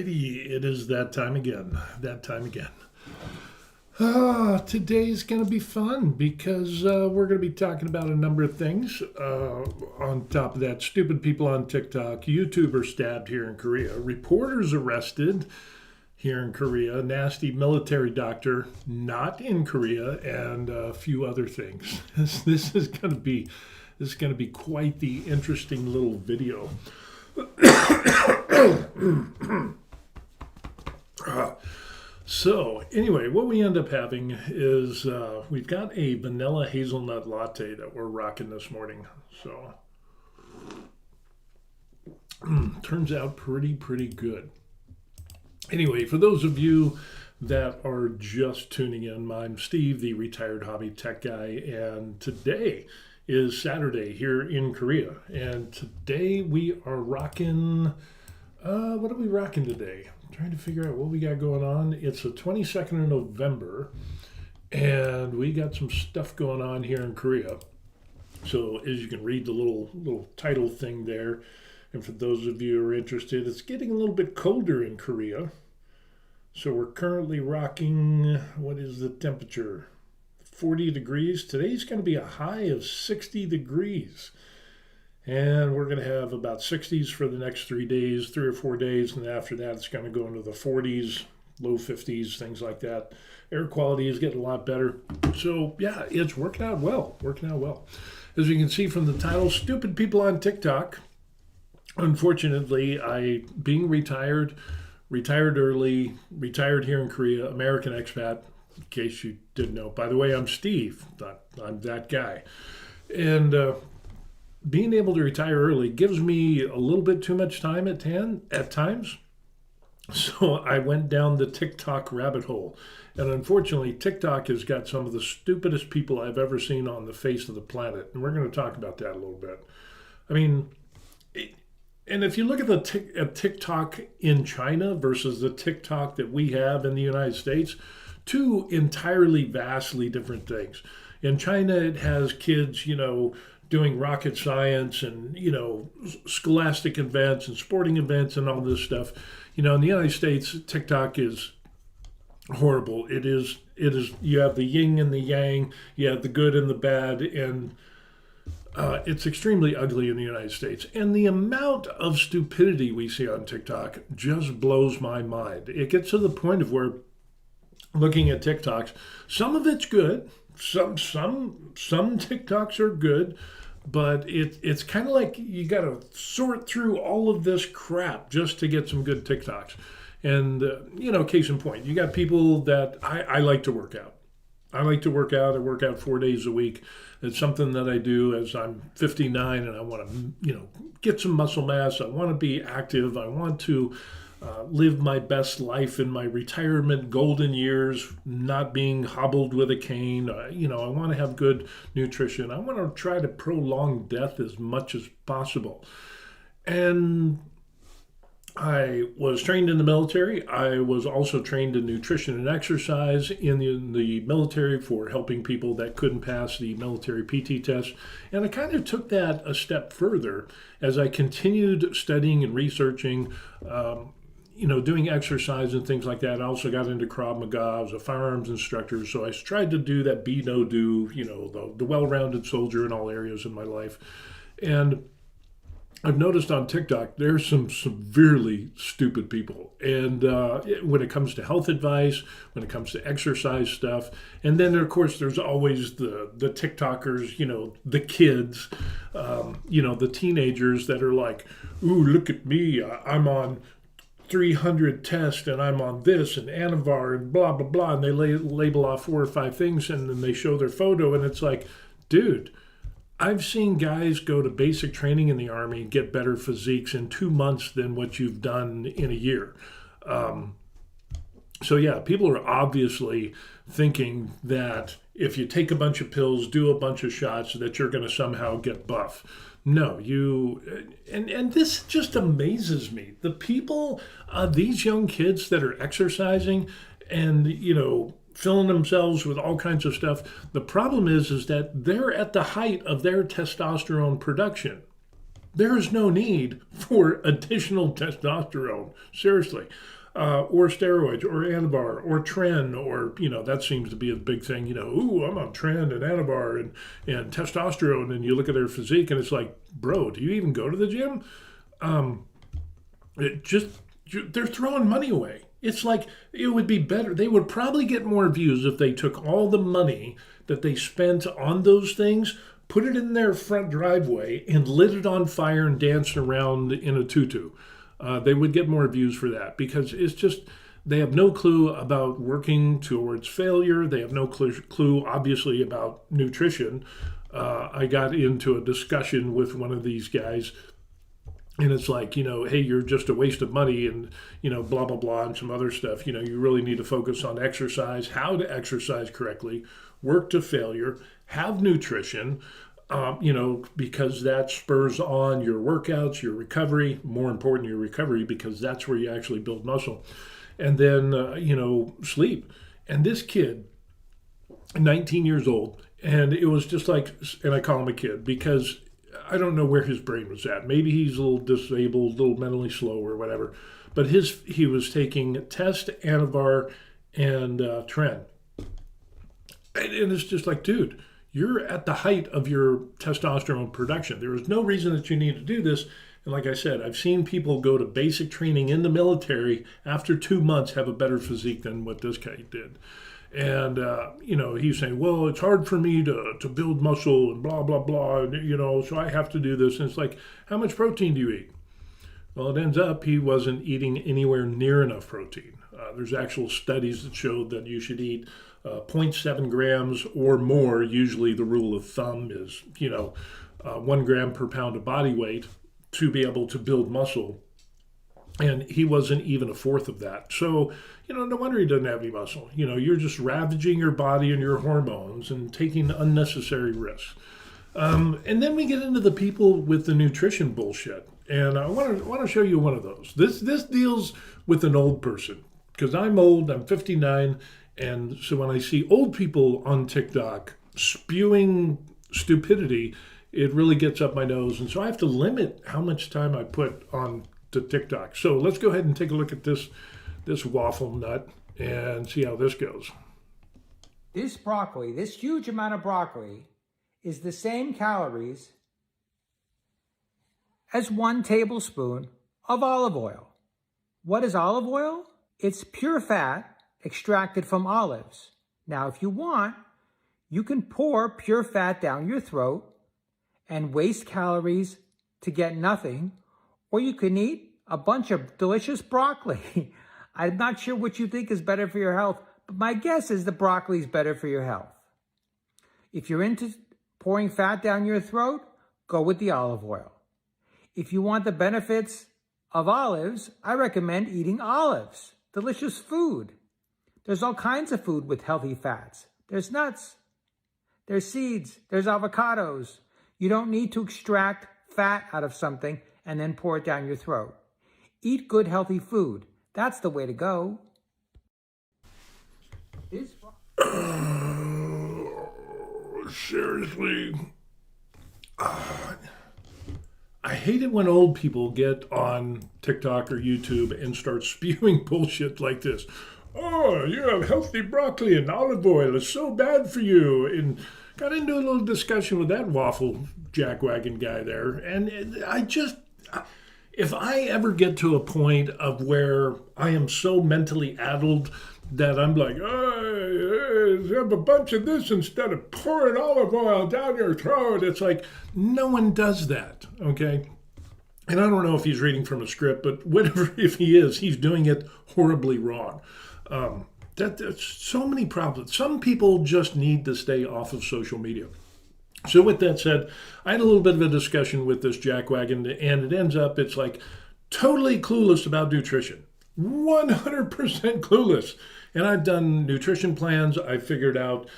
righty, it is that time again. That time again. Today's going to be fun because we're going to be talking about a number of things. On top of that, stupid people on TikTok, YouTuber stabbed here in Korea, reporters arrested here in Korea, nasty military doctor not in Korea, and a few other things. This is going to be quite the interesting little video. So anyway, what we end up having is we've got a vanilla hazelnut latte that we're rocking this morning. So turns out pretty good. Anyway, for those of you that are just tuning in, I'm Steve, the retired hobby tech guy, and today is Saturday here in Korea. And today we are rocking, what are we rocking today? I'm trying to figure out what we got going on. It's the 22nd of November, and we got some stuff going on here in Korea. So as you can read the little title thing there, and for those of you who are interested, it's getting a little bit colder in Korea. So we're currently rocking, what is the temperature? 40 degrees. Today's going to be a high of 60 degrees. And we're going to have about 60s for the next 3 days, 3 or 4 days. And after that, it's going to go into the 40s, low 50s, things like that. Air quality is getting a lot better. So yeah, it's working out well, As you can see from the title, stupid people on TikTok. Unfortunately, being retired early, retired here in Korea, American expat, in case you didn't know. By the way, I'm Steve. I'm that guy. And being able to retire early gives me a little bit too much time at times. So I went down the TikTok rabbit hole. And unfortunately, TikTok has got some of the stupidest people I've ever seen on the face of the planet. And we're going to talk about that a little bit. I mean, and if you look at TikTok in China versus the TikTok that we have in the United States, two entirely vastly different things. In China, it has kids, doing rocket science and, scholastic events and sporting events and all this stuff. In the United States, TikTok is horrible. It is, you have the yin and the yang, you have the good and the bad, and it's extremely ugly in the United States. And the amount of stupidity we see on TikTok just blows my mind. It gets to the point of where, looking at TikToks, some of it's good. Some TikToks are good, but it's kind of like you got to sort through all of this crap just to get some good TikToks. And, case in point, you got people that I like to work out. I like to work out. I work out 4 days a week. It's something that I do as I'm 59 and I want to, get some muscle mass. I want to be active. I want to live my best life in my retirement golden years, not being hobbled with a cane. I want to have good nutrition. I want to try to prolong death as much as possible. And I was trained in the military. I was also trained in nutrition and exercise in the military for helping people that couldn't pass the military PT test. And I kind of took that a step further as I continued studying and researching, doing exercise and things like that. I also got into Krav Maga. I was a firearms instructor. So I tried to do that be, no, do, the well-rounded soldier in all areas of my life. And I've noticed on TikTok, there's some severely stupid people. And when it comes to health advice, when it comes to exercise stuff, and then, of course, there's always the TikTokers, the kids, the teenagers that are like, ooh, look at me, I'm on 300 tests and I'm on this and Anavar and blah, blah, blah. And they label off 4 or 5 things and then they show their photo and it's like, dude, I've seen guys go to basic training in the Army and get better physiques in 2 months than what you've done in a year. So yeah, people are obviously thinking that if you take a bunch of pills, do a bunch of shots, that you're going to somehow get buff. No, and this just amazes me. The people, these young kids that are exercising and, filling themselves with all kinds of stuff. The problem is that they're at the height of their testosterone production. There is no need for additional testosterone. Seriously. or steroids, or Anavar, or Tren, or, that seems to be a big thing. Ooh, I'm on Tren and Anavar and testosterone, and you look at their physique, and it's like, bro, do you even go to the gym? They're throwing money away. It's like, it would be better. They would probably get more views if they took all the money that they spent on those things, put it in their front driveway, and lit it on fire and danced around in a tutu. They would get more views for that, because it's just, they have no clue about working towards failure. They have no clue, obviously, about nutrition. I got into a discussion with one of these guys, and it's like, hey, you're just a waste of money, and, blah, blah, blah, and some other stuff. You really need to focus on exercise, how to exercise correctly, work to failure, have nutrition, because that spurs on your workouts, your recovery, more important, your recovery, because that's where you actually build muscle. And then, sleep. And this kid, 19 years old, and it was just like, and I call him a kid because I don't know where his brain was at. Maybe he's a little disabled, a little mentally slow or whatever. But he was taking Test, Anavar, and Tren. And it's just like, dude, you're at the height of your testosterone production. There is no reason that you need to do this. And like I said, I've seen people go to basic training in the military after 2 months have a better physique than what this guy did. And, he's saying, well, it's hard for me to build muscle and blah, blah, blah, so I have to do this. And it's like, how much protein do you eat? Well, it ends up he wasn't eating anywhere near enough protein. There's actual studies that showed that you should eat 0.7 grams or more. Usually the rule of thumb is, 1 gram per pound of body weight to be able to build muscle. And he wasn't even a fourth of that. So, no wonder he doesn't have any muscle. You're just ravaging your body and your hormones and taking unnecessary risks. And then we get into the people with the nutrition bullshit. And I want to show you one of those. This deals with an old person, because I'm old, I'm 59. And so when I see old people on TikTok spewing stupidity, it really gets up my nose. And so I have to limit how much time I put on to TikTok. So let's go ahead and take a look at this waffle nut and see how this goes. This broccoli, this huge amount of broccoli, is the same calories as 1 tablespoon of olive oil. What is olive oil? It's pure fat extracted from olives. Now, if you want, you can pour pure fat down your throat and waste calories to get nothing, or you can eat a bunch of delicious broccoli. I'm not sure what you think is better for your health, but my guess is the broccoli is better for your health. If you're into pouring fat down your throat, go with the olive oil. If you want the benefits of olives, I recommend eating olives. Delicious food. There's all kinds of food with healthy fats. There's nuts, there's seeds, there's avocados. You don't need to extract fat out of something and then pour it down your throat. Eat good, healthy food. That's the way to go. Seriously. I hate it when old people get on TikTok or YouTube and start spewing bullshit like this. Oh, you have healthy broccoli and olive oil. It's so bad for you. And got into a little discussion with that waffle jackwagon guy there. And if I ever get to a point of where I am so mentally addled that I'm like, have a bunch of this instead of pouring olive oil down your throat. It's like, no one does that, okay? And I don't know if he's reading from a script, but whatever, if he is, he's doing it horribly wrong. There's so many problems. Some people just need to stay off of social media. So with that said, I had a little bit of a discussion with this jackwagon, and it ends up, it's like totally clueless about nutrition. 100% clueless. And I've done nutrition plans. I figured out,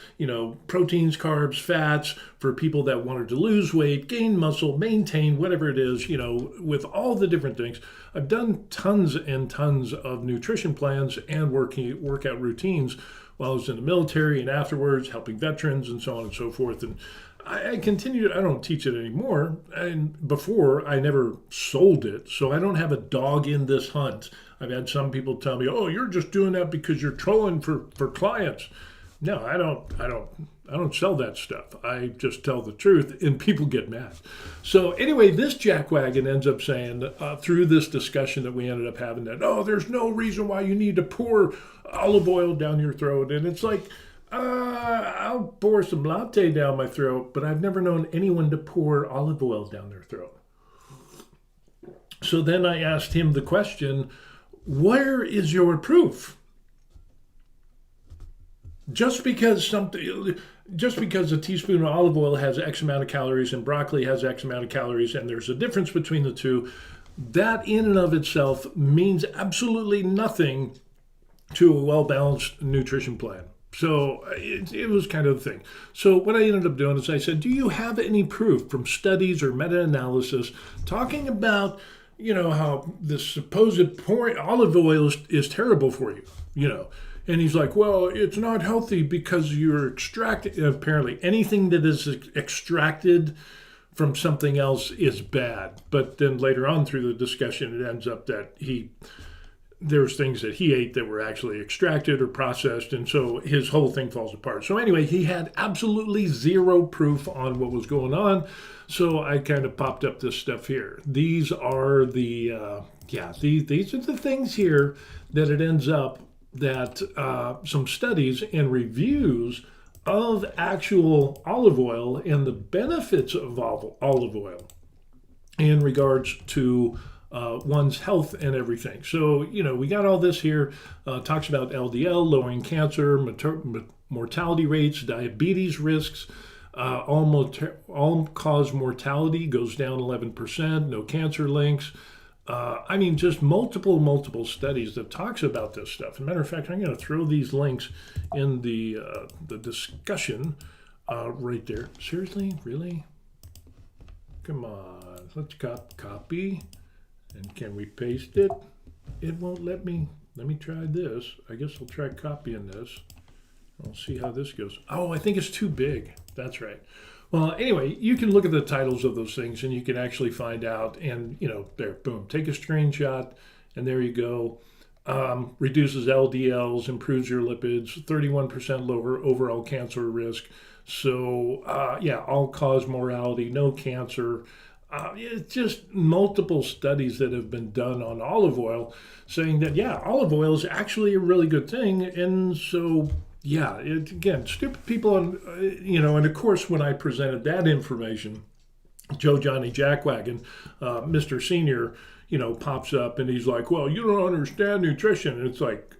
proteins, carbs, fats for people that wanted to lose weight, gain muscle, maintain, whatever it is, with all the different things. I've done tons and tons of nutrition plans and workout routines while I was in the military and afterwards, helping veterans and so on and so forth. And I continue. I don't teach it anymore. And before, I never sold it, so I don't have a dog in this hunt. I've had some people tell me, "Oh, you're just doing that because you're trolling for clients." No, I don't sell that stuff. I just tell the truth, and people get mad. So anyway, this jackwagon ends up saying through this discussion that we ended up having that, oh, there's no reason why you need to pour olive oil down your throat, and it's like, I'll pour some latte down my throat, but I've never known anyone to pour olive oil down their throat. So then I asked him the question, where is your proof? Just because a teaspoon of olive oil has X amount of calories and broccoli has X amount of calories, and there's a difference between the two, that in and of itself means absolutely nothing to a well-balanced nutrition plan. So it was kind of the thing. So what I ended up doing is I said, do you have any proof from studies or meta-analysis talking about, how this supposed olive oil is terrible for you, And he's like, well, it's not healthy because you're extracting. Apparently, anything that is extracted from something else is bad. But then later on through the discussion, it ends up that there's things that he ate that were actually extracted or processed, and so his whole thing falls apart. So anyway, he had absolutely zero proof on what was going on. So I kind of popped up this stuff here. These are these are the things here that it ends up that some studies and reviews of actual olive oil and the benefits of olive oil in regards to one's health and everything. So, we got all this here, talks about LDL, lowering cancer, mortality rates, diabetes risks, all-cause mortality goes down 11%, no cancer links. Just multiple studies that talks about this stuff. As a matter of fact, I'm going to throw these links in the discussion right there. Seriously? Really? Come on. Let's copy. And can we paste it? It won't let me. Let me try this. I guess I'll try copying this. We'll see how this goes. Oh, I think it's too big. That's right. Well, anyway, you can look at the titles of those things and you can actually find out. And, there, boom, take a screenshot and there you go. Reduces LDLs, improves your lipids, 31% lower overall cancer risk. So, all-cause mortality, no cancer. It's just multiple studies that have been done on olive oil saying that, olive oil is actually a really good thing. And so, again, stupid people, and of course, when I presented that information, Johnny Jackwagon, Mr. Senior, pops up and he's like, well, you don't understand nutrition. And it's like,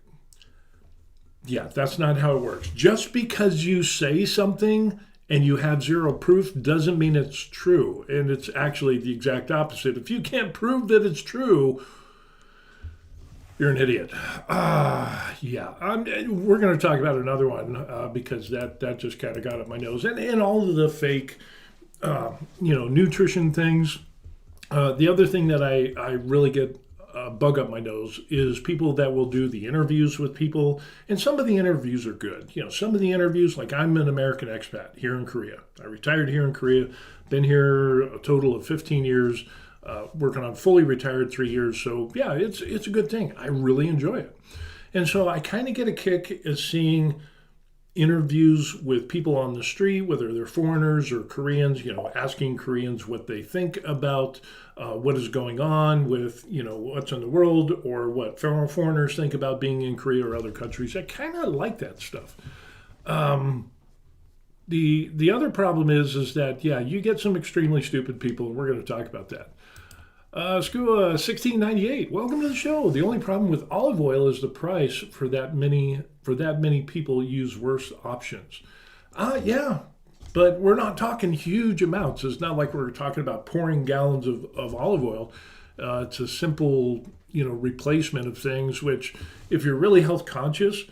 that's not how it works. Just because you say something and you have zero proof doesn't mean it's true. And it's actually the exact opposite. If you can't prove that it's true, you're an idiot. We're going to talk about another one because that just kind of got up my nose. And all of the fake, nutrition things. The other thing that I really get bug up my nose is people that will do the interviews with people. And some of the interviews are good. Some of the interviews, like I'm an American expat here in Korea. I retired here in Korea, been here a total of 15 years. Working on fully retired 3 years. So it's a good thing. I really enjoy it. And so I kind of get a kick at seeing interviews with people on the street, whether they're foreigners or Koreans, asking Koreans what they think about what is going on with, what's in the world or what foreigners think about being in Korea or other countries. I kind of like that stuff. The other problem is that, you get some extremely stupid people, and we're going to talk about that. Skua 1698, welcome to the show. The only problem with olive oil is the price for that many people use worse options. But we're not talking huge amounts. It's not like we're talking about pouring gallons of olive oil. It's a simple, replacement of things, which if you're really health conscious,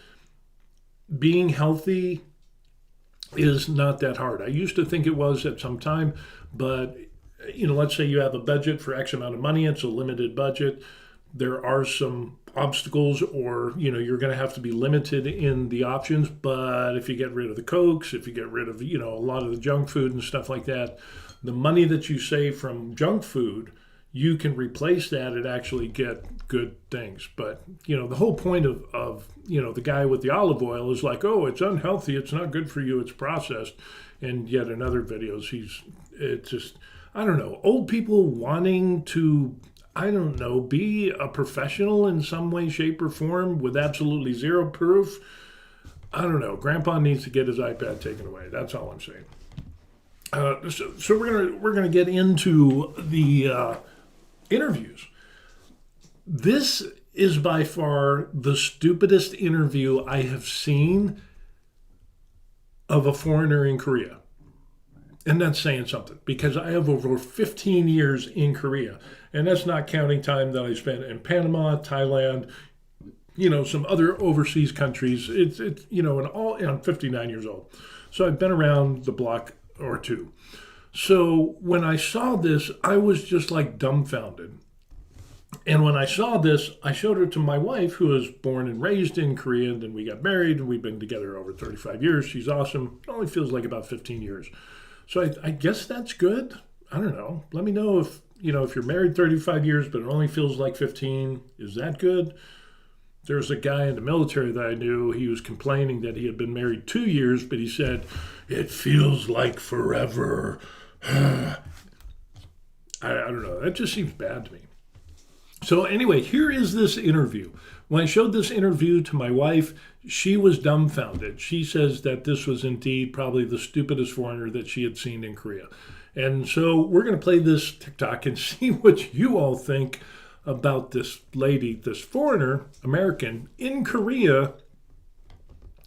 being healthy is not that hard. I used to think it was at some time, but let's say you have a budget for X amount of money. It's a limited budget. There are some obstacles, or you're going to have to be limited in the options. But if you get rid of the Cokes, if you get rid of a lot of the junk food and stuff like that, the money that you save from junk food, you can replace that and actually get good things. But the whole point of the guy with the olive oil is like, oh, it's unhealthy, it's not good for you, it's processed. And yet in other videos, it's just, I don't know, old people wanting to, I don't know, be a professional in some way, shape, or form with absolutely zero proof. I don't know. Grandpa needs to get his iPad taken away. That's all I'm saying. So we're gonna get into the interviews. This is by far the stupidest interview I have seen of a foreigner in Korea. And that's saying something, because I have over 15 years in Korea. And that's not counting time that I spent in Panama, Thailand, some other overseas countries. It's I'm 59 years old. So I've been around the block or two. So when I saw this, I was just like dumbfounded. And when I saw this, I showed it to my wife, who was born and raised in Korea, and then we got married, and we've been together over 35 years. She's awesome. It only feels like about 15 years. So I guess that's good. I don't know. Let me know if you're married 35 years, but it only feels like 15. Is that good? There's a guy in the military that I knew. He was complaining that he had been married 2 years, but he said, it feels like forever. I don't know. That just seems bad to me. So anyway, here is this interview. When I showed this interview to my wife, she was dumbfounded. She says that this was indeed probably the stupidest foreigner that she had seen in Korea. And so we're going to play this TikTok and see what you all think about this lady, this foreigner, American, in Korea,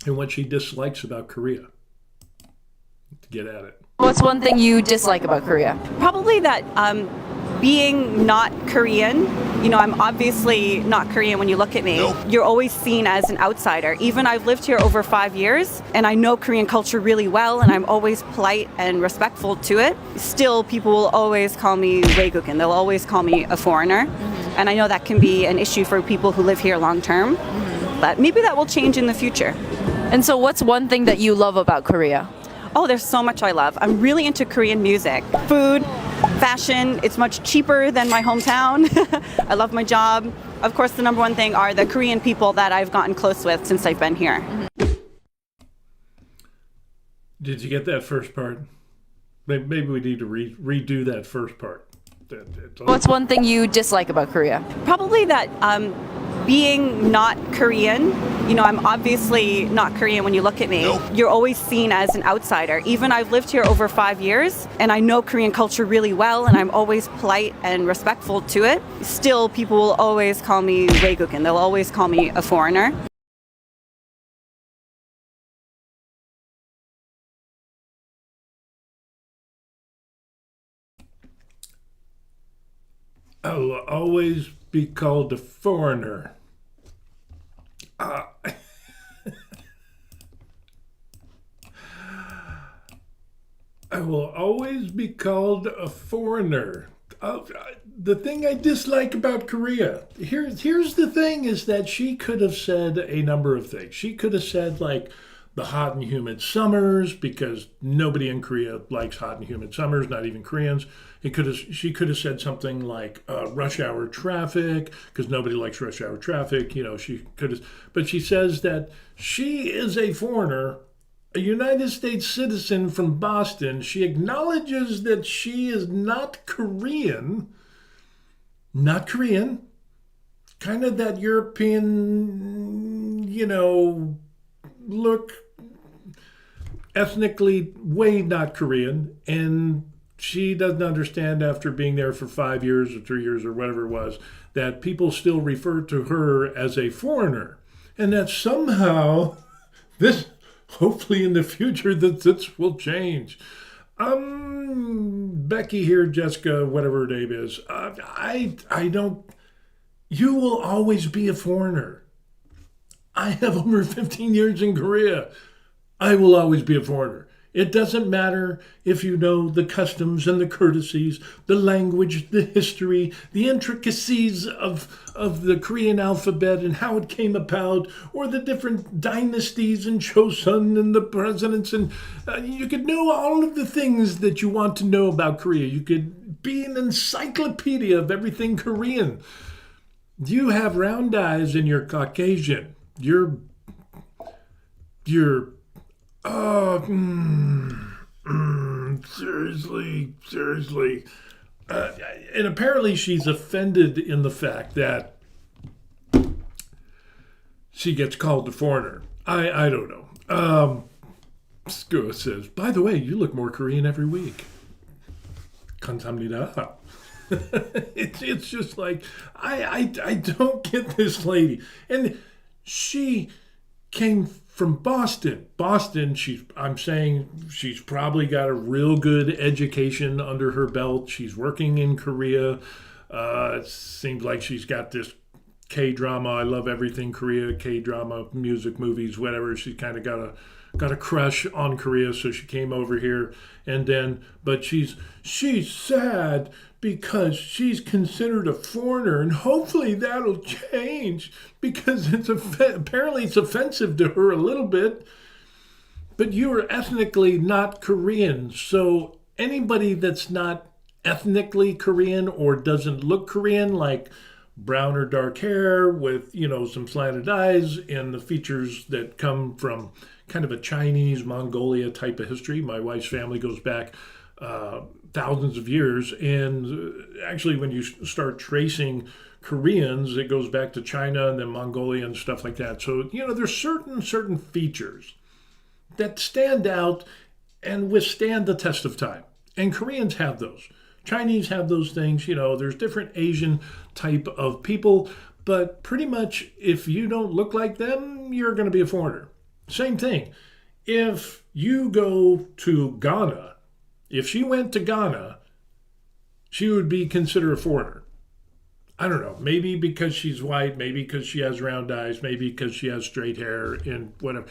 and what she dislikes about Korea. Let's get at it. What's one thing you dislike about Korea? Probably that being not Korean, I'm obviously not Korean when you look at me. Nope. You're always seen as an outsider. Even I've lived here over 5 years and I know Korean culture really well and I'm always polite and respectful to it. Still, people will always call me 외국인. They'll always call me a foreigner. Mm-hmm. And I know that can be an issue for people who live here long term. Mm-hmm. But maybe that will change in the future. And so what's one thing that you love about Korea? Oh, there's so much I love. I'm really into Korean music, food, fashion. It's much cheaper than my hometown. I love my job. Of course, the number one thing are the Korean people that I've gotten close with since I've been here. Did you get that first part? Maybe we need to redo that first part. What's one thing you dislike about Korea? Probably that being not Korean, I'm obviously not Korean when you look at me. Nope. You're always seen as an outsider. Even I've lived here over 5 years and I know Korean culture really well and I'm always polite and respectful to it. Still, people will always call me 외국인. They'll always call me a foreigner. I will always be called a foreigner. I will always be called a foreigner. The thing I dislike about Korea, here's the thing, is that she could have said a number of things. She could have said, like, the hot and humid summers, because nobody in Korea likes hot and humid summers, not even Koreans. She could have said something like rush hour traffic, because nobody likes rush hour traffic. She could have, but she says that she is a foreigner, a United States citizen from Boston. She acknowledges that she is not Korean, kind of that European, look, ethnically way not Korean, and she doesn't understand, after being there for 5 years or 3 years or whatever it was, that people still refer to her as a foreigner, and that somehow this, hopefully in the future, that this will change. Becky here, Jessica, whatever her name is, I don't, you will always be a foreigner. I have over 15 years in Korea. I will always be a foreigner. It doesn't matter if you know the customs and the courtesies, the language, the history, the intricacies of the Korean alphabet and how it came about, or the different dynasties and Chosun and the presidents. And you could know all of the things that you want to know about Korea. You could be an encyclopedia of everything Korean. You have round eyes and you're Caucasian. You're seriously. And apparently she's offended in the fact that she gets called a foreigner. I don't know. Skua says, by the way, you look more Korean every week. 감사합니다. It's just like, I don't get this lady. And she came from Boston. I'm saying she's probably got a real good education under her belt. She's working in Korea. It seems like she's got this K-drama. I love everything Korea, K-drama, music, movies, whatever. She kind of got a crush on Korea, so she came over here. But she's sad because she's considered a foreigner, and hopefully that'll change because apparently it's offensive to her a little bit. But you are ethnically not Korean, so anybody that's not ethnically Korean or doesn't look Korean, like brown or dark hair with, some slanted eyes and the features that come from kind of a Chinese, Mongolia type of history. My wife's family goes back thousands of years, and actually when you start tracing Koreans, it goes back to China and then Mongolia and stuff like that. So, there's certain features that stand out and withstand the test of time. And Koreans have those. Chinese have those things. There's different Asian type of people, but pretty much if you don't look like them, you're going to be a foreigner. Same thing. If you go to Ghana, if she went to Ghana, she would be considered a foreigner. I don't know, maybe because she's white, maybe because she has round eyes, maybe because she has straight hair and whatever.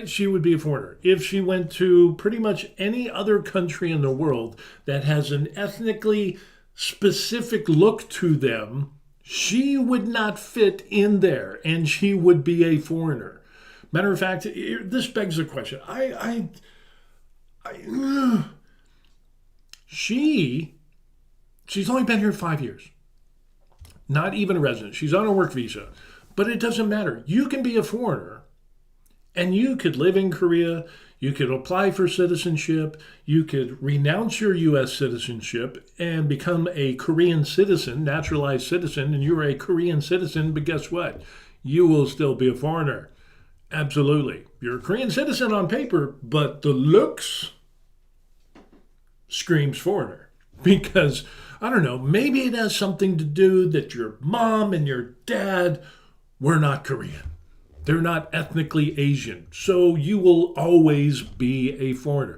She would be a foreigner. If she went to pretty much any other country in the world that has an ethnically specific look to them, she would not fit in there and she would be a foreigner. Matter of fact, this begs the question. She's only been here 5 years. Not even a resident. She's on a work visa. But it doesn't matter. You can be a foreigner and you could live in Korea. You could apply for citizenship. You could renounce your U.S. citizenship and become a Korean citizen, naturalized citizen, and you're a Korean citizen, but guess what? You will still be a foreigner. Absolutely. You're a Korean citizen on paper, but the looks screams foreigner. Because, I don't know, maybe it has something to do that your mom and your dad were not Korean. They're not ethnically Asian. So you will always be a foreigner.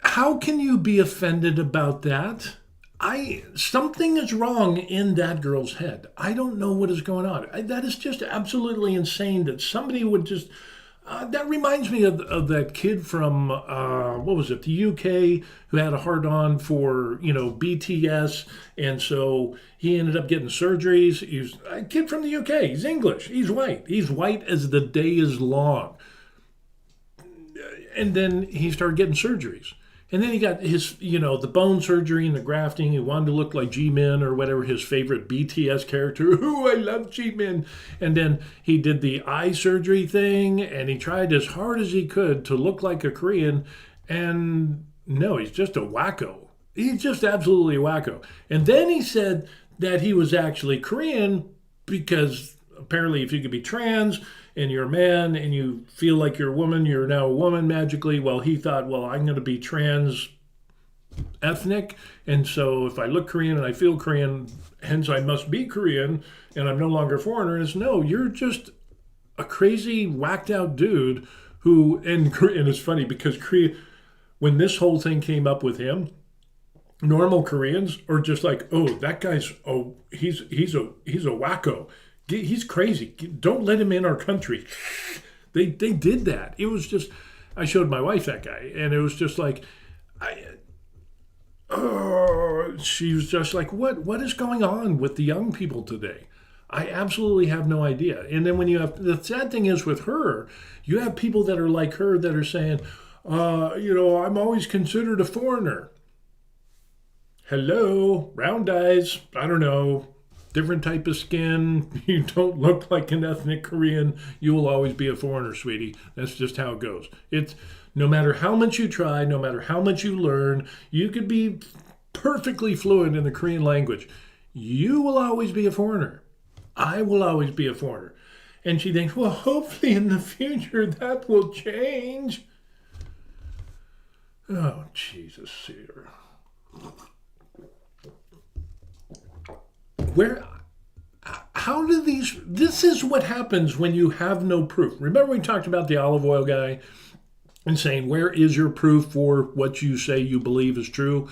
How can you be offended about that? Something is wrong in that girl's head. I don't know what is going on. That is just absolutely insane that somebody would just... that reminds me of that kid from, the UK, who had a hard-on for, BTS, and so he ended up getting surgeries. He's a kid from the UK. He's English. He's white. He's white as the day is long. And then he started getting surgeries. And then he got his, the bone surgery and the grafting. He wanted to look like Jimin or whatever, his favorite BTS character. Ooh, I love Jimin. And then he did the eye surgery thing, and he tried as hard as he could to look like a Korean. And no, he's just a wacko. He's just absolutely a wacko. And then he said that he was actually Korean because apparently if you could be trans and you're a man and you feel like you're a woman, you're now a woman magically. Well, he thought, I'm going to be trans ethnic. And so if I look Korean and I feel Korean, hence I must be Korean and I'm no longer a foreigner. And it's no, you're just a crazy whacked out dude who, and it's funny because when this whole thing came up with him, normal Koreans are just like, oh, that guy's, he's a wacko. He's crazy. Don't let him in our country. They did that. It was just, I showed my wife that guy, and it was just like, she was just like, what is going on with the young people today? I absolutely have no idea. And then when you have, the sad thing is with her, you have people that are like her that are saying, I'm always considered a foreigner. Hello, round eyes, I don't know, different type of skin. You don't look like an ethnic Korean. You will always be a foreigner, sweetie. That's just how it goes. It's no matter how much you try, no matter how much you learn, you could be perfectly fluent in the Korean language. You will always be a foreigner. I will always be a foreigner. And she thinks, well, hopefully in the future that will change. Oh, Jesus, Cedar. How do this is what happens when you have no proof. Remember we talked about the olive oil guy and saying, where is your proof for what you say you believe is true?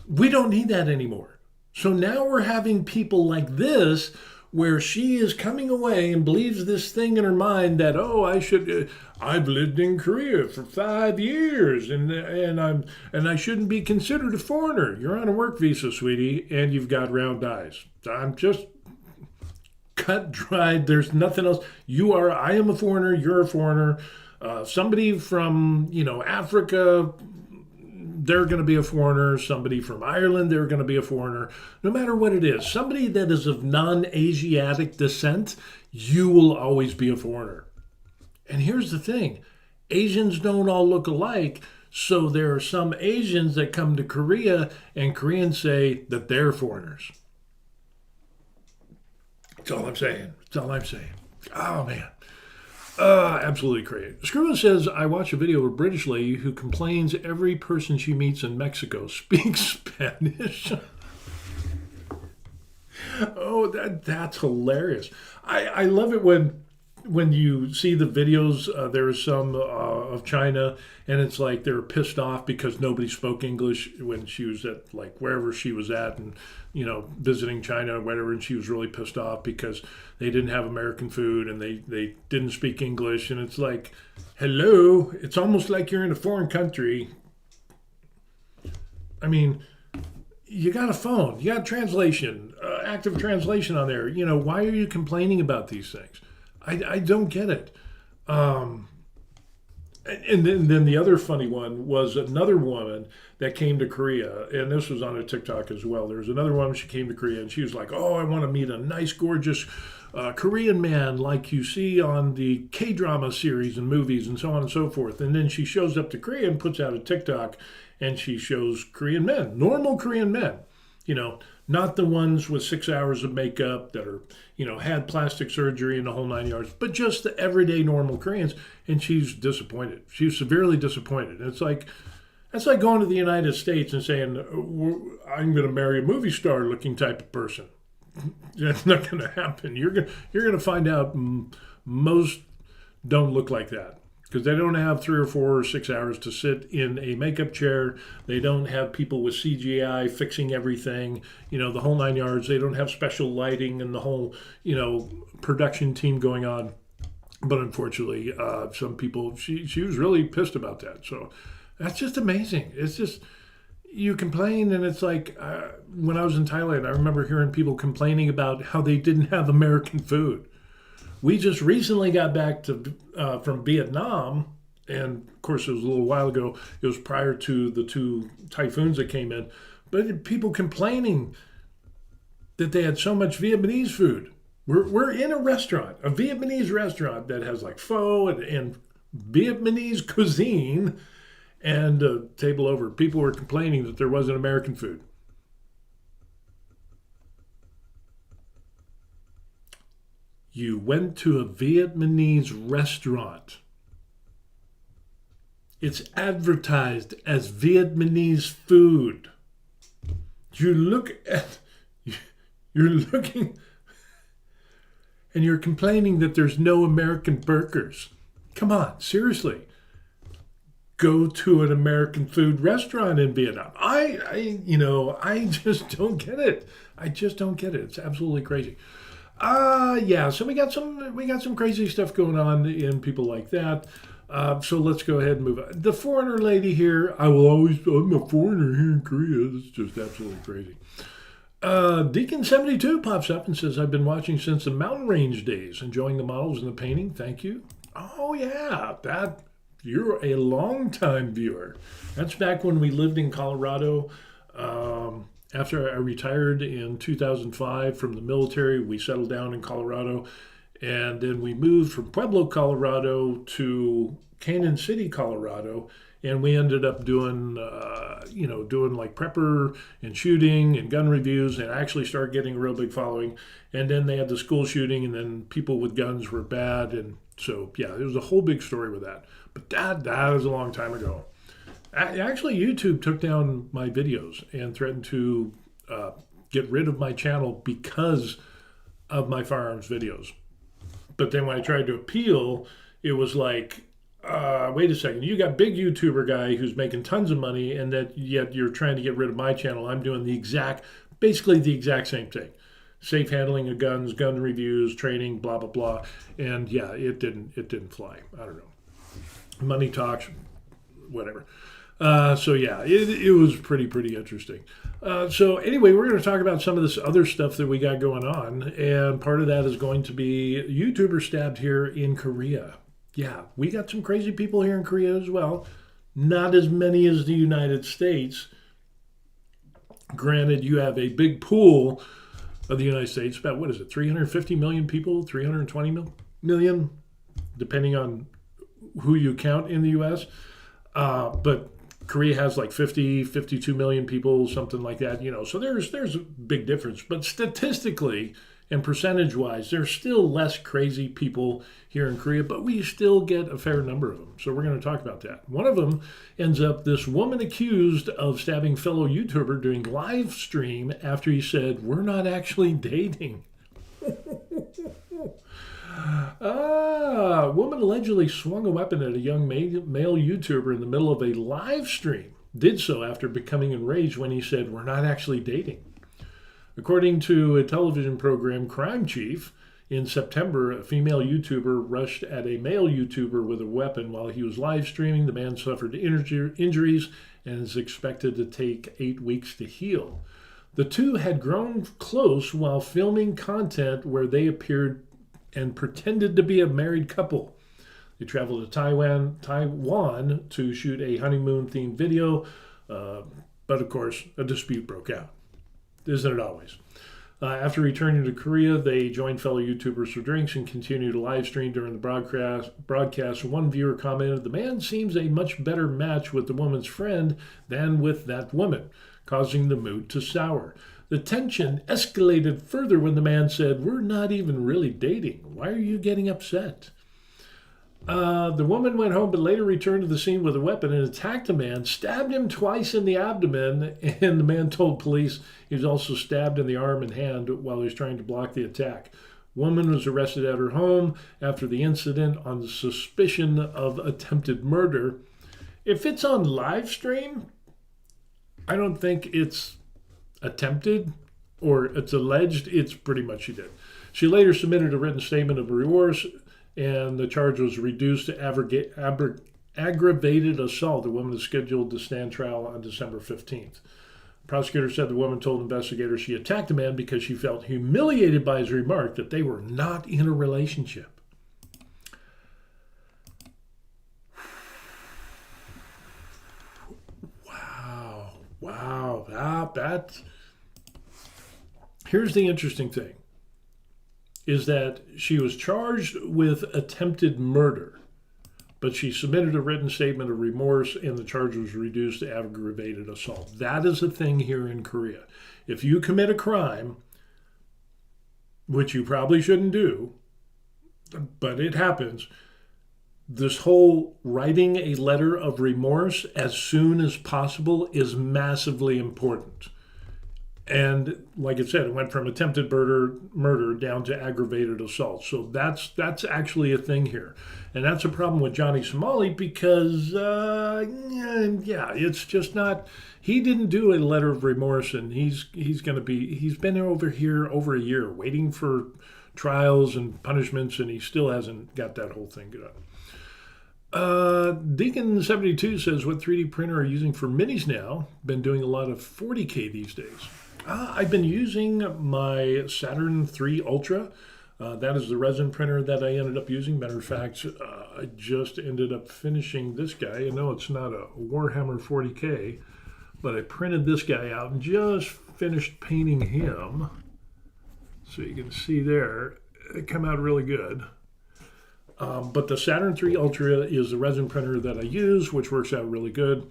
We don't need that anymore. So now we're having people like this where she is coming away and believes this thing in her mind that, I've lived in Korea for 5 years and I shouldn't be considered a foreigner. You're on a work visa, sweetie, and you've got round eyes. I'm just cut dried. There's nothing else. I am a foreigner. You're a foreigner. Somebody from, Africa, they're going to be a foreigner. Somebody from Ireland, they're going to be a foreigner. No matter what it is, somebody that is of non-Asiatic descent, you will always be a foreigner. And here's the thing. Asians don't all look alike. So there are some Asians that come to Korea and Koreans say that they're foreigners. That's all I'm saying. That's all I'm saying. Oh, man. Absolutely crazy. Screw says, I watch a video of a British lady who complains every person she meets in Mexico speaks Spanish. Oh, that's hilarious. I love it when you see the videos. There is some of China, and it's like they're pissed off because nobody spoke English when she was at like wherever she was at, and visiting China or whatever, and she was really pissed off because they didn't have American food and they didn't speak English, and it's like, hello, it's almost like you're in a foreign country. I mean, you got a phone, you got translation, active translation on there. Why are you complaining about these things? I don't get it. And then the other funny one was another woman that came to Korea, and this was on a TikTok as well. There was another woman, she came to Korea, and she was like, I want to meet a nice, gorgeous Korean man like you see on the K-drama series and movies and so on and so forth. And then she shows up to Korea and puts out a TikTok, and she shows Korean men, normal Korean men, not the ones with 6 hours of makeup that are, had plastic surgery and the whole 9 yards, but just the everyday normal Koreans. And she's disappointed. She's severely disappointed. And it's like going to the United States and saying, I'm going to marry a movie star looking type of person. That's not going to happen. You're going to find out most don't look like that. Because they don't have 3 or 4 or 6 hours to sit in a makeup chair. They don't have people with CGI fixing everything, the whole 9 yards. They don't have special lighting and the whole, production team going on. But unfortunately, some people, she was really pissed about that. So that's just amazing. It's just, you complain, and it's like, when I was in Thailand, I remember hearing people complaining about how they didn't have American food. We just recently got back from Vietnam, and of course it was a little while ago. It was prior to the 2 typhoons that came in. But people complaining that they had so much Vietnamese food. We're in a restaurant, a Vietnamese restaurant that has like pho and Vietnamese cuisine, and a table over, people were complaining that there wasn't American food. You went to a Vietnamese restaurant. It's advertised as Vietnamese food. You're looking, and you're complaining that there's no American burgers. Come on, seriously. Go to an American food restaurant in Vietnam. I just don't get it. I just don't get it. It's absolutely crazy. So we got some crazy stuff going on in people like that. So let's go ahead and move on. The foreigner lady here, I'm a foreigner here in Korea. This is just absolutely crazy. Deacon72 pops up and says, I've been watching since the mountain range days, enjoying the models and the painting. Thank you. Oh, yeah, you're a long-time viewer. That's back when we lived in Colorado. After I retired in 2005 from the military, we settled down in Colorado. And then we moved from Pueblo, Colorado to Canyon City, Colorado. And we ended up doing like prepper and shooting and gun reviews, and actually started getting a real big following. And then they had the school shooting, and then people with guns were bad. And so, yeah, there was a whole big story with that. But that was a long time ago. Actually, YouTube took down my videos and threatened to get rid of my channel because of my firearms videos. But then when I tried to appeal, it was like, wait a second, you got big YouTuber guy who's making tons of money, and yet you're trying to get rid of my channel. I'm doing basically the exact same thing. Safe handling of guns, gun reviews, training, blah, blah, blah. And yeah, it didn't fly. I don't know. Money talks, whatever. So yeah, it was pretty interesting. So anyway, we're going to talk about some of this other stuff that we got going on. And part of that is going to be YouTuber stabbed here in Korea. Yeah, we got some crazy people here in Korea as well. Not as many as the United States. Granted, you have a big pool of the United States. About, 350 million people? 320 million? Depending on who you count in the U.S. But Korea has like 52 million people, something like that, So there's a big difference. But statistically and percentage-wise, there's still less crazy people here in Korea, but we still get a fair number of them. So we're going to talk about that. One of them ends up this woman accused of stabbing fellow YouTuber during live stream after he said, "We're not actually dating." A woman allegedly swung a weapon at a young male YouTuber in the middle of a live stream. Did so after becoming enraged when he said, "We're not actually dating." According to a television program, Crime Chief, in September, a female YouTuber rushed at a male YouTuber with a weapon while he was live streaming. The man suffered injuries and is expected to take 8 weeks to heal. The two had grown close while filming content where they appeared and pretended to be a married couple. They traveled to Taiwan to shoot a honeymoon-themed video, but of course, a dispute broke out. Isn't it always? After returning to Korea, they joined fellow YouTubers for drinks and continued to live stream during the broadcast. One viewer commented, "The man seems a much better match with the woman's friend than with that woman," causing the mood to sour. The tension escalated further when the man said, "We're not even really dating. Why are you getting upset?" The woman went home but later returned to the scene with a weapon and attacked the man, stabbed him twice in the abdomen, and the man told police he was also stabbed in the arm and hand while he was trying to block the attack. Woman was arrested at her home after the incident on the suspicion of attempted murder. If it's on live stream, I don't think it's attempted or it's alleged. It's pretty much she did. She later submitted a written statement of remorse, and the charge was reduced to aggravated assault. The woman is scheduled to stand trial on December 15th. The prosecutor said the woman told investigators she attacked the man because she felt humiliated by his remark that they were not in a relationship. Wow. Here's the interesting thing, is that she was charged with attempted murder, but she submitted a written statement of remorse and the charge was reduced to aggravated assault. That is a thing here in Korea. If you commit a crime, which you probably shouldn't do, but it happens, this whole writing a letter of remorse as soon as possible is massively important. And like I said, it went from attempted murder down to aggravated assault. So that's actually a thing here. And that's a problem with Johnny Somali because, it's just not, he didn't do a letter of remorse, and he's been over here over a year waiting for trials and punishments, and he still hasn't got that whole thing done. Deacon72 says, what 3D printer are you using for minis now? Been doing a lot of 40K these days. I've been using my Saturn 3 Ultra. That is the resin printer that I ended up using. Matter of fact, I just ended up finishing this guy. I know it's not a Warhammer 40K, but I printed this guy out and just finished painting him. So you can see there, it came out really good. But the Saturn 3 Ultra is the resin printer that I use, which works out really good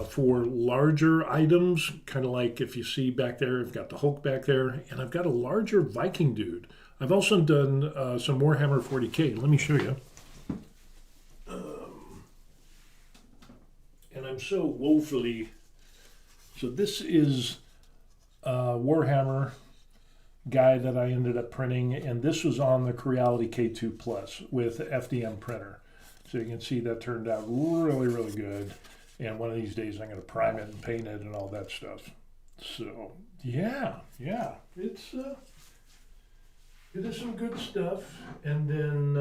for larger items, kind of like if you see back there, I've got the Hulk back there, and I've got a larger Viking dude. I've also done some Warhammer 40K. Let me show you. And I'm so woefully... So this is Warhammer guy that I ended up printing, and this was on the Creality K2 Plus with FDM printer. So you can see that turned out really, really good. And one of these days I'm going to prime it and paint it and all that stuff. So yeah, it is some good stuff. And then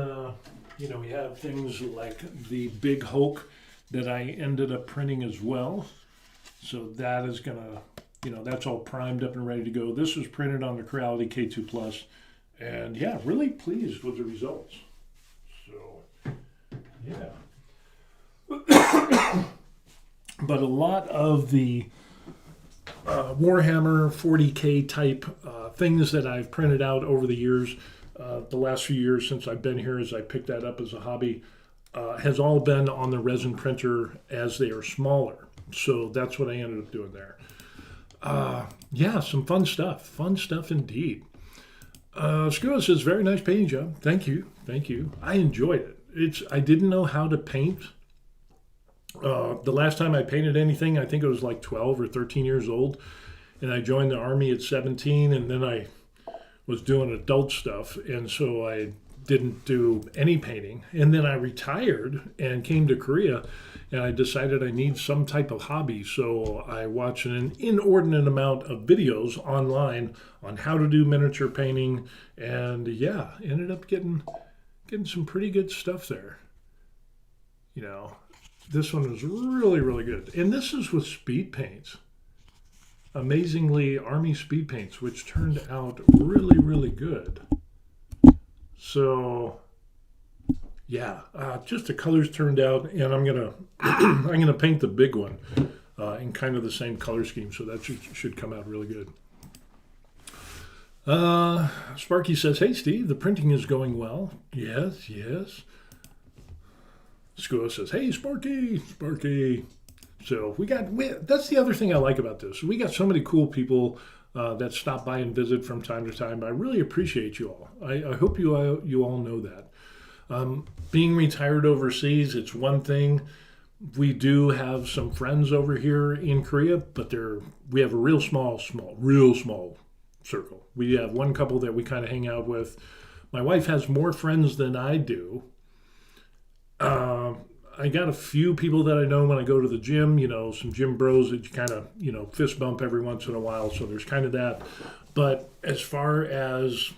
we have things like the big Hulk that I ended up printing as well. So that is gonna, that's all primed up and ready to go. This was printed on the Creality K2 Plus, and yeah, really pleased with the results. So, yeah. But a lot of the Warhammer 40K type things that I've printed out over the years, the last few years since I've been here, as I picked that up as a hobby, has all been on the resin printer as they are smaller. So that's what I ended up doing there. Yeah, some fun stuff. Fun stuff indeed. Skua says, very nice painting job. Thank you. I enjoyed it. I didn't know how to paint. The last time I painted anything, I think it was like 12 or 13 years old. And I joined the Army at 17, and then I was doing adult stuff. And so I didn't do any painting. And then I retired and came to Korea, and I decided I need some type of hobby. So I watched an inordinate amount of videos online on how to do miniature painting, and yeah, ended up getting some pretty good stuff there. This one was really, really good. And this is with speed paints. Amazingly, Army speed paints, which turned out really, really good. So yeah, just the colors turned out, and I'm gonna paint the big one in kind of the same color scheme, so that should come out really good. Sparky says, hey Steve, the printing is going well. Yes. Skua says, hey Sparky. So that's the other thing I like about this. We got so many cool people that stop by and visit from time to time. I really appreciate you all. I hope you all know that. Being retired overseas, it's one thing. We do have some friends over here in Korea, but we have a real small circle. We have one couple that we kind of hang out with. My wife has more friends than I do. I got a few people that I know when I go to the gym, some gym bros that you kind of, fist bump every once in a while. So there's kind of that. But as far as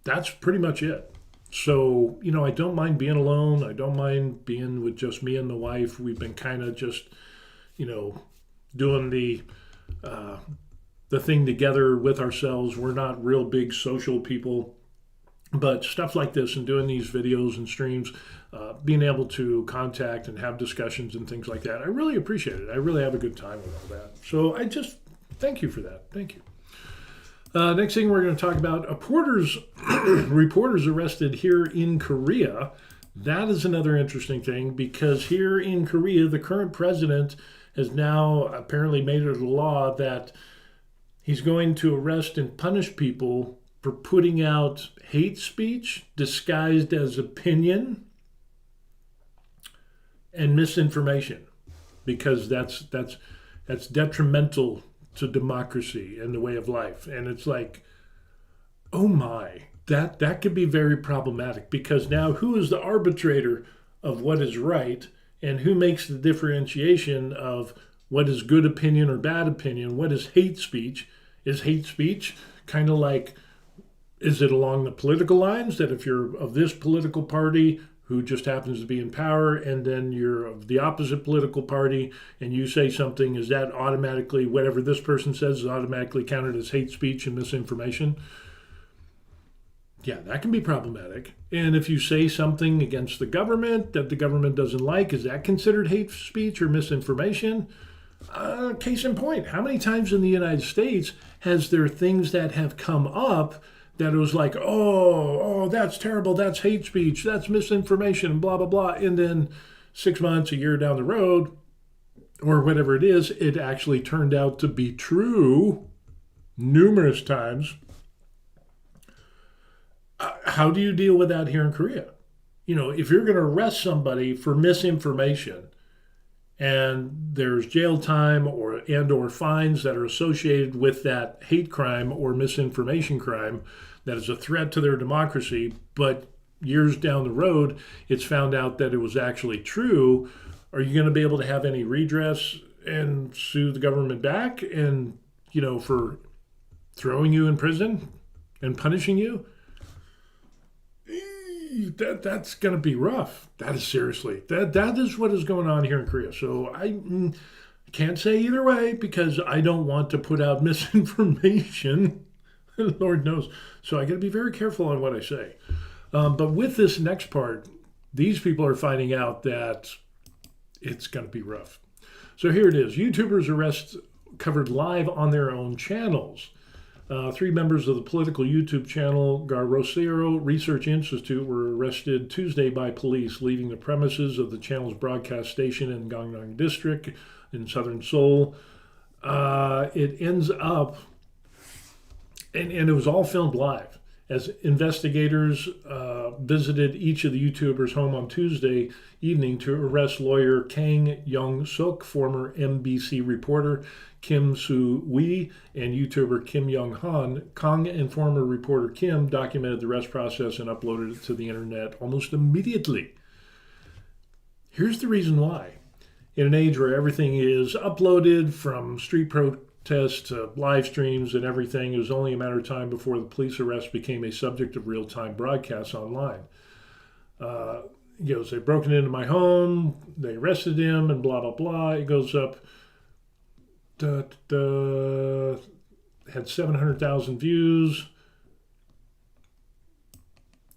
that's pretty much it. So, I don't mind being alone. I don't mind being with just me and the wife. We've been kind of just, doing the thing together with ourselves. We're not real big social people. But stuff like this and doing these videos and streams, being able to contact and have discussions and things like that, I really appreciate it. I really have a good time with all that. So I just thank you for that. Thank you. Next thing we're going to talk about, reporters arrested here in Korea. That is another interesting thing, because here in Korea, the current president has now apparently made it a law that he's going to arrest and punish people for putting out hate speech disguised as opinion and misinformation, because that's detrimental to democracy and the way of life. And it's like, oh my, that could be very problematic, because now who is the arbitrator of what is right, and who makes the differentiation of what is good opinion or bad opinion? What is hate speech? Is hate speech kind of like, is it along the political lines that if you're of this political party, who just happens to be in power, and then you're of the opposite political party and you say something, is that automatically, whatever this person says is automatically counted as hate speech and misinformation? Yeah, that can be problematic. And if you say something against the government that the government doesn't like, is that considered hate speech or misinformation? Case in point, how many times in the United States has there things that have come up that it was like, oh, that's terrible, that's hate speech, that's misinformation, blah, blah, blah. And then 6 months, a year down the road, or whatever it is, it actually turned out to be true numerous times. How do you deal with that here in Korea? You know, if you're going to arrest somebody for misinformation and there's jail time or fines that are associated with that hate crime or misinformation crime that is a threat to their democracy, but years down the road it's found out that it was actually true, are you going to be able to have any redress and sue the government back and, you know, for throwing you in prison and punishing you? That's going to be rough. That is seriously. That is what is going on here in Korea. So I can't say either way because I don't want to put out misinformation. Lord knows. So I got to be very careful on what I say. But with this next part, these people are finding out that it's going to be rough. So here it is. YouTubers arrest covered live on their own channels. 3 members of the political YouTube channel Garrosero Research Institute were arrested Tuesday by police, leaving the premises of the channel's broadcast station in Gangnam District in southern Seoul. It ends up, and it was all filmed live, as investigators visited each of the YouTubers' home on Tuesday evening to arrest lawyer Kang Young-suk, former MBC reporter Kim Soo-wee, and YouTuber Kim Young-han. Kang and former reporter Kim documented the arrest process and uploaded it to the internet almost immediately. Here's the reason why. In an age where everything is uploaded, from street protests to live streams and everything, it was only a matter of time before the police arrest became a subject of real-time broadcasts online. He goes, they've broken into my home, they arrested him, and blah, blah, blah. It goes up, had 700,000 views.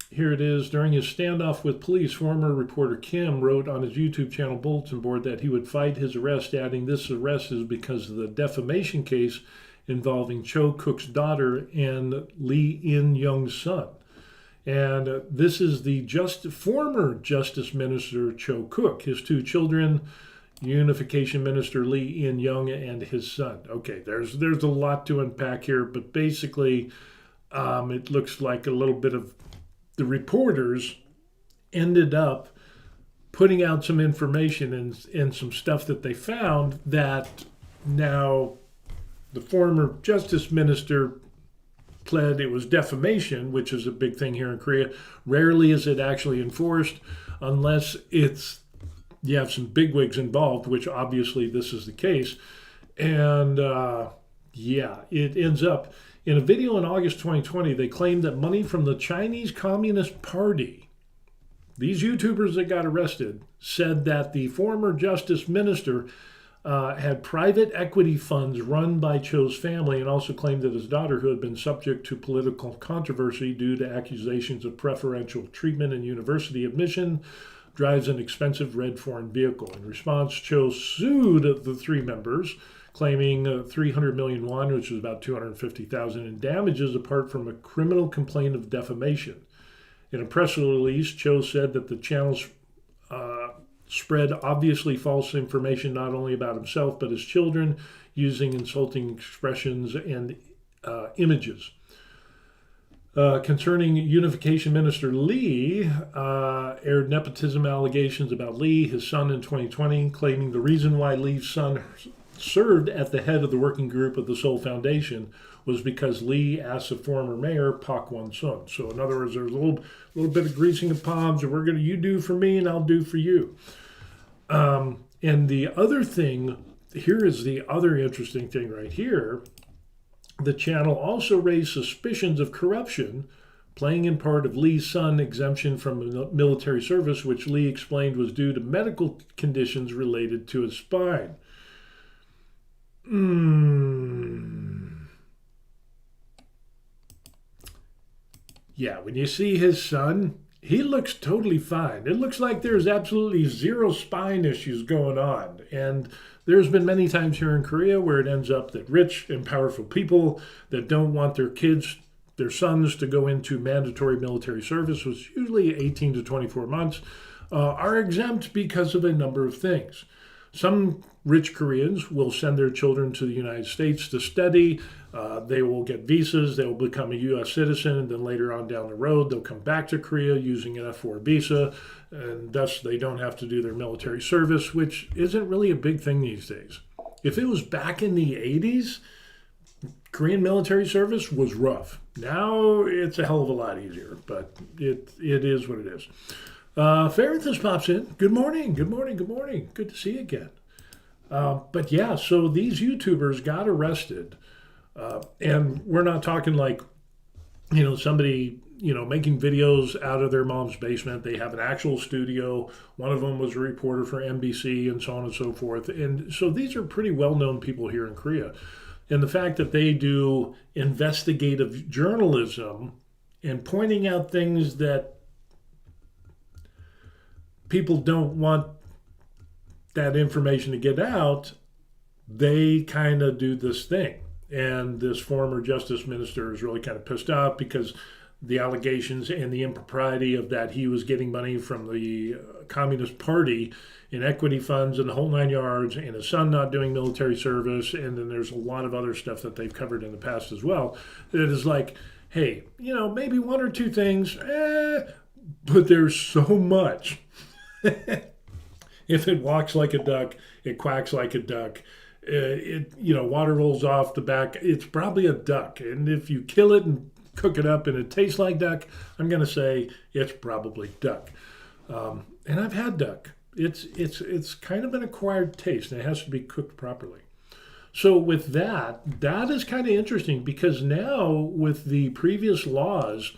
Here it is. During his standoff with police, former reporter Kim wrote on his YouTube channel bulletin board that he would fight his arrest, adding, "This arrest is because of the defamation case involving Cho Cook's daughter and Lee In-young's son." And this is the former Justice Minister Cho Cook, his 2 children, Unification Minister Lee In-young, and his son. Okay, there's a lot to unpack here, but basically it looks like a little bit of the reporters ended up putting out some information and some stuff that they found that now the former Justice Minister pled it was defamation, which is a big thing here in Korea. Rarely is it actually enforced unless you have some bigwigs involved, which obviously this is the case. And it ends up in a video in August 2020, they claimed that money from the Chinese Communist Party, these YouTubers that got arrested, said that the former Justice Minister had private equity funds run by Cho's family, and also claimed that his daughter, who had been subject to political controversy due to accusations of preferential treatment in university admission, drives an expensive red foreign vehicle. In response, Cho sued the 3 members, claiming 300 million won, which is about 250,000, in damages apart from a criminal complaint of defamation. In a press release, Cho said that the channels spread obviously false information not only about himself but his children, using insulting expressions and images. Concerning Unification Minister Lee, aired nepotism allegations about Lee, his son, in 2020, claiming the reason why Lee's son served at the head of the working group of the Seoul Foundation was because Lee asked the former mayor, Park Won-sun. So in other words, there's a little bit of greasing of palms, and you do for me and I'll do for you. And the other thing, here is the other interesting thing right here. The channel also raised suspicions of corruption playing in part of Lee's son exemption from military service, which Lee explained was due to medical conditions related to his spine. Yeah, when you see his son, he looks totally fine. It looks like there's absolutely zero spine issues going on. And there's been many times here in Korea where it ends up that rich and powerful people that don't want their kids, their sons, to go into mandatory military service, which is usually 18 to 24 months, are exempt because of a number of things. Some rich Koreans will send their children to the United States to study. They will get visas. They will become a U.S. citizen. And then later on down the road, they'll come back to Korea using an F-4 visa. And thus, they don't have to do their military service, which isn't really a big thing these days. If it was back in the 80s, Korean military service was rough. Now, it's a hell of a lot easier. But it is what it is. Ferrithus pops in. Good morning. Good morning. Good morning. Good to see you again. But yeah, so these YouTubers got arrested. And we're not talking like, somebody, making videos out of their mom's basement. They have an actual studio. One of them was a reporter for NBC and so on and so forth. And so these are pretty well-known people here in Korea. And the fact that they do investigative journalism and pointing out things that people don't want that information to get out, they kind of do this thing. And this former justice minister is really kind of pissed off because the allegations and the impropriety of that he was getting money from the Communist Party in equity funds and the whole 9 yards, and his son not doing military service. And then there's a lot of other stuff that they've covered in the past as well. It is like, hey, maybe one or two things, but there's so much. If it walks like a duck, it quacks like a duck. Water rolls off the back, it's probably a duck. And if you kill it and cook it up and it tastes like duck, I'm going to say it's probably duck. And I've had duck. It's kind of an acquired taste, and it has to be cooked properly. So with that is kind of interesting because now with the previous laws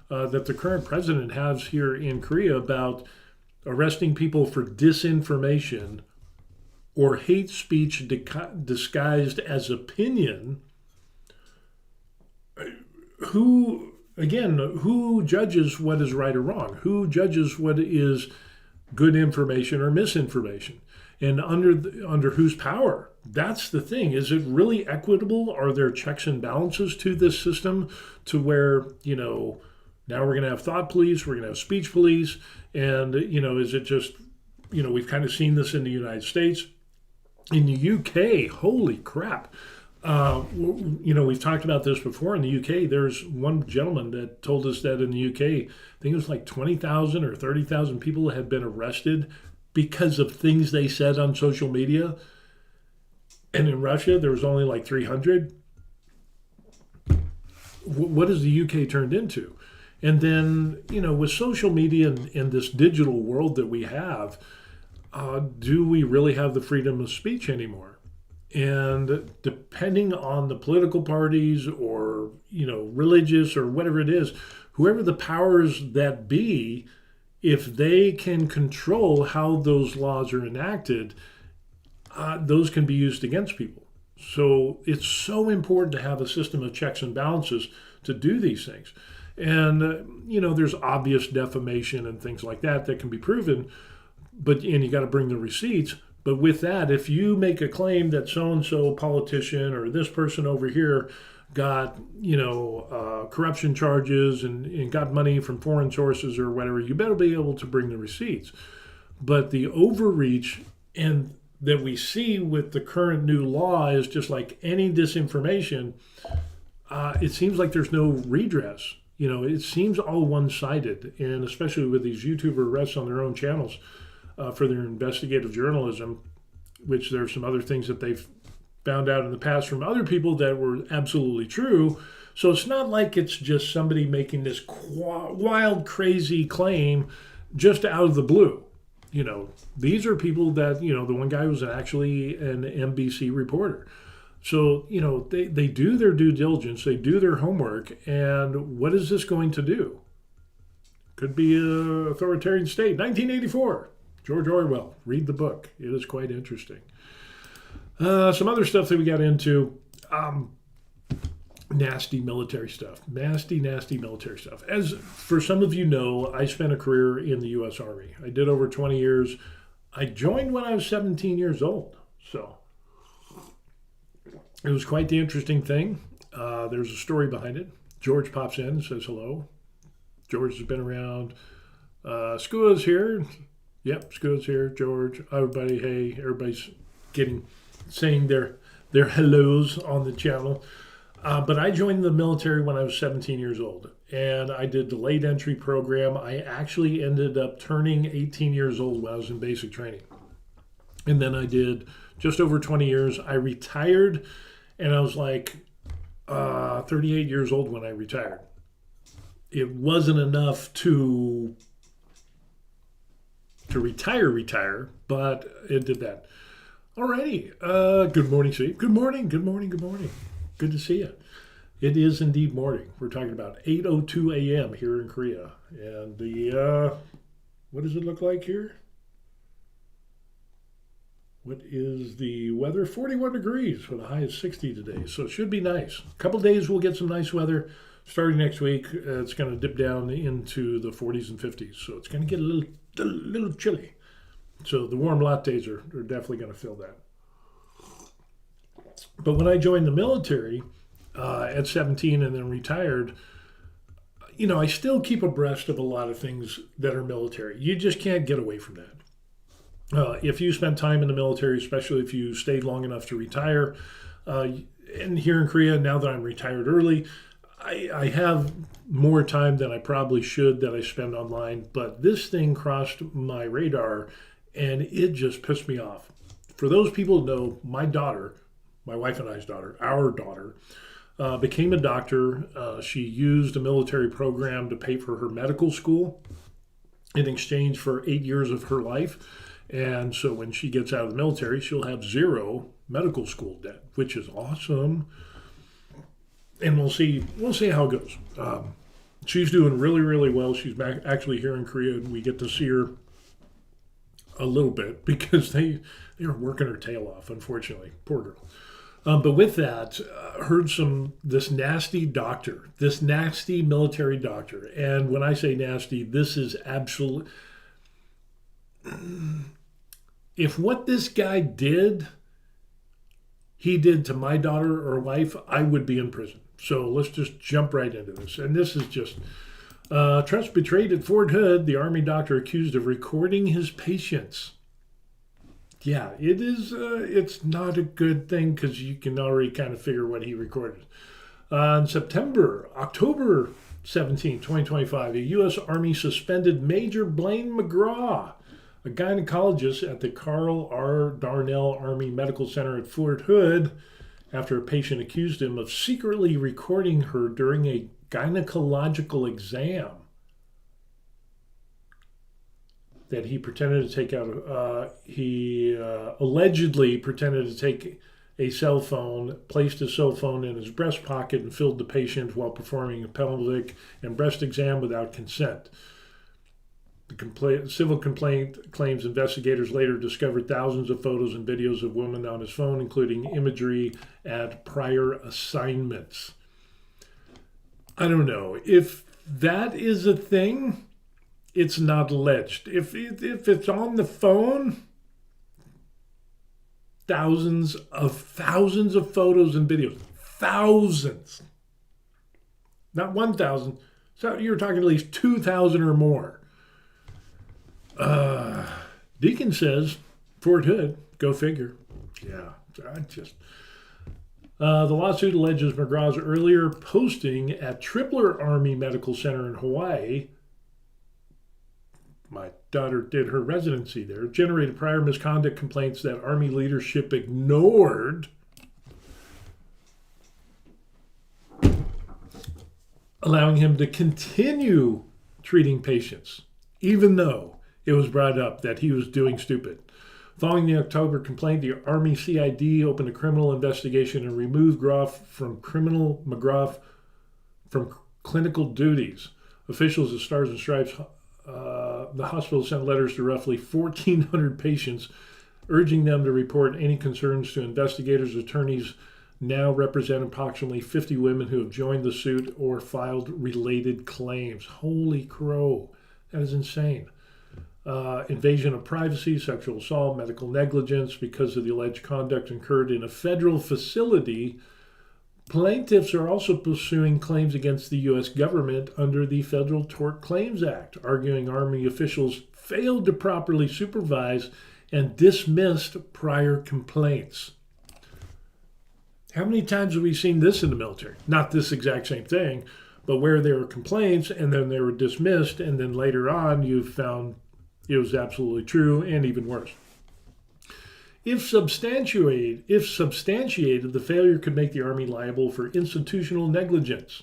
that the current president has here in Korea about arresting people for disinformation or hate speech disguised as opinion, who judges what is right or wrong? Who judges what is good information or misinformation? And under whose power? That's the thing. Is it really equitable? Are there checks and balances to this system to where, now we're going to have thought police, we're going to have speech police, and, is it just, we've kind of seen this in the United States. In the UK, holy crap. We've talked about this before. In the UK, there's one gentleman that told us that in the UK, I think it was like 20,000 or 30,000 people had been arrested because of things they said on social media. And in Russia, there was only like 300. What has the UK turned into? And then, with social media and this digital world that we have, do we really have the freedom of speech anymore? And depending on the political parties or, religious or whatever it is, whoever the powers that be, if they can control how those laws are enacted, those can be used against people. So it's so important to have a system of checks and balances to do these things. And, there's obvious defamation and things like that can be proven, and you got to bring the receipts. But with that, if you make a claim that so-and-so politician or this person over here got, corruption charges and got money from foreign sources or whatever, you better be able to bring the receipts. But the overreach and that we see with the current new law is just like any disinformation. It seems like there's no redress. It seems all one-sided, and especially with these YouTuber arrests on their own channels for their investigative journalism, which there's some other things that they've found out in the past from other people that were absolutely true. So it's not like it's just somebody making this wild, crazy claim just out of the blue. These are people that, the one guy was actually an NBC reporter. So, they do their due diligence, they do their homework, and what is this going to do? Could be an authoritarian state. 1984, George Orwell. Read the book. It is quite interesting. Some other stuff that we got into. Nasty military stuff. Nasty military stuff. As for some of you know, I spent a career in the U.S. Army. I did over 20 years. I joined when I was 17 years old. So it was quite the interesting thing. There's a story behind it. George pops in and says hello. George has been around. Skua's here. Yep, Skua's here. George, everybody, hey, everybody's saying their hellos on the channel. But I joined the military when I was 17 years old, and I did delayed entry program. I actually ended up turning 18 years old when I was in basic training. And then I did just over 20 years. I retired, and I was like 38 years old when I retired. It wasn't enough to retire, but it did that. Alrighty. Good morning, Steve. Good morning. Good to see you. It is indeed morning. We're talking about 8:02 a.m. here in Korea. And what does it look like here? What is the weather? 41 degrees with a high of 60 today. So it should be nice. A couple days we'll get some nice weather. Starting next week, it's going to dip down into the 40s and 50s. So it's going to get a little chilly. So the warm lattes are definitely going to fill that. But when I joined the military at 17 and then retired, I still keep abreast of a lot of things that are military. You just can't get away from that. If you spend time in the military, especially if you stayed long enough to retire, and here in Korea, now that I'm retired early, I have more time than I probably should that I spend online. But this thing crossed my radar, and it just pissed me off. For those people who know, my daughter, my wife and I's daughter, our daughter, became a doctor. She used a military program to pay for her medical school in exchange for 8 years of her life. And so when she gets out of the military, she'll have zero medical school debt, which is awesome. And we'll see how it goes. She's doing really, really well. She's back actually here in Korea, and we get to see her a little bit because they are working her tail off, unfortunately. Poor girl. But with that, heard this nasty military doctor. And when I say nasty, this is absolute. If what this guy did, he did to my daughter or wife, I would be in prison. So let's just jump right into this. And this is just trust betrayed at Fort Hood. The Army doctor accused of recording his patients. Yeah, it is. It's not a good thing because you can already kind of figure what he recorded. On October 17, 2025, a U.S. Army suspended Major Blaine McGraw, a gynecologist at the Carl R. Darnell Army Medical Center at Fort Hood, after a patient accused him of secretly recording her during a gynecological exam that he pretended to take out. He allegedly pretended to take a cell phone, placed his cell phone in his breast pocket, and filled the patient while performing a pelvic and breast exam without consent. The civil complaint claims investigators later discovered thousands of photos and videos of women on his phone, including imagery at prior assignments. I don't know. If that is a thing, it's not alleged. If it's on the phone, thousands of photos and videos. Thousands. Not 1,000. So you're talking at least 2,000 or more. Deacon says, Fort Hood, go figure. Yeah, the lawsuit alleges McGraw's earlier posting at Tripler Army Medical Center in Hawaii, my daughter did her residency there, generated prior misconduct complaints that Army leadership ignored, allowing him to continue treating patients, even though it was brought up that he was doing stupid. Following the October complaint, the Army CID opened a criminal investigation and removed McGrath from clinical duties. Officials at Stars and Stripes, the hospital sent letters to roughly 1,400 patients urging them to report any concerns to investigators. Attorneys now represent approximately 50 women who have joined the suit or filed related claims. Holy crow, that is insane. Invasion of privacy, sexual assault, medical negligence because of the alleged conduct incurred in a federal facility. Plaintiffs are also pursuing claims against the U.S. government under the Federal Tort Claims Act, arguing Army officials failed to properly supervise and dismissed prior complaints. How many times have we seen this in the military? Not this exact same thing, but where there were complaints and then they were dismissed, and then later on you found it was absolutely true, and even worse. If substantiated, the failure could make the Army liable for institutional negligence.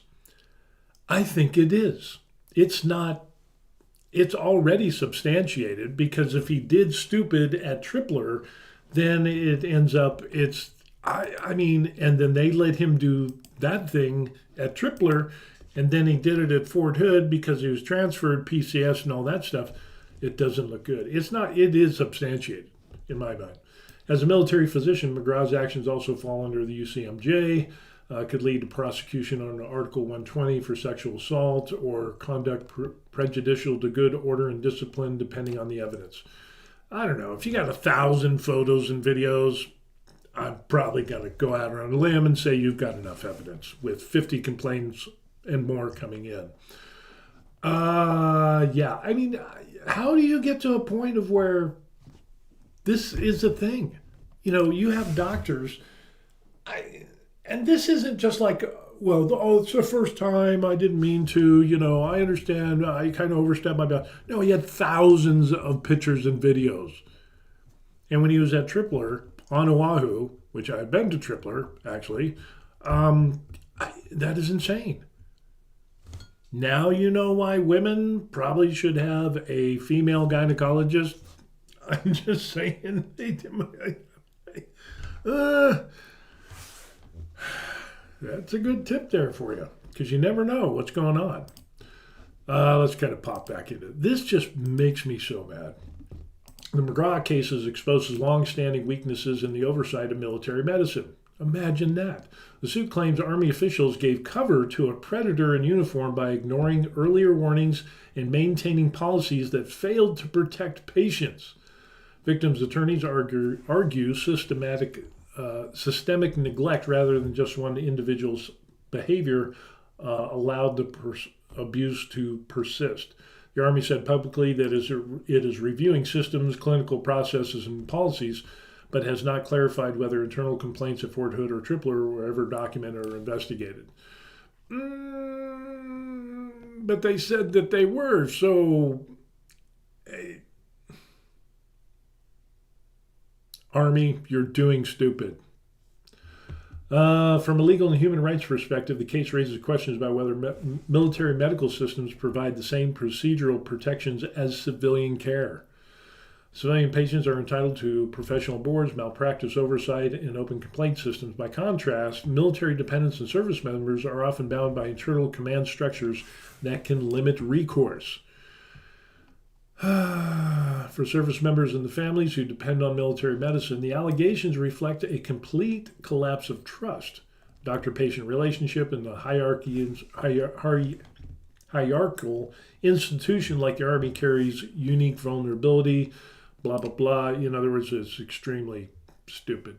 I think it is. It's not. It's already substantiated, because if he did stupid at Tripler, then it ends up, and then they let him do that thing at Tripler, and then he did it at Fort Hood because he was transferred, PCS and all that stuff. It doesn't look good. It's not. It is substantiated, in my mind. As a military physician, McGraw's actions also fall under the UCMJ, could lead to prosecution under Article 120 for sexual assault or conduct prejudicial to good order and discipline, depending on the evidence. I don't know. If you got 1,000 photos and videos, I'm probably going to go out on a limb and say you've got enough evidence, with 50 complaints and more coming in. Yeah, I mean, how do you get to a point of where this is a thing? You know, you have doctors, and this isn't just like, well, it's the first time, I didn't mean to, I understand, I kind of overstepped my bounds. No, he had thousands of pictures and videos. And when he was at Tripler on Oahu, which I've been to Tripler, actually, that is insane. Now you know why women probably should have a female gynecologist. I'm just saying. That's a good tip there for you, because you never know what's going on. Let's kind of pop back into it. This just makes me so mad. The McGraw cases exposes long-standing weaknesses in the oversight of military medicine. Imagine that. The suit claims Army officials gave cover to a predator in uniform by ignoring earlier warnings and maintaining policies that failed to protect patients. Victims' attorneys argue systemic neglect rather than just one individual's behavior allowed the abuse to persist. The Army said publicly that it is reviewing systems, clinical processes, and policies, but has not clarified whether internal complaints at Fort Hood or Tripler were ever documented or investigated. But they said that they were, so... Army, you're doing stupid. From a legal and human rights perspective, the case raises questions about whether military medical systems provide the same procedural protections as civilian care. Civilian patients are entitled to professional boards, malpractice oversight, and open complaint systems. By contrast, military dependents and service members are often bound by internal command structures that can limit recourse. For service members and the families who depend on military medicine, the allegations reflect a complete collapse of trust, doctor-patient relationship, and the hierarchical institution like the Army carries unique vulnerability, blah, blah, blah. In other words, it's extremely stupid.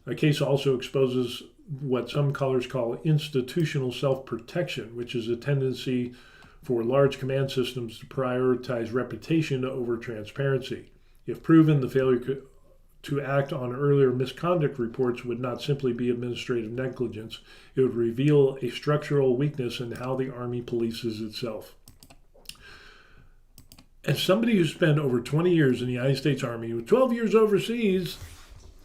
The case also exposes what some scholars call institutional self-protection, which is a tendency for large command systems to prioritize reputation over transparency. If proven, the failure to act on earlier misconduct reports would not simply be administrative negligence. It would reveal a structural weakness in how the Army polices itself. As somebody who spent over 20 years in the United States Army, with 12 years overseas,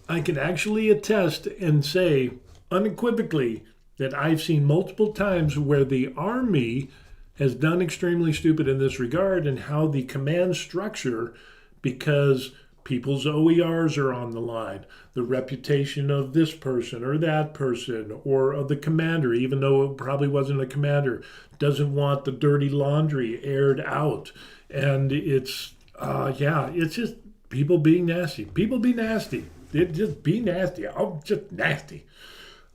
I can actually attest and say unequivocally that I've seen multiple times where the Army has done extremely stupid in this regard, and how the command structure, because People's OERs are on the line. The reputation of this person or that person or of the commander, even though it probably wasn't a commander, doesn't want the dirty laundry aired out. And it's just people being nasty. People be nasty. It just be nasty. I'm just nasty.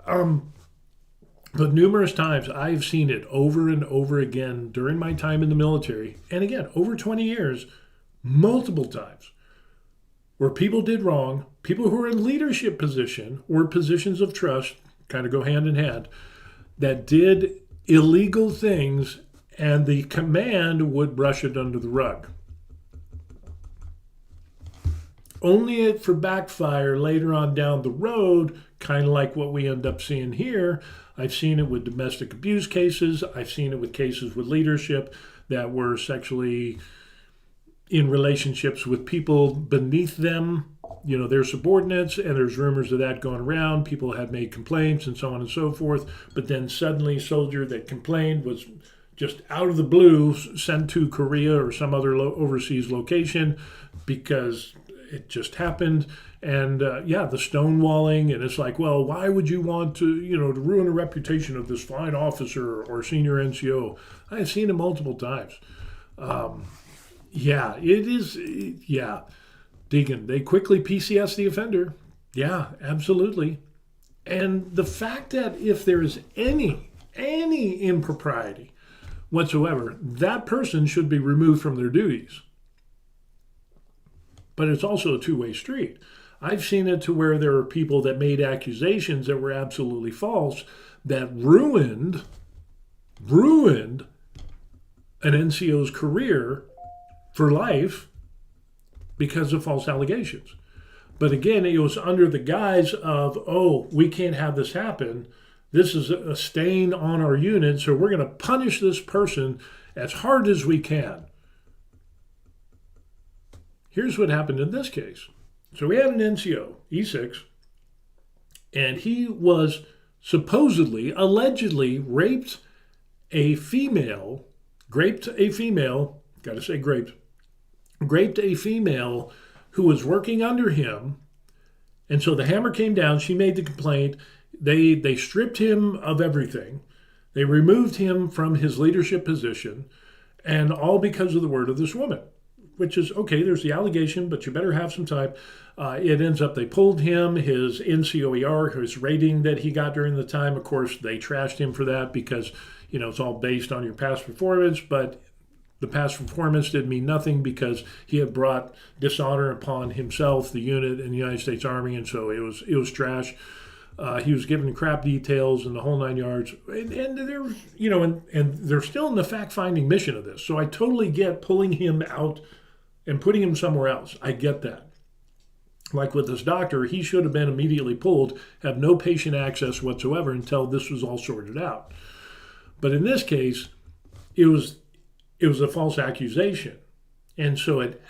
But numerous times I've seen it over and over again during my time in the military, and again, over 20 years, multiple times, where people did wrong, people who are in leadership position or positions of trust, kind of go hand in hand, that did illegal things, and the command would brush it under the rug. Only for backfire later on down the road, kind of like what we end up seeing here. I've seen it with domestic abuse cases. I've seen it with cases with leadership that were sexually in relationships with people beneath them, their subordinates, and there's rumors of that going around. People had made complaints and so on and so forth, but then suddenly soldier that complained was just out of the blue sent to Korea or some other overseas location because it just happened. And the stonewalling, and it's like, well, why would you want to, to ruin the reputation of this fine officer or senior NCO? I've seen it multiple times. It is. Deegan, they quickly PCS the offender. Yeah, absolutely. And the fact that if there is any impropriety whatsoever, that person should be removed from their duties. But it's also a two-way street. I've seen it to where there are people that made accusations that were absolutely false that ruined an NCO's career for life because of false allegations. But again, it was under the guise of, we can't have this happen. This is a stain on our unit, so we're going to punish this person as hard as we can. Here's what happened in this case. So we had an NCO, E6, and he was allegedly raped a female, raped a female who was working under him. And so the hammer came down, she made the complaint, they stripped him of everything. They removed him from his leadership position, and all because of the word of this woman. Which is, okay, there's the allegation, but you better have some time. It ends up they pulled him, his NCOER, his rating that he got during the time. Of course, they trashed him for that because, it's all based on your past performance. But the past performance did mean nothing because he had brought dishonor upon himself, the unit, and the United States Army. And so it was trash. He was given crap details and the whole 9 yards. And they're, and they're still in the fact-finding mission of this. So I totally get pulling him out and putting him somewhere else. I get that. Like with this doctor, he should have been immediately pulled, have no patient access whatsoever until this was all sorted out. But in this case, it was a false accusation. And so it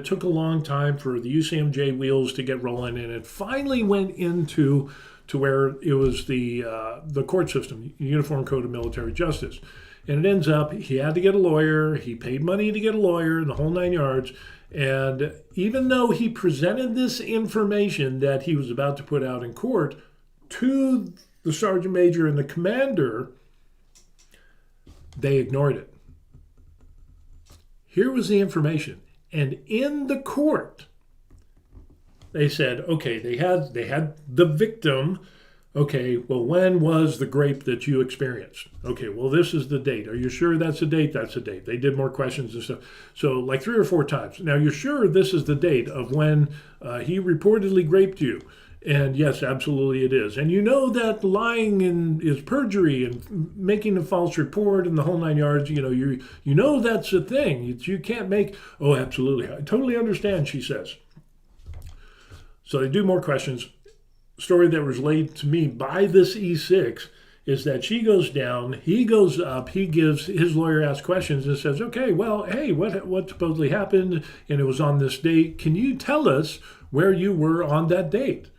took a long time for the UCMJ wheels to get rolling, and it finally went into where it was the court system, Uniform Code of Military Justice. And it ends up, he had to get a lawyer, he paid money to get a lawyer, the whole 9 yards. And even though he presented this information that he was about to put out in court to the sergeant major and the commander, they ignored it. Here was the information. And in the court, they said, okay, they had the victim. Okay, well, when was the grape that you experienced? Okay, well, this is the date. Are you sure that's the date? That's the date. They did more questions and stuff. So like 3 or 4 times. Now, you're sure this is the date of when he reportedly raped you? And yes, absolutely it is. And you know that lying is perjury and making a false report and the whole 9 yards, you know that's a thing. You can't make, oh, absolutely. I totally understand, she says. So they do more questions. Story that was relayed to me by this E6 is that she goes down, he goes up, his lawyer asks questions and says, okay, well, hey, what supposedly happened? And it was on this date. Can you tell us where you were on that date?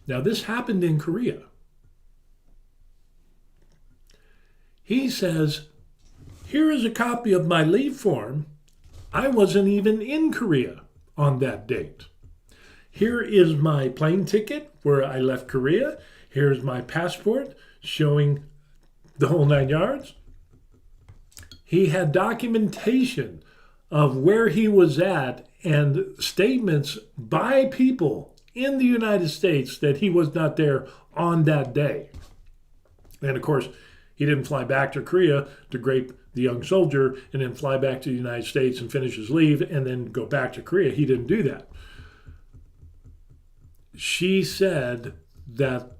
Now, this happened in Korea. He says, here is a copy of my leave form. I wasn't even in Korea. on that date. Here is my plane ticket where I left Korea. Here's my passport showing the whole 9 yards. He had documentation of where he was at and statements by people in the United States that he was not there on that day. And of course, he didn't fly back to Korea to grape the young soldier and then fly back to the United States and finish his leave and then go back to Korea. He didn't do that. She said that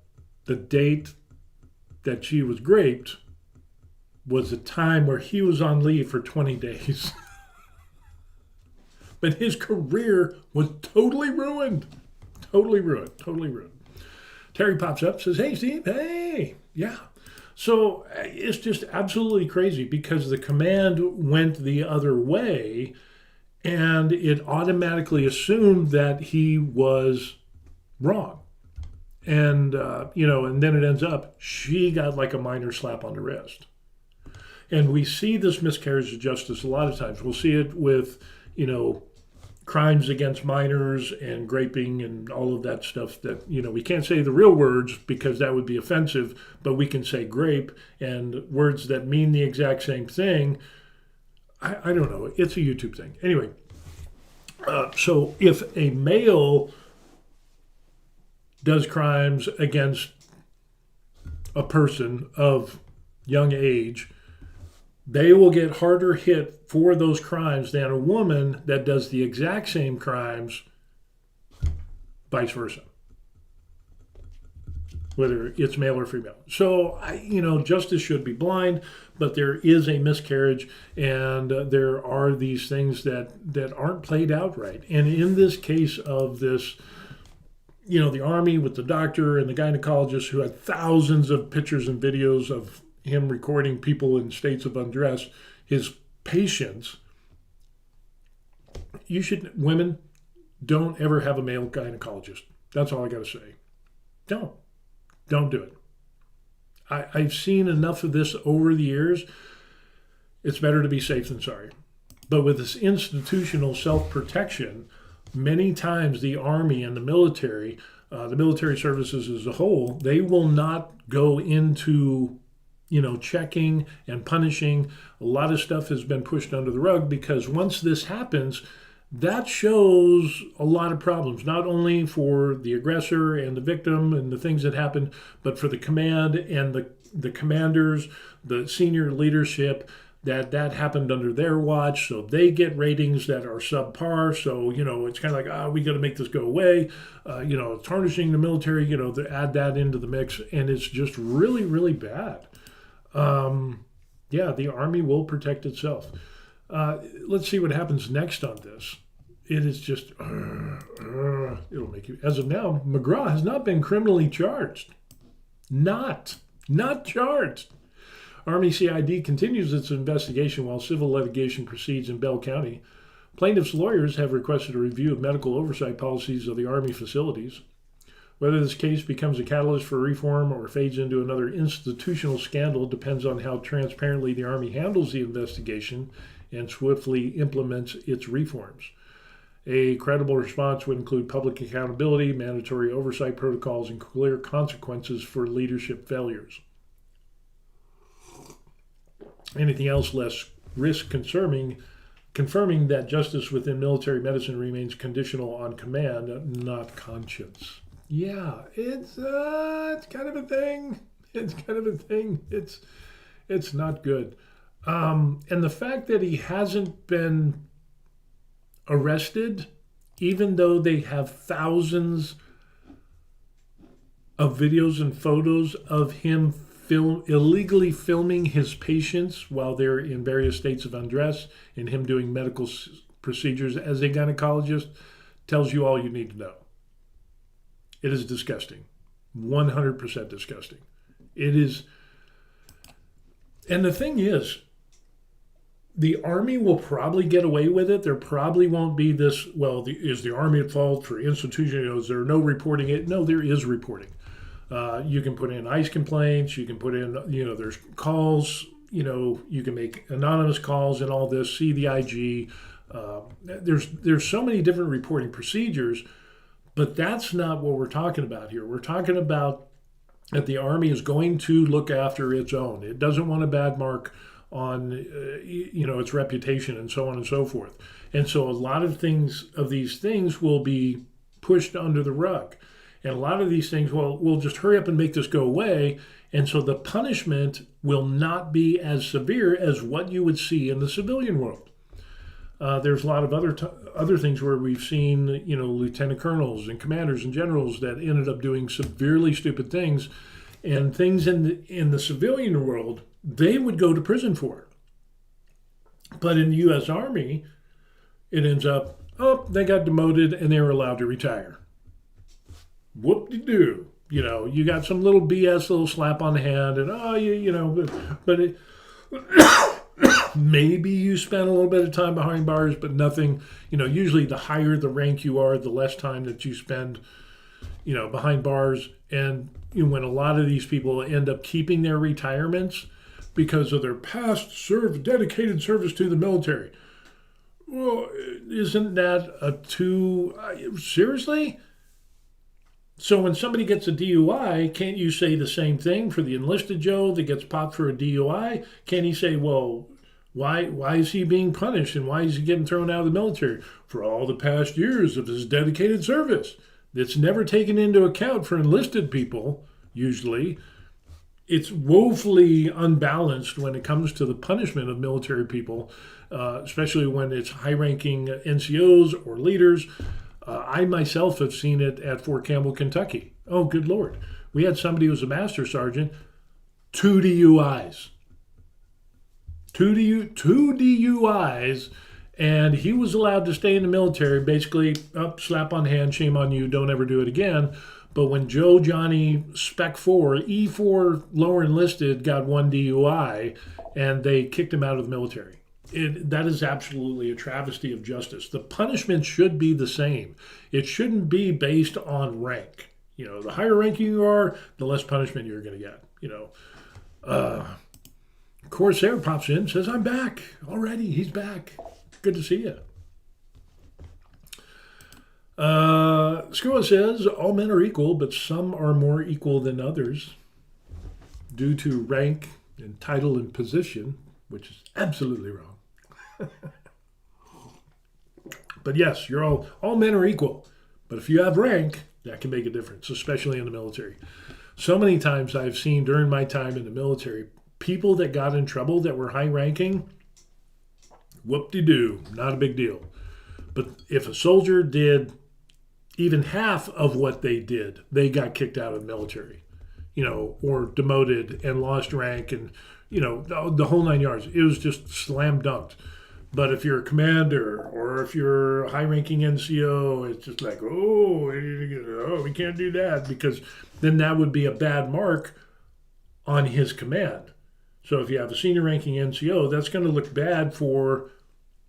the date that she was graped was a time where he was on leave for 20 days. But his career was totally ruined. Totally ruined. Totally ruined. Terry pops up, says, "Hey, Steve, hey." Yeah. So it's just absolutely crazy because the command went the other way and it automatically assumed that he was wrong. And, and then it ends up, she got like a minor slap on the wrist. And we see this miscarriage of justice a lot of times. We'll see it with, crimes against minors and graping and all of that stuff that, we can't say the real words because that would be offensive, but we can say grape and words that mean the exact same thing. I don't know. It's a YouTube thing. Anyway, so if a male does crimes against a person of young age, they will get harder hit for those crimes than a woman that does the exact same crimes, vice versa, whether it's male or female. So, justice should be blind, but there is a miscarriage, and there are these things that aren't played out right. And in this case of this, the Army with the doctor and the gynecologist who had thousands of pictures and videos of him recording people in states of undress, his patients, women, don't ever have a male gynecologist. That's all I got to say. Don't do it. I've seen enough of this over the years. It's better to be safe than sorry. But with this institutional self-protection, many times the Army and the military services as a whole, they will not go into checking and punishing. A lot of stuff has been pushed under the rug because once this happens, that shows a lot of problems, not only for the aggressor and the victim and the things that happened, but for the command and the commanders, the senior leadership, that happened under their watch. So they get ratings that are subpar. So, it's kind of like, we got to make this go away. Tarnishing the military, to add that into the mix. And it's just really, really bad. The Army will protect itself. Let's see what happens next on this. It is just, it'll make you, as of now, McGraw has not been criminally charged. Not charged. Army CID continues its investigation while civil litigation proceeds in Bell County. Plaintiffs' lawyers have requested a review of medical oversight policies of the Army facilities. Whether this case becomes a catalyst for reform or fades into another institutional scandal depends on how transparently the Army handles the investigation and swiftly implements its reforms. A credible response would include public accountability, mandatory oversight protocols, and clear consequences for leadership failures. Anything else less risk confirming that justice within military medicine remains conditional on command, not conscience. Yeah, it's kind of a thing. It's not good. And the fact that he hasn't been arrested, even though they have thousands of videos and photos of him illegally filming his patients while they're in various states of undress and him doing medical procedures as a gynecologist, tells you all you need to know. It is disgusting. 100% disgusting. It is. And the thing is, the Army will probably get away with it. There probably won't be this, is the Army at fault for institution? Is there no reporting it? No, there is reporting. You can put in ICE complaints. You can put in, there's calls. You can make anonymous calls and all this. See the IG. There's so many different reporting procedures, but that's not what we're talking about here. We're talking about that the Army is going to look after its own. It doesn't want a bad mark on its reputation and so on and so forth. And so a lot of these things will be pushed under the rug. And a lot of these things, well, we'll just hurry up and make this go away. And so the punishment will not be as severe as what you would see in the civilian world. There's a lot of other things where we've seen, lieutenant colonels and commanders and generals that ended up doing severely stupid things, and things in the civilian world they would go to prison for. But in the U.S. Army, it ends up, they got demoted and they were allowed to retire. Whoop-de-doo. You got some little BS, little slap on the hand, and but it, maybe you spent a little bit of time behind bars, but nothing. Usually the higher the rank you are, the less time that you spend, behind bars. And when a lot of these people end up keeping their retirements because of their past dedicated service to the military. Well, isn't that seriously? So when somebody gets a DUI, can't you say the same thing for the enlisted Joe that gets popped for a DUI? Can't he say, well, why is he being punished and why is he getting thrown out of the military? For all the past years of his dedicated service. It's never taken into account for enlisted people, usually. It's woefully unbalanced when it comes to the punishment of military people, especially when it's high-ranking NCOs or leaders. I myself have seen it at Fort Campbell, Kentucky. Oh, good Lord. We had somebody who was a master sergeant, 2 DUIs. 2 DUIs, and he was allowed to stay in the military, basically, slap on hand, shame on you, don't ever do it again. But when Johnny, Spec 4, E4 lower enlisted got 1 DUI, and they kicked him out of the military. That is absolutely a travesty of justice. The punishment should be the same. It shouldn't be based on rank. The higher ranking you are, the less punishment you're going to get. Corsair pops in, says, I'm back already. He's back. Good to see you. Skua says, all men are equal, but some are more equal than others due to rank and title and position, which is absolutely wrong. But yes, you're all men are equal. But if you have rank, that can make a difference, especially in the military. So many times I've seen during my time in the military, people that got in trouble that were high ranking, whoop-de-doo, not a big deal. But if a soldier did even half of what they did, they got kicked out of the military, or demoted and lost rank and, the whole 9 yards. It was just slam dunked. But if you're a commander or if you're a high-ranking NCO, it's just like, we can't do that, because then that would be a bad mark on his command. So if you have a senior-ranking NCO, that's going to look bad for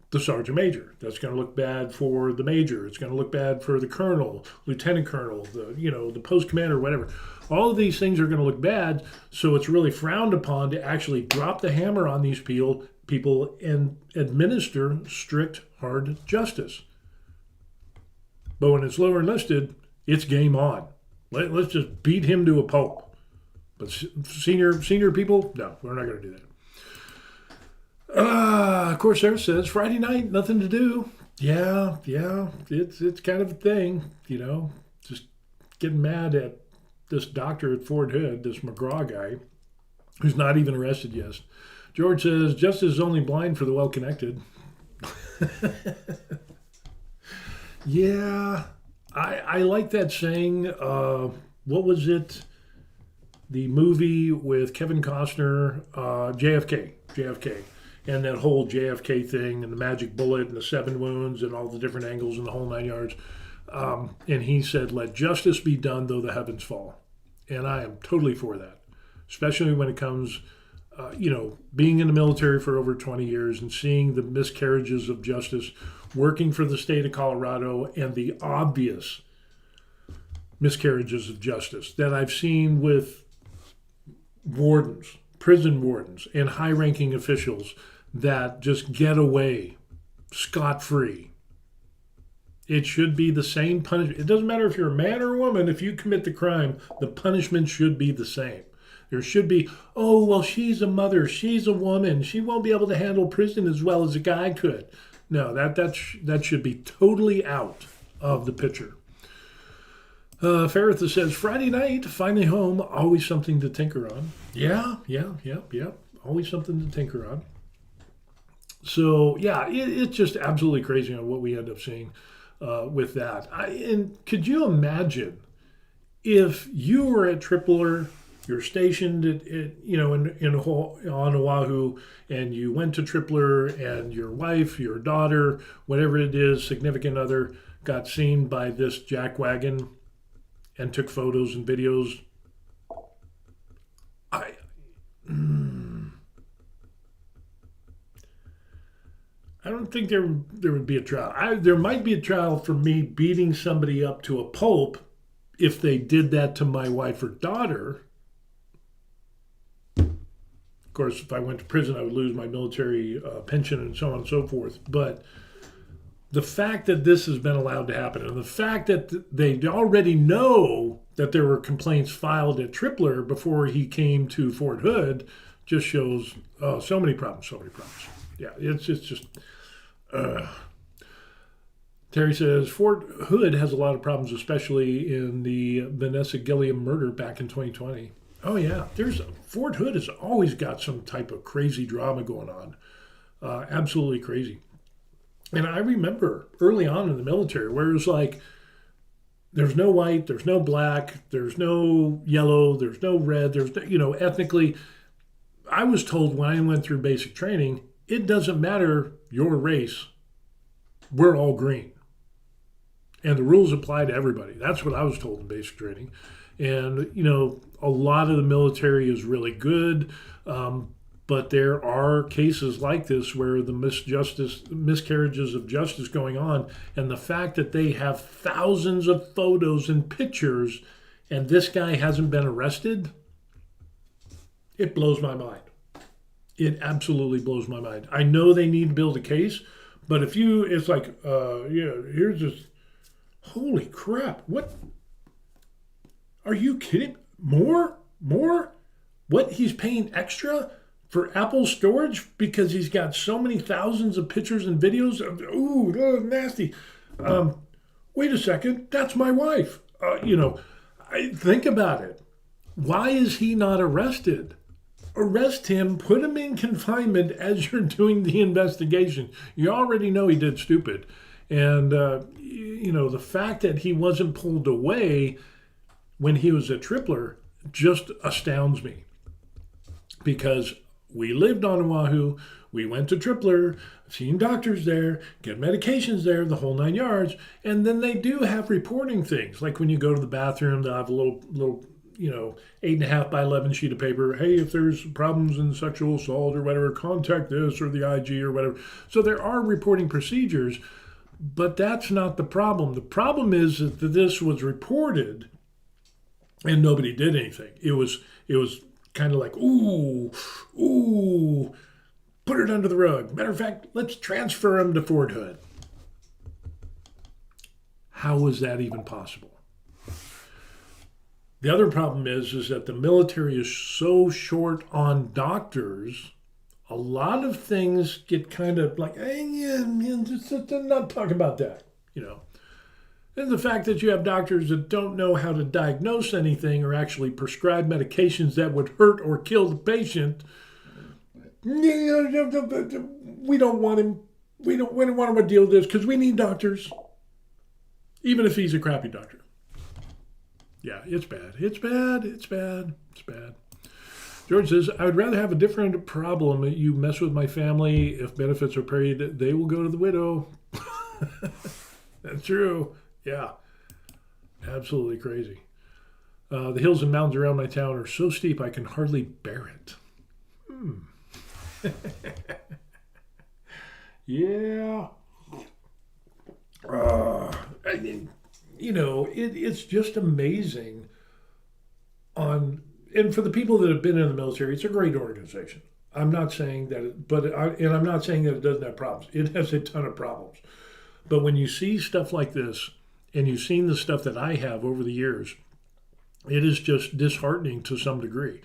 the sergeant major. That's going to look bad for the major. It's going to look bad for the colonel, lieutenant colonel, the post commander, whatever. All of these things are going to look bad, so it's really frowned upon to actually drop the hammer on these people and administer strict, hard justice. But when it's lower enlisted, it's game on. Let's just beat him to a pulp. But senior people, no, we're not going to do that. Corsair says, Friday night, nothing to do. Yeah, it's kind of a thing, just getting mad at this doctor at Fort Hood, this McGraw guy, who's not even arrested yet. George says, justice is only blind for the well-connected. Yeah, I like that saying. What was it? The movie with Kevin Costner, JFK. And that whole JFK thing and the magic bullet and the 7 wounds and all the different angles and the whole 9 yards. And he said, let justice be done though the heavens fall. And I am totally for that, especially when it comes, being in the military for over 20 years and seeing the miscarriages of justice, working for the state of Colorado, and the obvious miscarriages of justice that I've seen with wardens, prison wardens, and high-ranking officials that just get away scot-free. It should be the same punishment. It doesn't matter if you're a man or a woman. If you commit the crime, the punishment should be the same. There should be, oh, well, she's a mother. She's a woman. She won't be able to handle prison as well as a guy could. No, that should be totally out of the picture. Faritha says, Friday night, finally home, always something to tinker on. Yeah. Always something to tinker on. So, yeah, it's just absolutely crazy on what we end up seeing with that. And could you imagine if you were at Tripler, you're stationed on Oahu, and you went to Tripler, and your wife, your daughter, whatever it is, significant other, got seen by this jackwagon and took photos and videos. I don't think there would be a trial. There might be a trial for me beating somebody up to a pulp if they did that to my wife or daughter. Of course, if I went to prison, I would lose my military pension and so on and so forth. But the fact that this has been allowed to happen, and the fact that they already know that there were complaints filed at Tripler before he came to Fort Hood, just shows so many problems. Yeah, it's just. Terry says Fort Hood has a lot of problems, especially in the Vanessa Gilliam murder back in 2020. Oh yeah, Fort Hood has always got some type of crazy drama going on. Absolutely crazy. And I remember early on in the military where it was like, there's no white, there's no black, there's no yellow, there's no red, there's no, ethnically. I was told when I went through basic training, it doesn't matter your race, we're all green. And the rules apply to everybody. That's what I was told in basic training. And, a lot of the military is really good, but there are cases like this where the miscarriages of justice going on, and the fact that they have thousands of photos and pictures and this guy hasn't been arrested, it blows my mind. It absolutely blows my mind. I know they need to build a case, but it's like, here's this, holy crap, what? Are you kidding? More? What, he's paying extra for Apple storage because he's got so many thousands of pictures and videos of, nasty. Wait a second, that's my wife. Think about it. Why is he not arrested? Arrest him, put him in confinement as you're doing the investigation. You already know he did stupid. And, the fact that he wasn't pulled away when he was at Tripler just astounds me. Because we lived on Oahu, we went to Tripler, seen doctors there, get medications there, the whole 9 yards, and then they do have reporting things. Like when you go to the bathroom, they'll have a little 8.5 by 11 sheet of paper. Hey, if there's problems in sexual assault or whatever, contact this or the IG or whatever. So there are reporting procedures, but that's not the problem. The problem is that this was reported and nobody did anything. It was kind of like, ooh, put it under the rug. Matter of fact, let's transfer him to Fort Hood. How was that even possible? The other problem is that the military is so short on doctors, a lot of things get kind of like, I'm not talking about that, And the fact that you have doctors that don't know how to diagnose anything or actually prescribe medications that would hurt or kill the patient, we don't want him. We don't want him to deal with this because we need doctors, even if he's a crappy doctor. Yeah, it's bad. It's bad. George says, I would rather have a different problem. You mess with my family. If benefits are paid, they will go to the widow. That's true. Yeah, absolutely crazy. The hills and mountains around my town are so steep I can hardly bear it. Yeah. It's just amazing. And for the people that have been in the military, it's a great organization. I'm not saying that, and I'm not saying that it doesn't have problems. It has a ton of problems. But when you see stuff like this, and you've seen the stuff that I have over the years, it is just disheartening to some degree.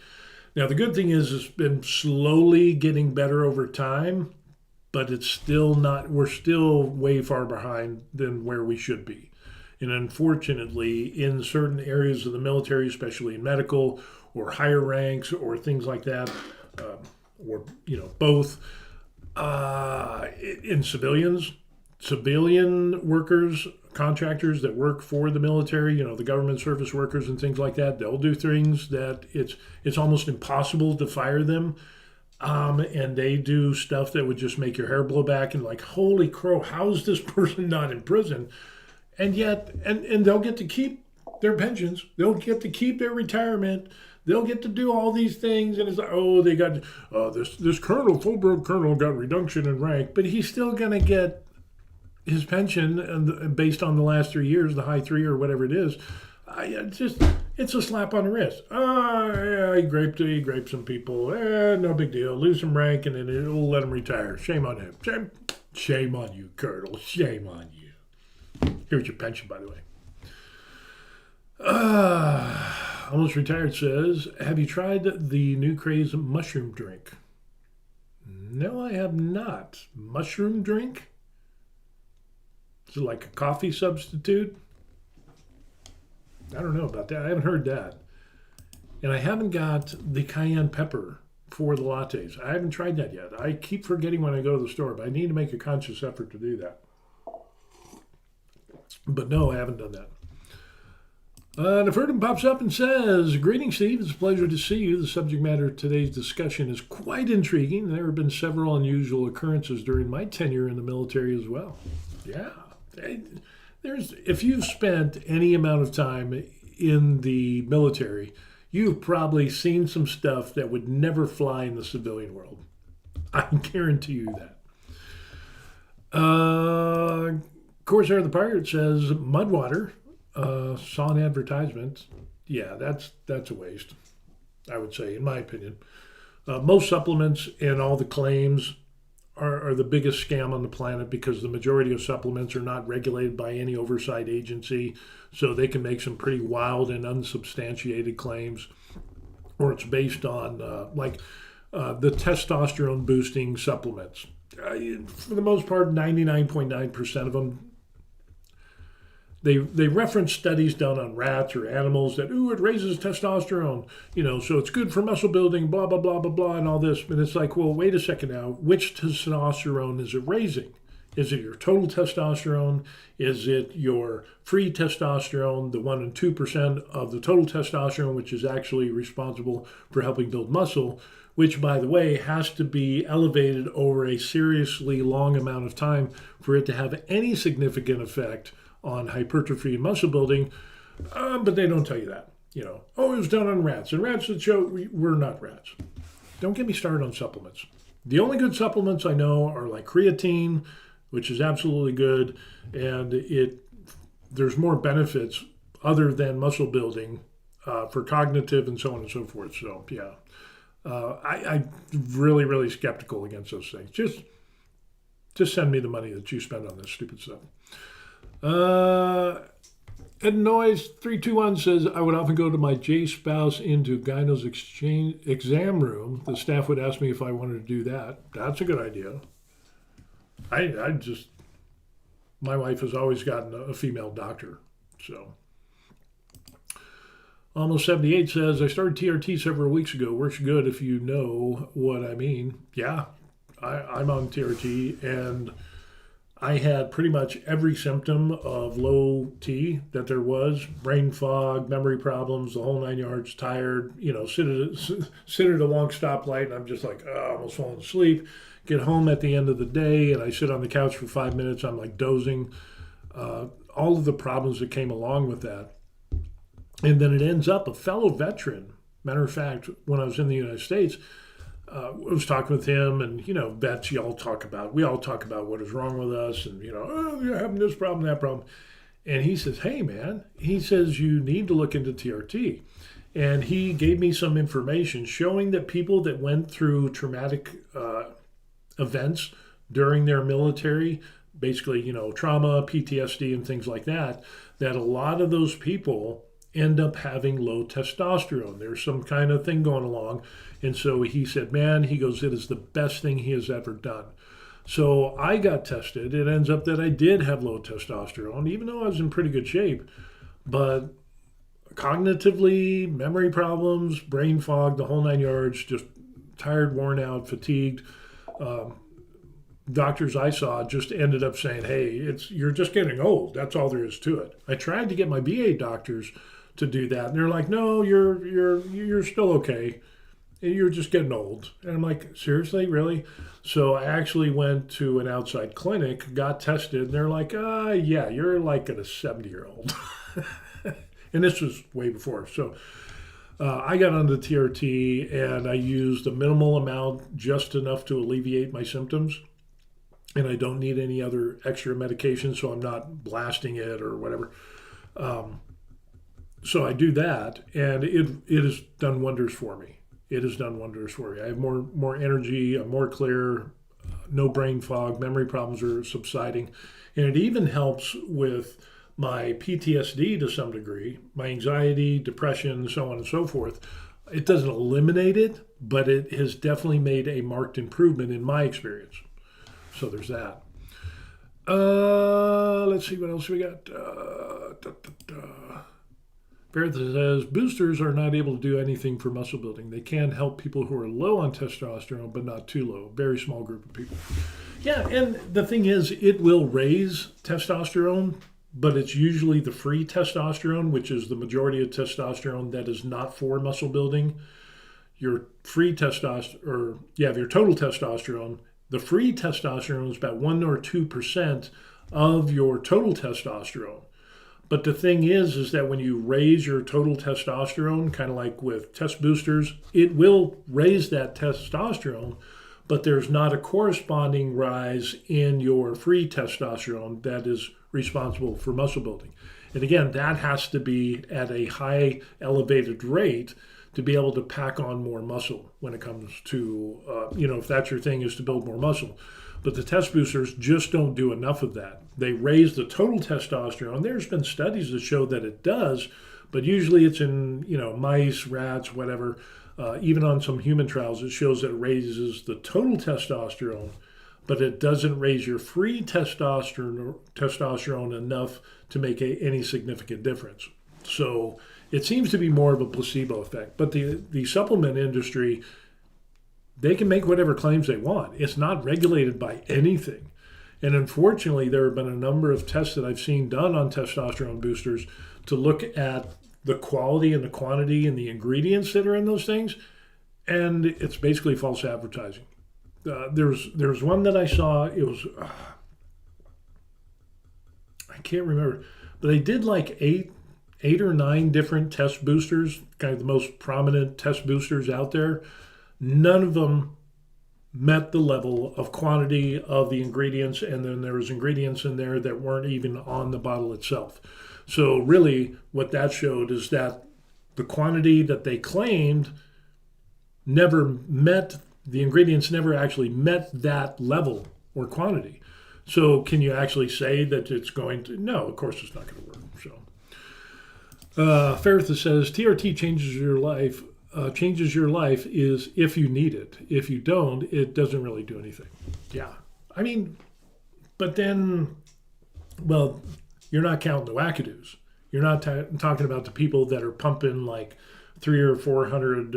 Now, the good thing is it's been slowly getting better over time, but it's still not, we're still way far behind than where we should be. And unfortunately, in certain areas of the military, especially in medical or higher ranks or things like that, or both, in civilian workers, contractors that work for the military, the government service workers and things like that, they'll do things that it's almost impossible to fire them. And they do stuff that would just make your hair blow back and like, holy crow, how is this person not in prison? And yet, and they'll get to keep their pensions. They'll get to keep their retirement. They'll get to do all these things. And it's like, they got, this colonel, full-blown colonel got reduction in rank, but he's still going to get his pension and based on the last 3 years, the high 3 or whatever it is. It's a slap on the wrist. Yeah, he raped some people. No big deal. Lose some rank and then it'll let him retire. Shame on him. Shame on you, Colonel. Shame on you. Here's your pension, by the way. Almost Retired says, have you tried the new craze mushroom drink? No, I have not. Mushroom drink? Is it like a coffee substitute? I don't know about that. I haven't heard that. And I haven't got the cayenne pepper for the lattes. I haven't tried that yet. I keep forgetting when I go to the store, but I need to make a conscious effort to do that. But no, I haven't done that. Nefertum pops up and says, greetings, Steve. It's a pleasure to see you. The subject matter of today's discussion is quite intriguing. There have been several unusual occurrences during my tenure in the military as well. Yeah. If you've spent any amount of time in the military, you've probably seen some stuff that would never fly in the civilian world. I guarantee you that. Corsair the Pirate says, Mudwater, saw an advertisement. Yeah, that's a waste, I would say, in my opinion. Most supplements and all the claims are the biggest scam on the planet because the majority of supplements are not regulated by any oversight agency, so they can make some pretty wild and unsubstantiated claims, or it's based on the testosterone boosting supplements. For the most part, 99.9% of them, they reference studies done on rats or animals that, it raises testosterone, so it's good for muscle building, blah, blah, blah, blah, blah, and all this. And it's like, well, wait a second now. Which testosterone is it raising? Is it your total testosterone? Is it your free testosterone, the 1 and 2% of the total testosterone, which is actually responsible for helping build muscle, which, by the way, has to be elevated over a seriously long amount of time for it to have any significant effect on hypertrophy and muscle building, but they don't tell you that. It was done on rats, and rats that show we're not rats. Don't get me started on supplements. The only good supplements I know are like creatine, which is absolutely good, and there's more benefits other than muscle building for cognitive and so on and so forth. So yeah, I'm really, really skeptical against those things. Just send me the money that you spend on this stupid stuff. Ed Noise 321 says, I would often go to my J spouse into gyno's exam room. The staff would ask me if I wanted to do that. That's a good idea. My wife has always gotten a female doctor. So Almost 78 says, I started TRT several weeks ago. Works good if you know what I mean. Yeah, I'm on TRT, and I had pretty much every symptom of low T that there was: brain fog, memory problems, the whole 9 yards, tired, sit at a long stoplight, and I'm just like, almost falling asleep. Get home at the end of the day, and I sit on the couch for 5 minutes. I'm like dozing. All of the problems that came along with that. And then it ends up a fellow veteran. Matter of fact, when I was in the United States, I was talking with him, and, vets, we all talk about what is wrong with us, and, you're having this problem, that problem. And he says, hey, man, you need to look into TRT. And he gave me some information showing that people that went through traumatic events during their military, basically, trauma, PTSD, and things like that, that a lot of those people end up having low testosterone. There's some kind of thing going along. And so he said, man, he goes, it is the best thing he has ever done. So I got tested. It ends up that I did have low testosterone, even though I was in pretty good shape. But cognitively, memory problems, brain fog, the whole 9 yards, just tired, worn out, fatigued. Doctors I saw just ended up saying, hey, you're just getting old. That's all there is to it. I tried to get my VA doctors to do that, and they're like, no, you're still okay. You're just getting old. And I'm like, seriously, really? So I actually went to an outside clinic, got tested, and they're like, yeah, you're like a 70-year-old. And this was way before. So I got on the TRT, and I used a minimal amount, just enough to alleviate my symptoms. And I don't need any other extra medication, so I'm not blasting it or whatever. So I do that, and it has done wonders for me. It has done wonders for me. I have more energy, I'm more clear, no brain fog, memory problems are subsiding. And it even helps with my PTSD to some degree, my anxiety, depression, so on and so forth. It doesn't eliminate it, but it has definitely made a marked improvement in my experience. So there's that. Let's see what else we got. Barrett says, boosters are not able to do anything for muscle building. They can help people who are low on testosterone, but not too low. Very small group of people. Yeah, and the thing is, it will raise testosterone, but it's usually the free testosterone, which is the majority of testosterone that is not for muscle building. Your free testosterone, or you have your total testosterone. The free testosterone is about 1 or 2% of your total testosterone. But the thing is that when you raise your total testosterone, kind of like with test boosters, it will raise that testosterone, but there's not a corresponding rise in your free testosterone that is responsible for muscle building. And again, that has to be at a high elevated rate to be able to pack on more muscle when it comes to, if that's your thing, is to build more muscle. But the test boosters just don't do enough of that. They raise the total testosterone. There's been studies that show that it does, but usually it's in, mice, rats, whatever. Even on some human trials, it shows that it raises the total testosterone, but it doesn't raise your free testosterone enough to make any significant difference. So it seems to be more of a placebo effect. But the supplement industry, they can make whatever claims they want. It's not regulated by anything. And unfortunately, there have been a number of tests that I've seen done on testosterone boosters to look at the quality and the quantity and the ingredients that are in those things. And it's basically false advertising. There's one that I saw, it was, I can't remember, but they did like eight or nine different test boosters, kind of the most prominent test boosters out there. None of them met the level of quantity of the ingredients, and then there was ingredients in there that weren't even on the bottle itself. So really what that showed is that the quantity that they claimed never met, the ingredients never actually met that level or quantity. So can you actually say that it's going to? No, of course it's not going to work. So Ferritha says, TRT changes your life. Is if you need it. If you don't, it doesn't really do anything. Yeah. I mean, but then, well, you're not counting the wackadoos. You're not talking about the people that are pumping like 300 or 400,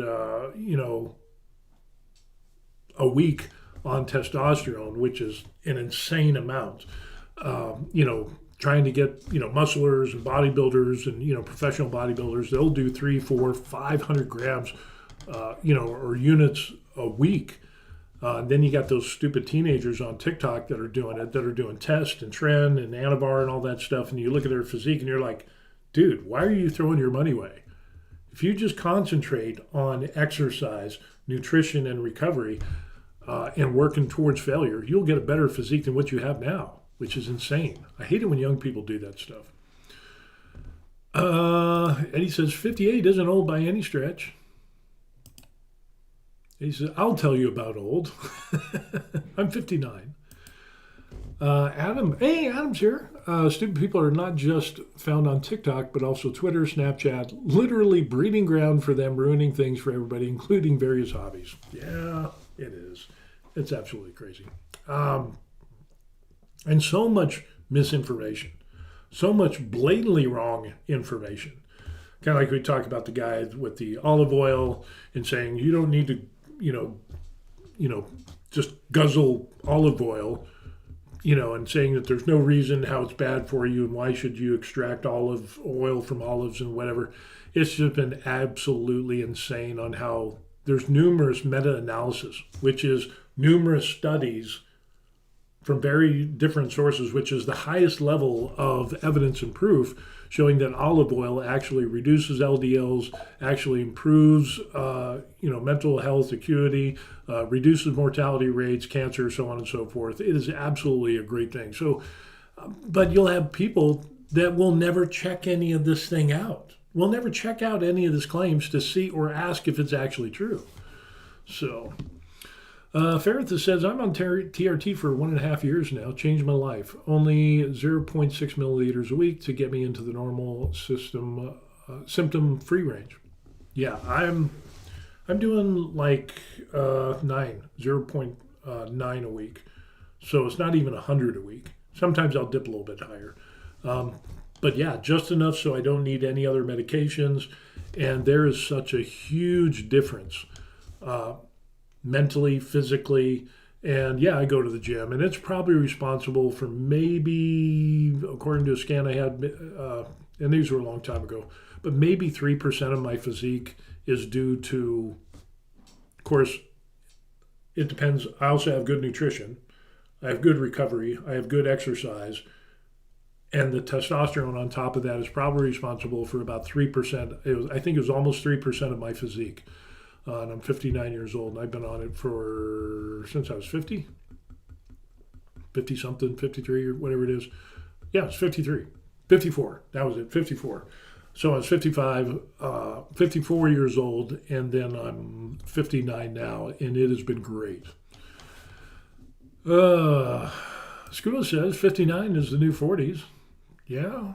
a week on testosterone, which is an insane amount. Trying to get, musclers and bodybuilders and, professional bodybuilders, they'll do 300, 400, 500 grams, or units a week. Then you got those stupid teenagers on TikTok that are doing it, that are doing Test and Trend and Anavar and all that stuff. And you look at their physique and you're like, dude, why are you throwing your money away? If you just concentrate on exercise, nutrition, and recovery, and working towards failure, you'll get a better physique than what you have now, which is insane. I hate it when young people do that stuff. Eddie says 58 isn't old by any stretch. He says, I'll tell you about old. I'm 59. Adam, hey, Adam's here. Stupid people are not just found on TikTok, but also Twitter, Snapchat, literally breeding ground for them, ruining things for everybody, including various hobbies. Yeah, it is. It's absolutely crazy. And so much misinformation, so much blatantly wrong information. Kind of like we talked about the guy with the olive oil and saying you don't need to, just guzzle olive oil, and saying that there's no reason how it's bad for you and why should you extract olive oil from olives and whatever. It's just been absolutely insane on how there's numerous meta-analysis, which is numerous studies from very different sources, which is the highest level of evidence and proof showing that olive oil actually reduces LDLs, actually improves, mental health acuity, reduces mortality rates, cancer, so on and so forth. It is absolutely a great thing. So, but you'll have people that will never check any of this thing out. Will never check out any of these claims to see or ask if it's actually true. So, Ferrith says, I'm on TRT for 1.5 years now. Changed my life. Only 0.6 milliliters a week to get me into the normal system, symptom-free range. Yeah, I'm doing like 0.9 a week. So it's not even 100 a week. Sometimes I'll dip a little bit higher. But yeah, just enough so I don't need any other medications. And there is such a huge difference. Mentally, physically, and yeah, I go to the gym, and it's probably responsible for maybe, according to a scan I had, and these were a long time ago, but maybe 3% of my physique is due to, of course, it depends. I also have good nutrition, I have good recovery, I have good exercise, and the testosterone on top of that is probably responsible for about 3%. I think it was almost 3% of my physique. And I'm 59 years old, and I've been on it since I was 50 something, 53 or whatever it is. Yeah, it's 54. That was it, 54. So I was 54 years old, and then I'm 59 now, and it has been great. School says 59 is the new 40s. Yeah,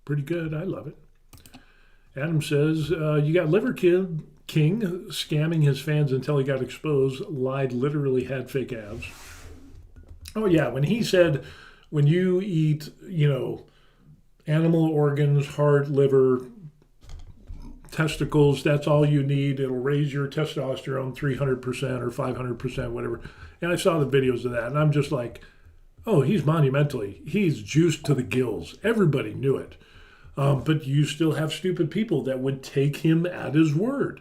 pretty good. I love it. Adam says, you got Liver King scamming his fans until he got exposed, lied, literally had fake abs. Oh yeah, when he said, when you eat, animal organs, heart, liver, testicles, that's all you need. It'll raise your testosterone 300% or 500%, whatever. And I saw the videos of that, and I'm just like, oh, he's he's juiced to the gills. Everybody knew it. But you still have stupid people that would take him at his word.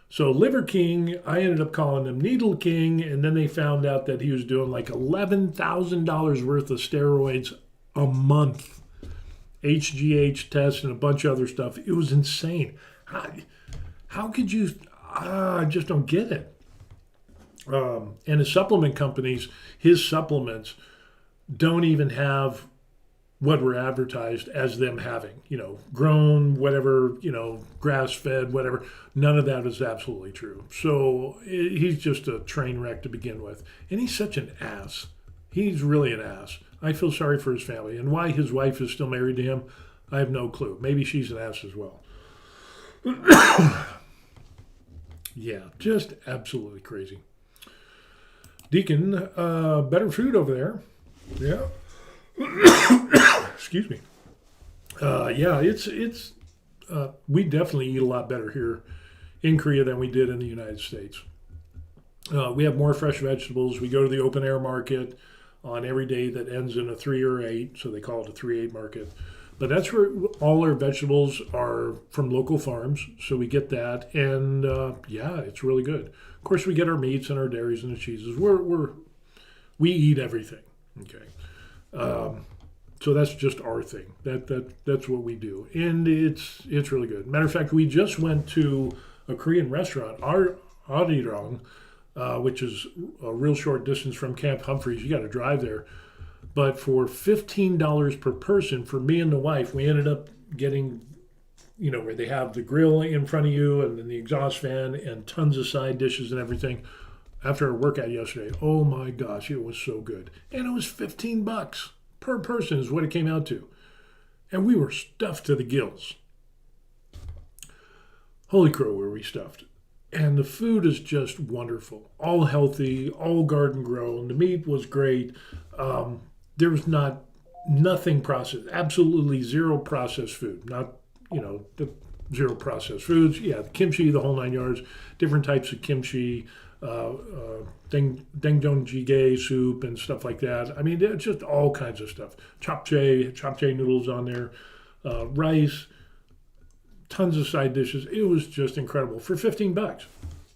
So Liver King, I ended up calling him Needle King, and then they found out that he was doing like $11,000 worth of steroids a month, HGH tests and a bunch of other stuff. It was insane. How could you? I just don't get it. And his supplement companies, his supplements don't even have what were advertised as them having, grown, whatever, grass-fed, whatever. None of that is absolutely true. So he's just a train wreck to begin with. And he's such an ass. He's really an ass. I feel sorry for his family. And why his wife is still married to him, I have no clue. Maybe she's an ass as well. Yeah, just absolutely crazy. Deacon, better food over there. Yeah. Excuse me. Yeah, it's we definitely eat a lot better here in Korea than we did in the United States. We have more fresh vegetables. We go to the open air market on every day that ends in a 3 or 8, so they call it a 3-8 market. But that's where all our vegetables are from local farms, so we get that, and yeah, it's really good. Of course, we get our meats and our dairies and the cheeses. We eat everything. Okay. So that's just our thing. That's what we do, and it's really good. Matter of fact, we just went to a Korean restaurant, Arirang, which is a real short distance from Camp Humphreys. You got to drive there, but for $15 per person, for me and the wife, we ended up getting where they have the grill in front of you and then the exhaust fan and tons of side dishes and everything. After our workout yesterday, oh my gosh, it was so good. And it was $15 per person is what it came out to. And we were stuffed to the gills. Holy crow, were we stuffed. And the food is just wonderful. All healthy, all garden grown. The meat was great. There was nothing processed. Absolutely zero processed food. Not, the zero processed foods. Yeah, the kimchi, the whole 9 yards. Different types of kimchi. Dengdong jjigae soup and stuff like that. I mean, it's just all kinds of stuff. Japchae noodles on there, rice, tons of side dishes. It was just incredible for $15.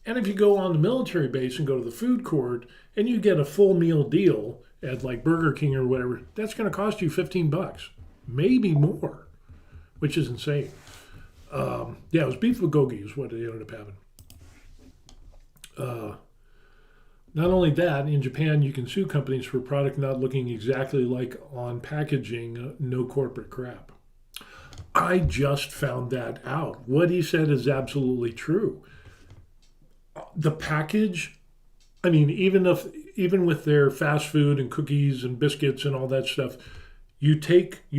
And if you go on the military base and go to the food court and you get a full meal deal at like Burger King or whatever, that's going to cost you $15, maybe more, which is insane. Yeah, it was beef bulgogi is what it ended up having. Not only that, in Japan, you can sue companies for product not looking exactly like on packaging, no corporate crap. I just found that out. What he said is absolutely true. The package, I mean, even with their fast food and cookies and biscuits and all that stuff, you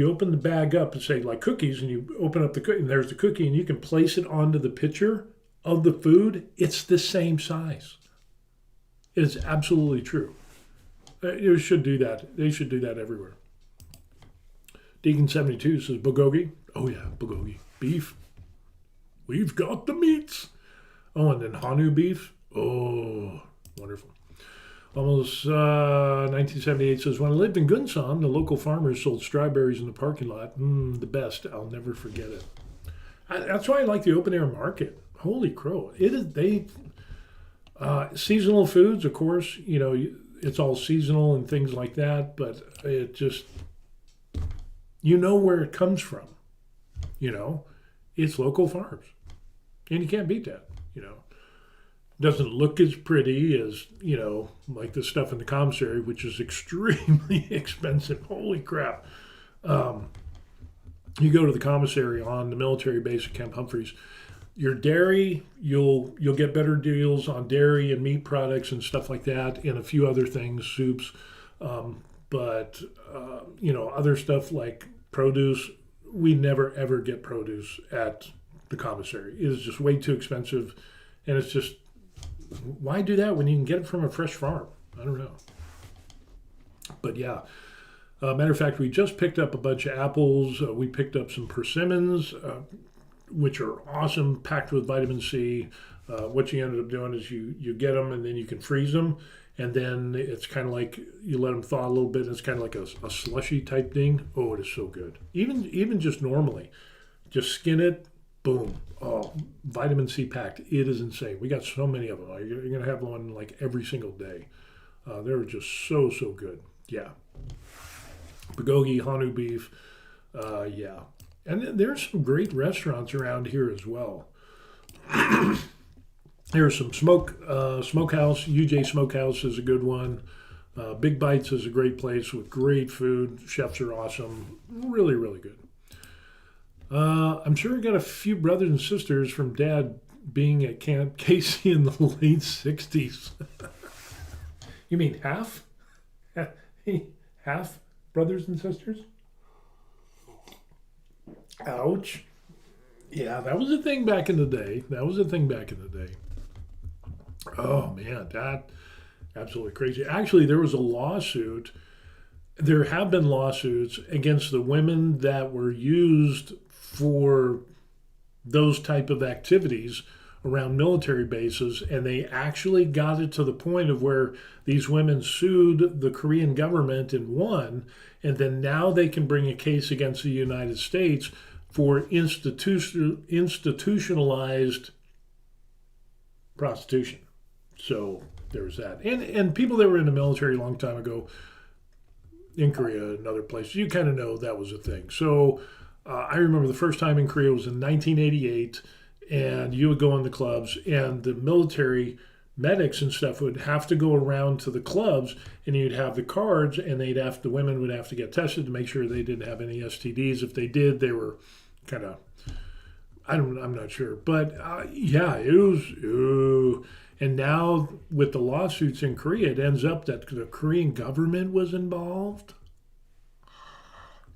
open the bag up and say like cookies, and you open up the cookie, and there's the cookie, and you can place it onto the picture of the food. It's the same size. It is absolutely true. You should do that. They should do that everywhere. Deacon72 says bulgogi. Oh yeah, bulgogi. Beef. We've got the meats. Oh, and then Hanu beef. Oh, wonderful. Almost 1978 says, when I lived in Gunsan, the local farmers sold strawberries in the parking lot. The best. I'll never forget it. That's why I like the open air market. Holy crow. It is, seasonal foods, of course, it's all seasonal and things like that, but it just, where it comes from. It's local farms. And you can't beat that, Doesn't look as pretty as, like the stuff in the commissary, which is extremely expensive. Holy crap. You go to the commissary on the military base at Camp Humphreys, your dairy, you'll get better deals on dairy and meat products and stuff like that, and a few other things, soups. But other stuff like produce, we never ever get produce at the commissary. It is just way too expensive, and it's just, why do that when you can get it from a fresh farm? I don't know. But yeah. Matter of fact, we just picked up a bunch of apples. We picked up some persimmons, which are awesome, packed with vitamin C. What you ended up doing is you get them and then you can freeze them. And then it's kind of like you let them thaw a little bit. And it's kind of like a slushy type thing. Oh, it is so good. Even just normally, just skin it, boom. Oh, vitamin C packed. It is insane. We got so many of them. You're going to have one like every single day. They're just so good. Yeah. Bulgogi, Hanu beef. Yeah. And there's some great restaurants around here as well. There's some smokehouse. UJ Smokehouse is a good one. Big Bites is a great place with great food. Chefs are awesome. Really, really good. I'm sure I got a few brothers and sisters from Dad being at Camp Casey in the late 60s. You mean half? Half brothers and sisters? Ouch. Yeah, that was a thing back in the day. Oh, man, that absolutely crazy. Actually, there was a lawsuit. There have been lawsuits against the women that were used for those type of activities around military bases, and they actually got it to the point of where these women sued the Korean government and won, and then now they can bring a case against the United States for institutionalized prostitution. So there's that. And people that were in the military a long time ago in Korea and other places, you kind of know that was a thing. So I remember the first time in Korea was in 1988, and you would go in the clubs, and the military medics and stuff would have to go around to the clubs, and you'd have the cards, and the women would have to get tested to make sure they didn't have any STDs. If they did, they were kind of, I'm not sure, but yeah, it was. And now with the lawsuits in Korea, it ends up that the Korean government was involved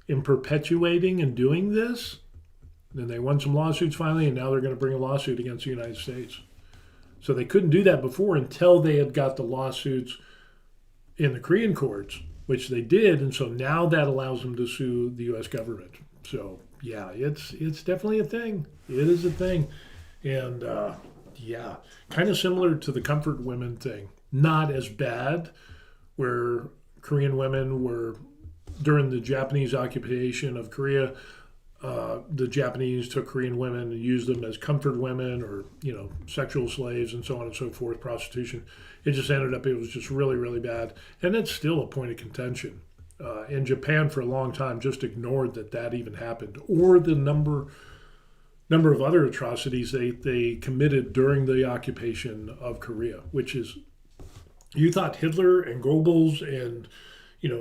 in perpetuating and doing this. And they won some lawsuits finally, and now they're going to bring a lawsuit against the United States. So they couldn't do that before until they had got the lawsuits in the Korean courts, which they did, and so now that allows them to sue the U.S. government. So yeah, it's definitely a thing. It is a thing, and yeah, kind of similar to the comfort women thing. Not as bad, where Korean women were during the Japanese occupation of Korea. The Japanese took Korean women and used them as comfort women or, sexual slaves and so on and so forth, prostitution. It just ended up, it was just really, really bad. And it's still a point of contention. And Japan for a long time just ignored that even happened, or the number of other atrocities they committed during the occupation of Korea, which is, you thought Hitler and Goebbels and,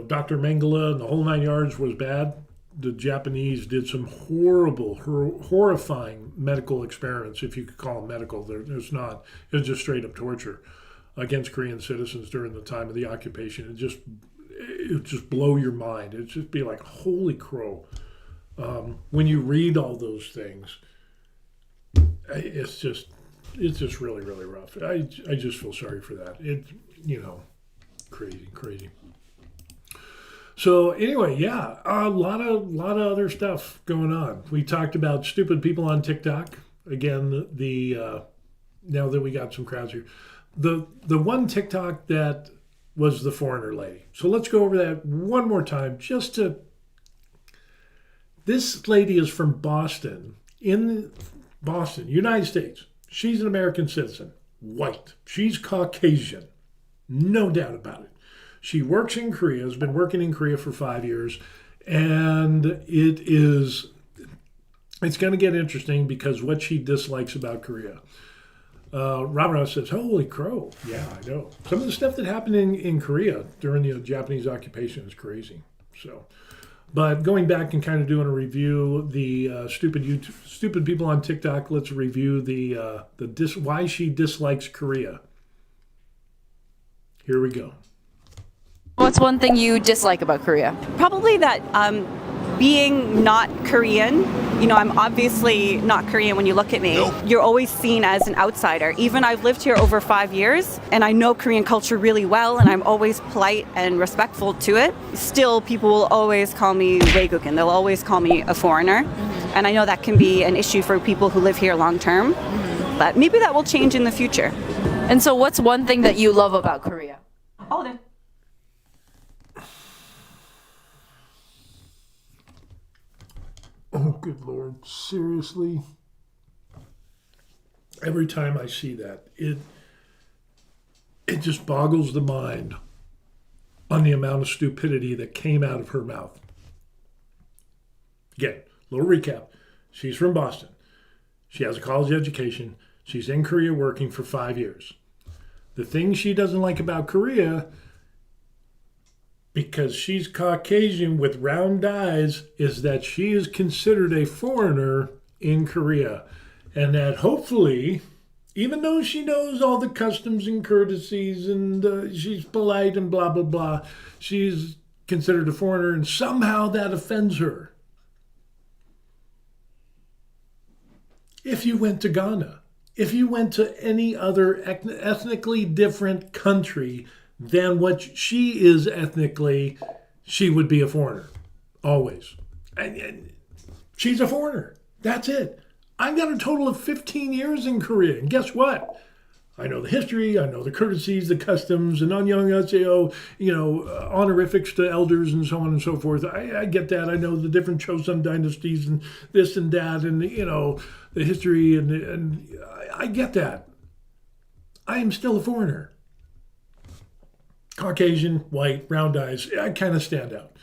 Dr. Mengele and the whole 9 yards was bad. The Japanese did some horrifying medical experiments, if you could call them medical. There's not. It was just straight up torture against Korean citizens during the time of the occupation. It would just blow your mind. It'd just be like, holy crow. When you read all those things, it's just really, really rough. I just feel sorry for that. Crazy. So anyway, yeah, a lot of other stuff going on. We talked about stupid people on TikTok. Again, now that we got some crowds here, the one TikTok that was the foreigner lady. So let's go over that one more time. This lady is from Boston, United States. She's an American citizen, white. She's Caucasian, no doubt about it. She works in Korea, has been working in Korea for 5 years, and it's going to get interesting because what she dislikes about Korea. Robert says, holy crow, yeah, I know. Some of the stuff that happened in Korea during the Japanese occupation is crazy. So, but going back and kind of doing a review, the stupid people on TikTok, let's review why she dislikes Korea. Here we go. What's one thing you dislike about Korea? Probably that being not Korean, I'm obviously not Korean when you look at me. Nope. You're always seen as an outsider. Even I've lived here over 5 years and I know Korean culture really well and I'm always polite and respectful to it. Still, people will always call me 외국인. They'll always call me a foreigner. Mm-hmm. And I know that can be an issue for people who live here long term. Mm-hmm. But maybe that will change in the future. And so what's one thing that you love about Korea? Oh, good Lord. Seriously? Every time I see that, it just boggles the mind on the amount of stupidity that came out of her mouth. Again, little recap. She's from Boston. She has a college education. She's in Korea working for 5 years. The thing she doesn't like about Korea, because she's Caucasian with round eyes, is that she is considered a foreigner in Korea. And that hopefully, even though she knows all the customs and courtesies and she's polite and blah, blah, blah, she's considered a foreigner and somehow that offends her. If you went to Ghana, if you went to any other ethnically different country than what she is ethnically, she would be a foreigner, always. And she's a foreigner. That's it. I've got a total of 15 years in Korea, and guess what? I know the history, I know the courtesies, the customs, and annyeonghaseyo, honorifics to elders and so on and so forth. I get that. I know the different Chosun dynasties and this and that, and the history, and I get that. I am still a foreigner. Caucasian, white, round eyes, I kind of stand out.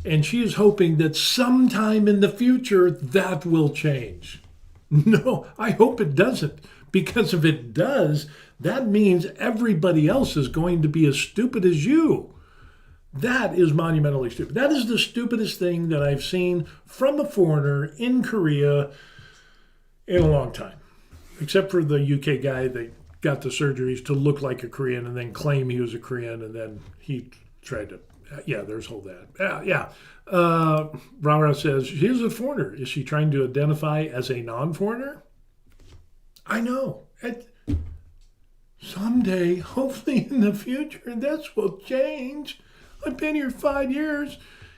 And she is hoping that sometime in the future that will change. No, I hope it doesn't. Because if it does, that means everybody else is going to be as stupid as you. That is monumentally stupid. That is the stupidest thing that I've seen from a foreigner in Korea in a long time, except for the UK guy that got the surgeries to look like a Korean and then claim he was a Korean, and then he tried to, there's whole that. Rara says, she is a foreigner. Is she trying to identify as a non-foreigner? I know. Someday, hopefully in the future, this will change. I've been here 5 years.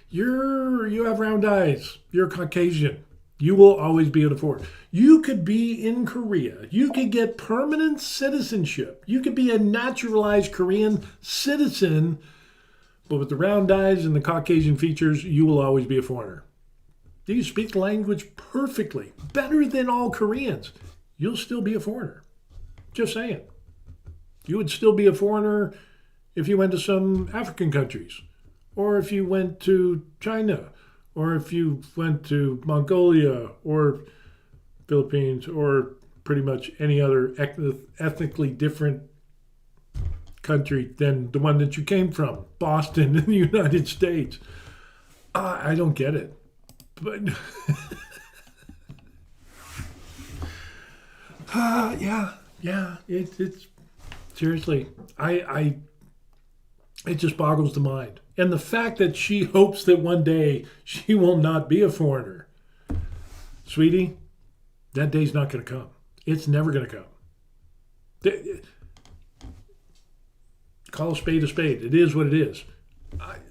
You have round eyes. You're Caucasian. You will always be able to afford. You could be in Korea. You could get permanent citizenship. You could be a naturalized Korean citizen, but with the round eyes and the Caucasian features, you will always be a foreigner. You speak the language perfectly, better than all Koreans. You'll still be a foreigner. Just saying. You would still be a foreigner if you went to some African countries, or if you went to China, or if you went to Mongolia or Philippines, or pretty much any other ethnically different country than the one that you came from, Boston in the United States. I don't get it. But it's seriously, it just boggles the mind. And the fact that she hopes that one day she will not be a foreigner. Sweetie, that day's not going to come. It's never going to come. Call a spade a spade. It is what it is.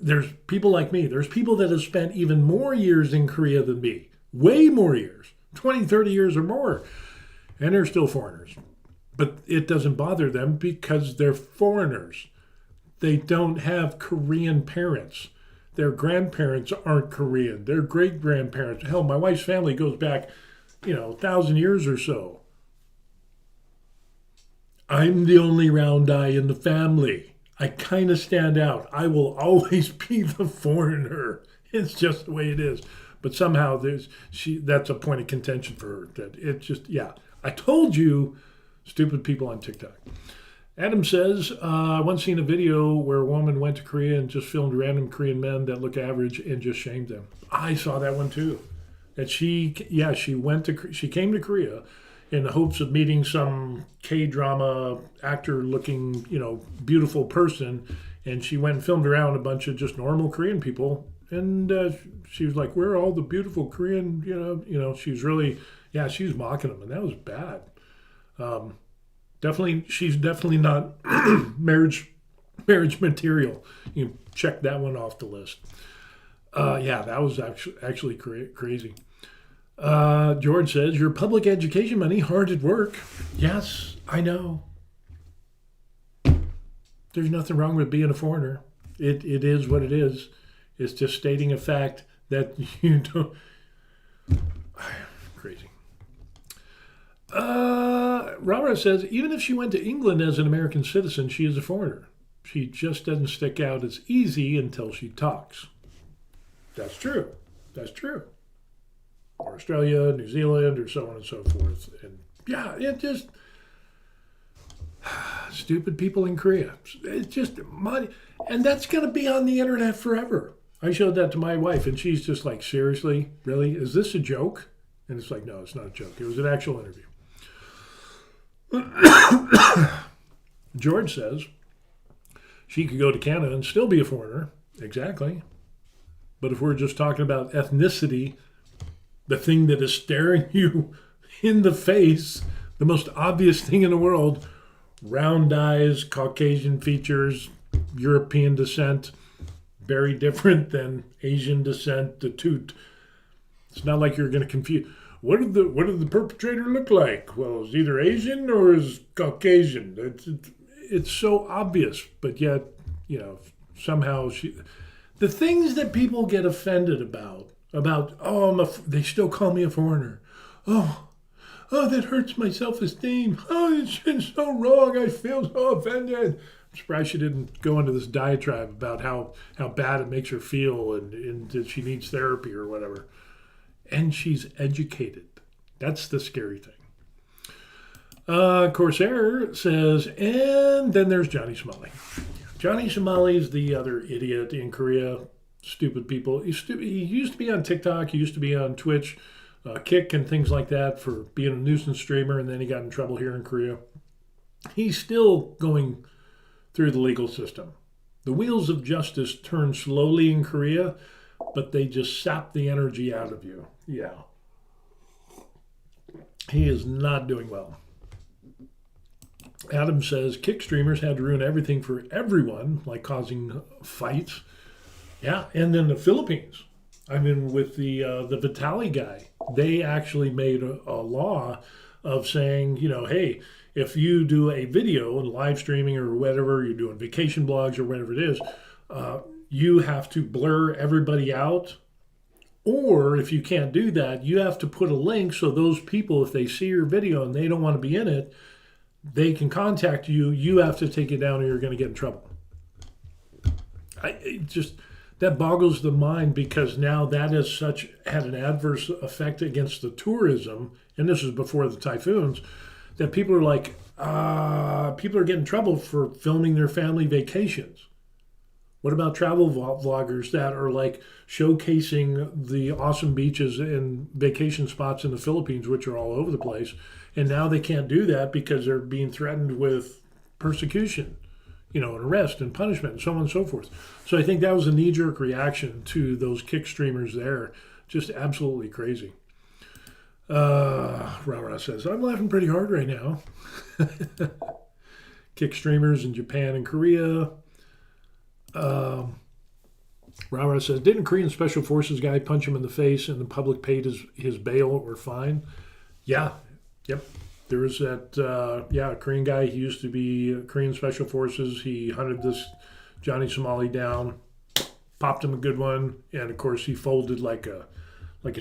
There's people like me. There's people that have spent even more years in Korea than me. Way more years. 20, 30 years or more. And they're still foreigners. But it doesn't bother them because they're foreigners. They don't have Korean parents. Their grandparents aren't Korean. Their great-grandparents. Hell, my wife's family goes back, 1,000 years or so. I'm the only round eye in the family. I kind of stand out. I will always be the foreigner. It's just the way it is. But somehow that's a point of contention for her. That it just, I told you, stupid people on TikTok. Adam says, I once seen a video where a woman went to Korea and just filmed random Korean men that look average and just shamed them. I saw that one too. That she came to Korea in the hopes of meeting some K-drama actor-looking, beautiful person, and she went and filmed around a bunch of just normal Korean people, and she was like, "Where are all the beautiful Korean?" She was really, she was mocking them, and that was bad. She's definitely not marriage material. You can check that one off the list. That was actually crazy. George says, your public education money hard at work. Yes, I know. There's nothing wrong with being a foreigner. It is what it is. It's just stating a fact that you don't. Crazy. Rara says, even if she went to England as an American citizen, she is a foreigner. She just doesn't stick out as easy until she talks. That's true. Or Australia, New Zealand, or so on and so forth. And it just stupid people in Korea. It's just money, and that's going to be on the internet forever. I showed that to my wife, and she's just like, seriously, really? Is this a joke? And it's like, no, it's not a joke. It was an actual interview. George says she could go to Canada and still be a foreigner. Exactly. But if we're just talking about ethnicity, the thing that is staring you in the face, the most obvious thing in the world, round eyes, Caucasian features, European descent, very different than Asian descent. It's not like you're going to confuse. What did the perpetrator look like? Well, it's either Asian or is Caucasian. It's so obvious, but yet, somehow the things that people get offended about, they still call me a foreigner. Oh, that hurts my self-esteem. Oh, it's been so wrong. I feel so offended. I'm surprised she didn't go into this diatribe about how bad it makes her feel and that she needs therapy or whatever. And she's educated. That's the scary thing. Corsair says, and then there's Johnny Somali. Johnny Somali is the other idiot in Korea. Stupid people. He used to be on TikTok. He used to be on Twitch. kick and things like that for being a nuisance streamer, and then he got in trouble here in Korea. He's still going through the legal system. The wheels of justice turn slowly in Korea, but they just sap the energy out of you. Yeah. He is not doing well. Adam says kick streamers had to ruin everything for everyone, like causing fights. Yeah, and then the Philippines. I mean, with the Vitali guy, they actually made a law of saying, hey, if you do a video and live streaming or whatever, you're doing vacation blogs or whatever it is, you have to blur everybody out. Or if you can't do that, you have to put a link so those people, if they see your video and they don't want to be in it, they can contact you. You have to take it down or you're going to get in trouble. That boggles the mind, because now that has had an adverse effect against the tourism, and this is before the typhoons, that people are like, people are getting in trouble for filming their family vacations. What about travel vloggers that are like showcasing the awesome beaches and vacation spots in the Philippines, which are all over the place, and now they can't do that because they're being threatened with persecution, and arrest and punishment and so on and so forth. So I think that was a knee-jerk reaction to those kick streamers there. Just absolutely crazy. Rara says, I'm laughing pretty hard right now. Kick streamers in Japan and Korea. Rara says, didn't Korean Special Forces guy punch him in the face and the public paid his bail or fine? Yeah. Yep. There was that, a Korean guy. He used to be Korean Special Forces. He hunted this Johnny Somali down, popped him a good one, and of course he folded like a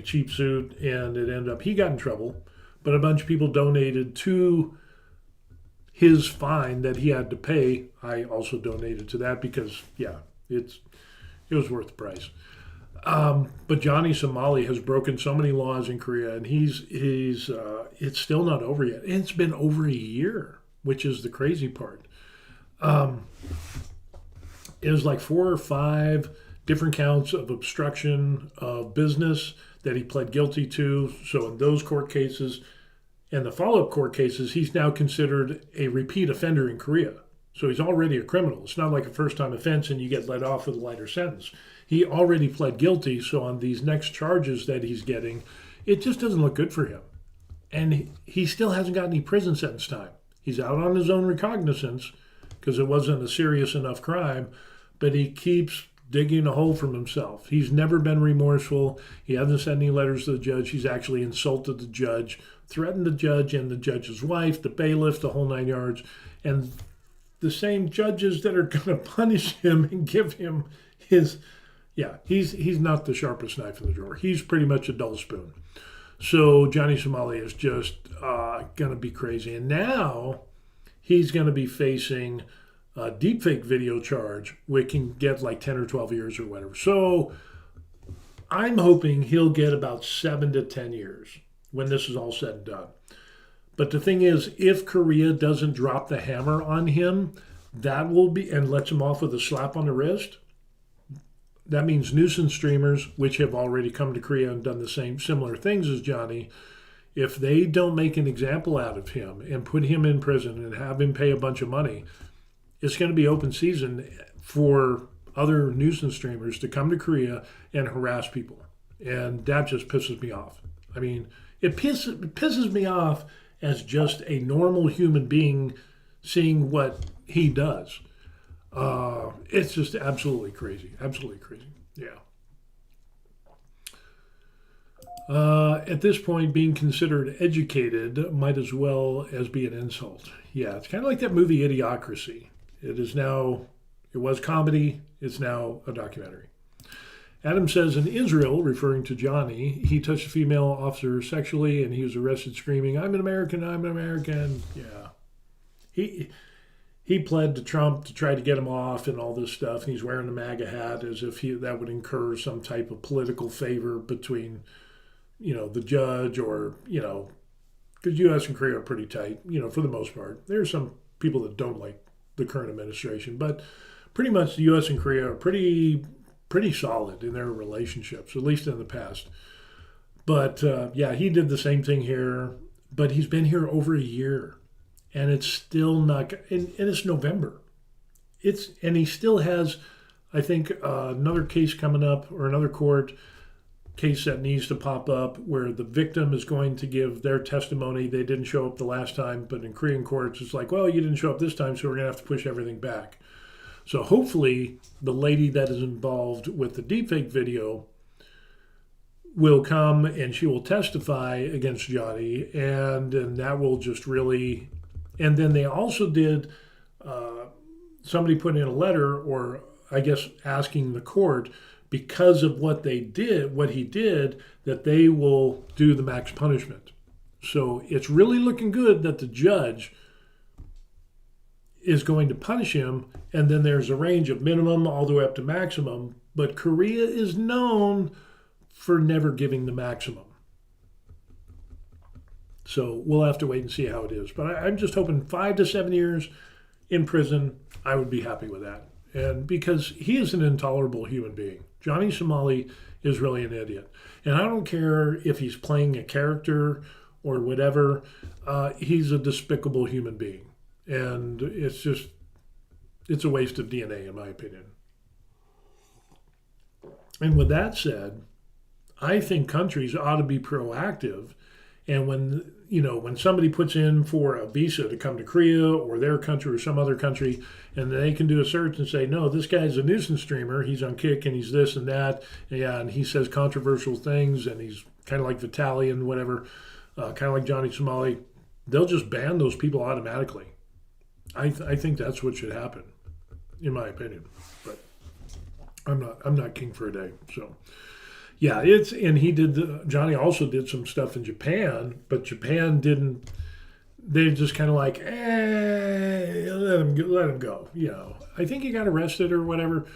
cheap suit, and it ended up, he got in trouble, but a bunch of people donated to his fine that he had to pay. I also donated to that because, it was worth the price. But Johnny Somali has broken so many laws in Korea, and it's still not over yet. And it's been over a year, which is the crazy part. It was like 4 or 5 different counts of obstruction of business that he pled guilty to. So in those court cases and the follow-up court cases, he's now considered a repeat offender in Korea. So he's already a criminal. It's not like a first-time offense and you get let off with a lighter sentence. He already pled guilty, so on these next charges that he's getting, it just doesn't look good for him. And he still hasn't got any prison sentence time. He's out on his own recognizance because it wasn't a serious enough crime, but he keeps digging a hole for himself. He's never been remorseful. He hasn't sent any letters to the judge. He's actually insulted the judge, threatened the judge and the judge's wife, the bailiff, the whole 9 yards. And the same judges that are going to punish him and give him his... he's not the sharpest knife in the drawer. He's pretty much a dull spoon. So Johnny Somali is just going to be crazy. And now he's going to be facing a deepfake video charge, which can get like 10 or 12 years or whatever. So I'm hoping he'll get about 7 to 10 years when this is all said and done. But the thing is, if Korea doesn't drop the hammer on him, that will be, and lets him off with a slap on the wrist, that means nuisance streamers, which have already come to Korea and done the similar things as Johnny, if they don't make an example out of him and put him in prison and have him pay a bunch of money, it's going to be open season for other nuisance streamers to come to Korea and harass people. And that just pisses me off. I mean, it pisses me off as just a normal human being seeing what he does. It's just absolutely crazy. Absolutely crazy. Yeah. At this point, being considered educated might as well as be an insult. Yeah, it's kind of like that movie Idiocracy. It was comedy. It's now a documentary. Adam says in Israel, referring to Johnny, he touched a female officer sexually and he was arrested screaming, I'm an American, I'm an American. Yeah. He pled to Trump to try to get him off and all this stuff. And he's wearing a MAGA hat as if that would incur some type of political favor between, the judge or, because U.S. and Korea are pretty tight, for the most part. There are some people that don't like the current administration, but pretty much the U.S. and Korea are pretty solid in their relationships, at least in the past. But yeah, he did the same thing here. But he's been here over a year, and it's still not. And it's November. And he still has, I think, another case coming up, or another court case that needs to pop up, where the victim is going to give their testimony. They didn't show up the last time, but in Korean courts, it's like, well, you didn't show up this time, so we're going to have to push everything back. So hopefully the lady that is involved with the deepfake video will come and she will testify against Johnny, and that will just really. And then they also did, somebody put in a letter, or I guess asking the court, because of what he did, that they will do the max punishment. So it's really looking good that the judge is going to punish him, and then there's a range of minimum all the way up to maximum. But Korea is known for never giving the maximum. So we'll have to wait and see how it is. But I'm just hoping 5 to 7 years in prison, I would be happy with that. And because he is an intolerable human being. Johnny Somali is really an idiot. And I don't care if he's playing a character or whatever. He's a despicable human being. And it's a waste of DNA, in my opinion. And with that said, I think countries ought to be proactive. And when somebody puts in for a visa to come to Korea or their country or some other country, and they can do a search and say, no, this guy's a nuisance streamer, he's on Kick and he's this and that, and he says controversial things, and he's kind of like Vitaly and whatever, kind of like Johnny Somali, they'll just ban those people automatically. I think that's what should happen, in my opinion. But I'm not king for a day, so. Yeah, Johnny also did some stuff in Japan, but Japan didn't. They just kind of like, let him go. I think he got arrested or whatever.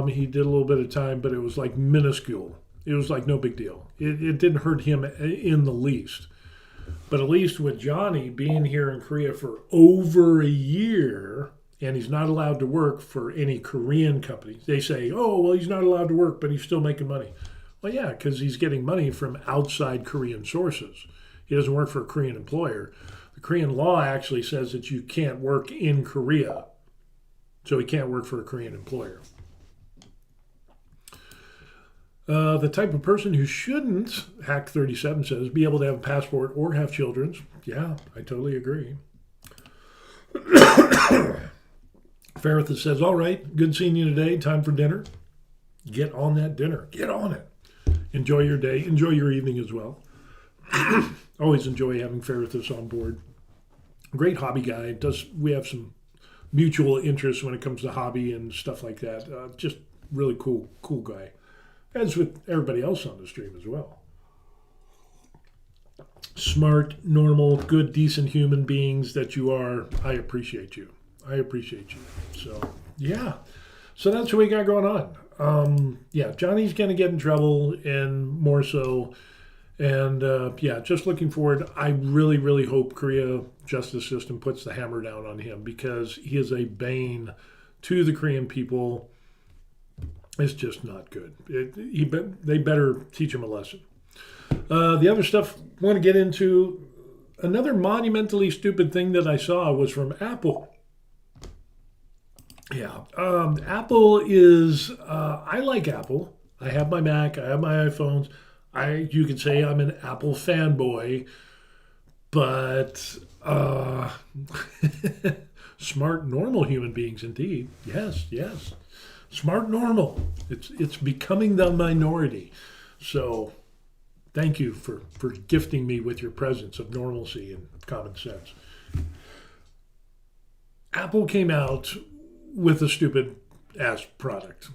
He did a little bit of time, but it was like minuscule. It was like no big deal. It didn't hurt him in the least. But at least with Johnny being here in Korea for over a year, and he's not allowed to work for any Korean companies. They say, oh, well, he's not allowed to work, but he's still making money. Well, yeah, because he's getting money from outside Korean sources. He doesn't work for a Korean employer. The Korean law actually says that you can't work in Korea, so he can't work for a Korean employer. The type of person who shouldn't, Hack 37 says, be able to have a passport or have children. Yeah, I totally agree. Farrath says, all right, good seeing you today. Time for dinner. Get on that dinner. Get on it. Enjoy your day. Enjoy your evening as well. Always enjoy having Farrath on board. Great hobby guy. We have some mutual interests when it comes to hobby and stuff like that. Just really cool guy. As with everybody else on the stream as well. Smart, normal, good, decent human beings that you are. I appreciate you. So, yeah. So that's what we got going on. Yeah, Johnny's going to get in trouble, and more so. And yeah, just looking forward. I really, really hope Korea justice system puts the hammer down on him, because he is a bane to the Korean people. It's just not good. They better teach him a lesson. The other stuff I want to get into, another monumentally stupid thing that I saw was from Apple. Yeah, Apple is, I like Apple. I have my Mac, I have my iPhones. You could say I'm an Apple fanboy, but smart, normal human beings indeed. Yes. Smart, normal. It's becoming the minority. So thank you for gifting me with your presence of normalcy and common sense. Apple came out with a stupid ass product.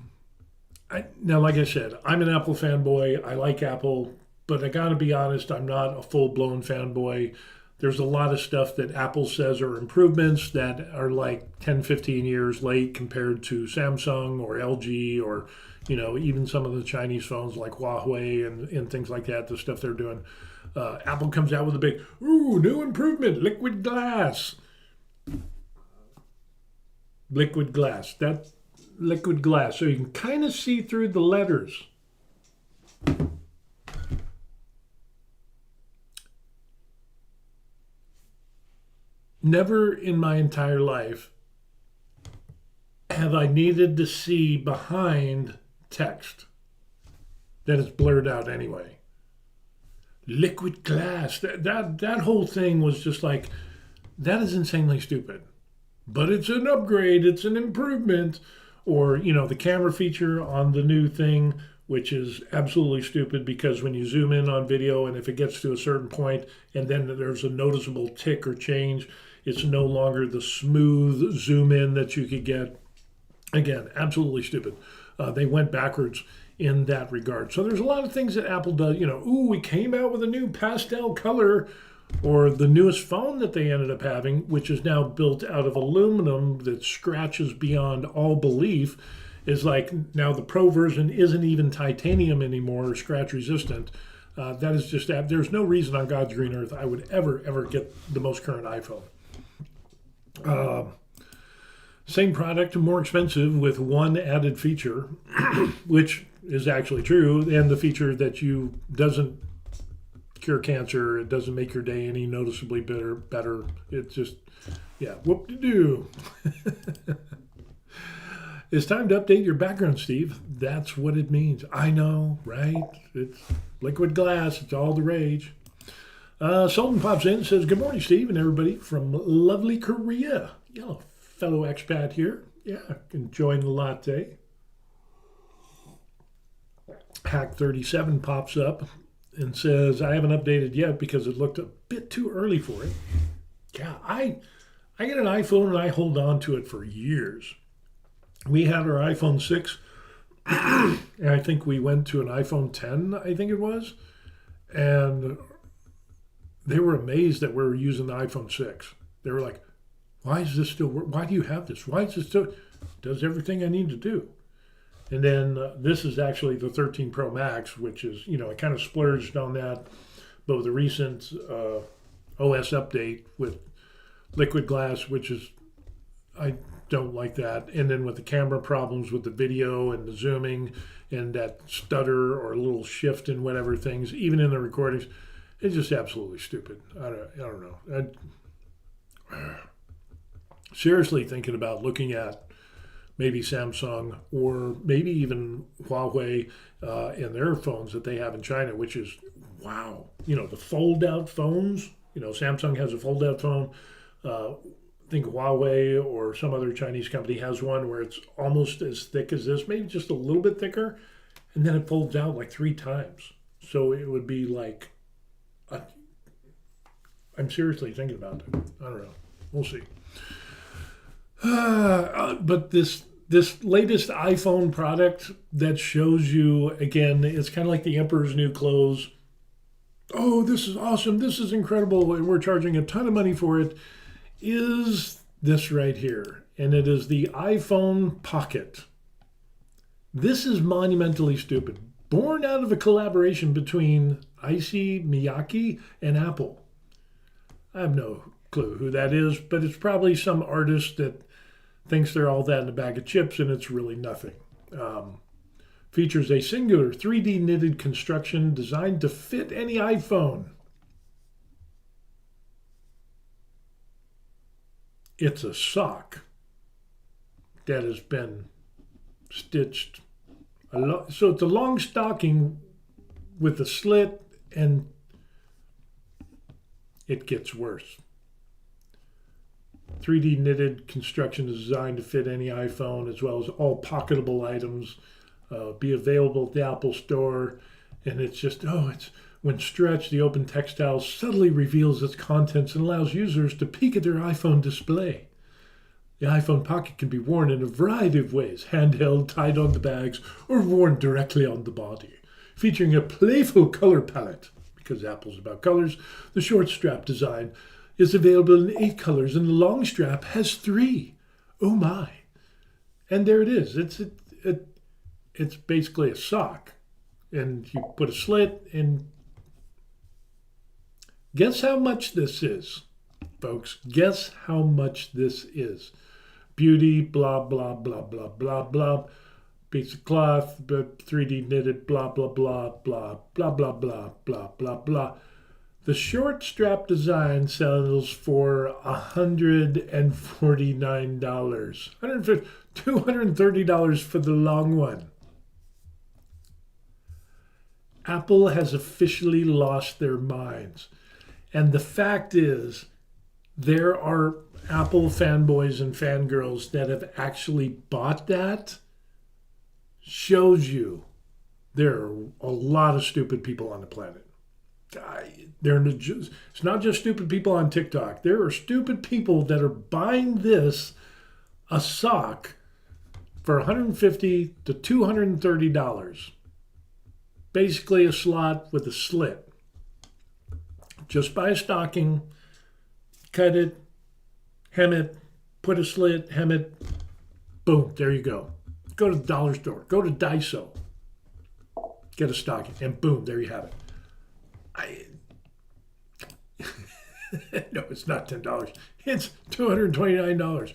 Now, like I said, I'm an Apple fanboy. I like Apple, but I gotta be honest, I'm not a full-blown fanboy. There's a lot of stuff that Apple says are improvements that are like 10, 15 years late compared to Samsung or LG, or, even some of the Chinese phones like Huawei and things like that, the stuff they're doing. Apple comes out with a big, new improvement, liquid glass. Liquid glass. That's liquid glass. So you can kind of see through the letters. Never in my entire life have I needed to see behind text that is blurred out anyway. Liquid glass, that whole thing was just like, that is insanely stupid. But it's an upgrade, it's an improvement. Or, the camera feature on the new thing, which is absolutely stupid because when you zoom in on video and if it gets to a certain point and then there's a noticeable tick or change, it's no longer the smooth zoom in that you could get. Again, absolutely stupid. They went backwards in that regard. So there's a lot of things that Apple does. We came out with a new pastel color, or the newest phone that they ended up having, which is now built out of aluminum that scratches beyond all belief, is like now the Pro version isn't even titanium anymore or scratch resistant. That is just that. There's no reason on God's green earth I would ever get the most current iPhone. Same product, more expensive with one added feature, which is actually true, and the feature that doesn't cure cancer, it doesn't make your day any noticeably better. It's just, whoop-de-doo. It's time to update your background, Steve. That's what it means. I know, right? It's liquid glass. It's all the rage. Sultan pops in and says, good morning, Steve, and everybody from lovely Korea. Fellow expat here. Enjoying the latte. Hack37 pops up and says, I haven't updated yet because it looked a bit too early for it. I get an iPhone and I hold on to it for years. We had our iPhone 6, and I think we went to an iPhone 10, I think it was, and they were amazed that we were using the iPhone 6. They were like, why is this still work? Why do you have this? Why is this still? It does everything I need to do. And then this is actually the 13 Pro Max, which is, I kind of splurged on that. But with the recent OS update with liquid glass, which is, I don't like that. And then with the camera problems with the video and the zooming and that stutter or a little shift in whatever things, even in the recordings, it's just absolutely stupid. I don't know. Seriously thinking about looking at maybe Samsung or maybe even Huawei and their phones that they have in China, which is, wow. The fold-out phones. Samsung has a fold-out phone. I think Huawei or some other Chinese company has one where it's almost as thick as this, maybe just a little bit thicker, and then it folds out like 3 times. So it would be like, I'm seriously thinking about it. I don't know. We'll see. But this latest iPhone product that shows you, again, it's kind of like the Emperor's New Clothes. Oh, this is awesome. This is incredible. And we're charging a ton of money for it. Is this right here. And it is the iPhone Pocket. This is monumentally stupid. Born out of a collaboration between Issey Miyake and Apple. I have no clue who that is, but it's probably some artist that thinks they're all that in a bag of chips, and it's really nothing. Features a singular 3D knitted construction designed to fit any iPhone. It's a sock that has been stitched. So it's a long stocking with a slit, and it gets worse. 3D knitted construction is designed to fit any iPhone, as well as all pocketable items. Be available at the Apple Store. And it's just, when stretched, the open textile subtly reveals its contents and allows users to peek at their iPhone display. The iPhone Pocket can be worn in a variety of ways, handheld, tied on the bags, or worn directly on the body. Featuring a playful color palette, because Apple's about colors, the short strap design is available in 8 colors, and the long strap has 3. Oh my. And there it is. It's basically a sock. And you put a slit, and guess how much this is, folks. Guess how much this is. Beauty, blah, blah, blah, blah, blah, blah. Piece of cloth, but 3D knitted, blah, blah, blah, blah, blah, blah, blah, blah, blah, blah. The short strap design sells for $149. $230 for the long one. Apple has officially lost their minds. And the fact is, there are Apple fanboys and fangirls that have actually bought that. Shows you there are a lot of stupid people on the planet. It's not just stupid people on TikTok. There are stupid people that are buying this, a sock, for $150 to $230. Basically a slot with a slit. Just buy a stocking, cut it, hem it, put a slit, hem it, boom, there you go. Go to the dollar store, go to Daiso, get a stocking, and boom, there you have it. No, it's not $10. It's $229.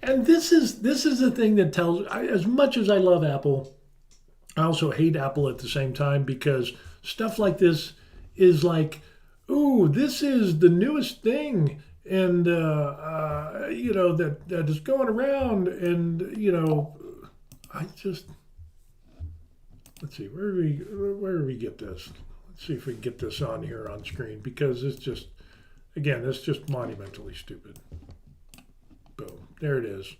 And this is the thing that tells. As much as I love Apple, I also hate Apple at the same time, because stuff like this is like, ooh, this is the newest thing, and that is going around, and I just. Let's see, where do we get this? Let's see if we can get this on here on screen, because it's just, again, it's just monumentally stupid. Boom, there it is.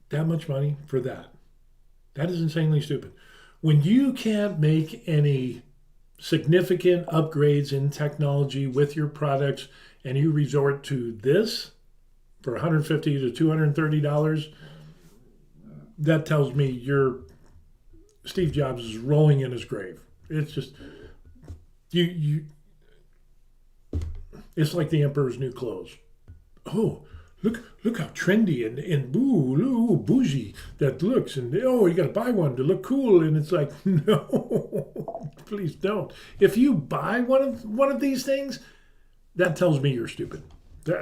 That much money for that. That is insanely stupid. When you can't make any significant upgrades in technology with your products, and you resort to this for $150 to $230, that tells me Steve Jobs is rolling in his grave. It's just it's like the emperor's new clothes. Oh, look how trendy and bougie that looks, and you got to buy one to look cool, and it's like, no, please don't. If you buy one of these things, that tells me you're stupid.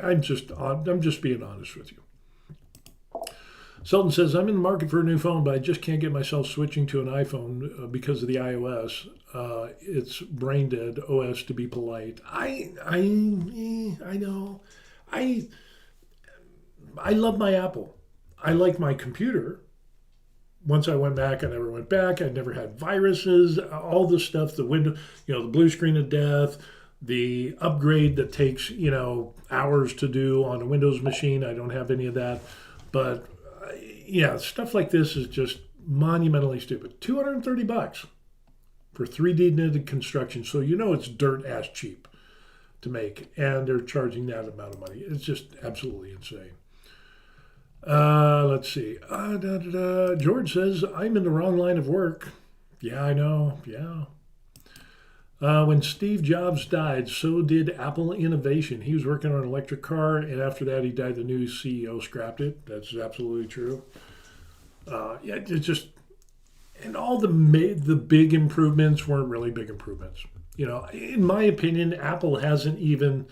I'm just being honest with you. Sultan says, I'm in the market for a new phone, but I just can't get myself switching to an iPhone because of the iOS. It's brain dead OS, to be polite. I know. I love my Apple. I like my computer. Once I went back, I never went back. I never had viruses, all the stuff, the window, the blue screen of death, the upgrade that takes, hours to do on a Windows machine. I don't have any of that. But stuff like this is just monumentally stupid. $230 for 3D knitted construction. So it's dirt ass cheap to make. And they're charging that amount of money. It's just absolutely insane. Let's see. George says, I'm in the wrong line of work. Yeah, I know. Yeah. When Steve Jobs died, so did Apple Innovation. He was working on an electric car, and after that, he died. The new CEO scrapped it. That's absolutely true. It's just, and all the big improvements weren't really big improvements. In my opinion, Apple hasn't even.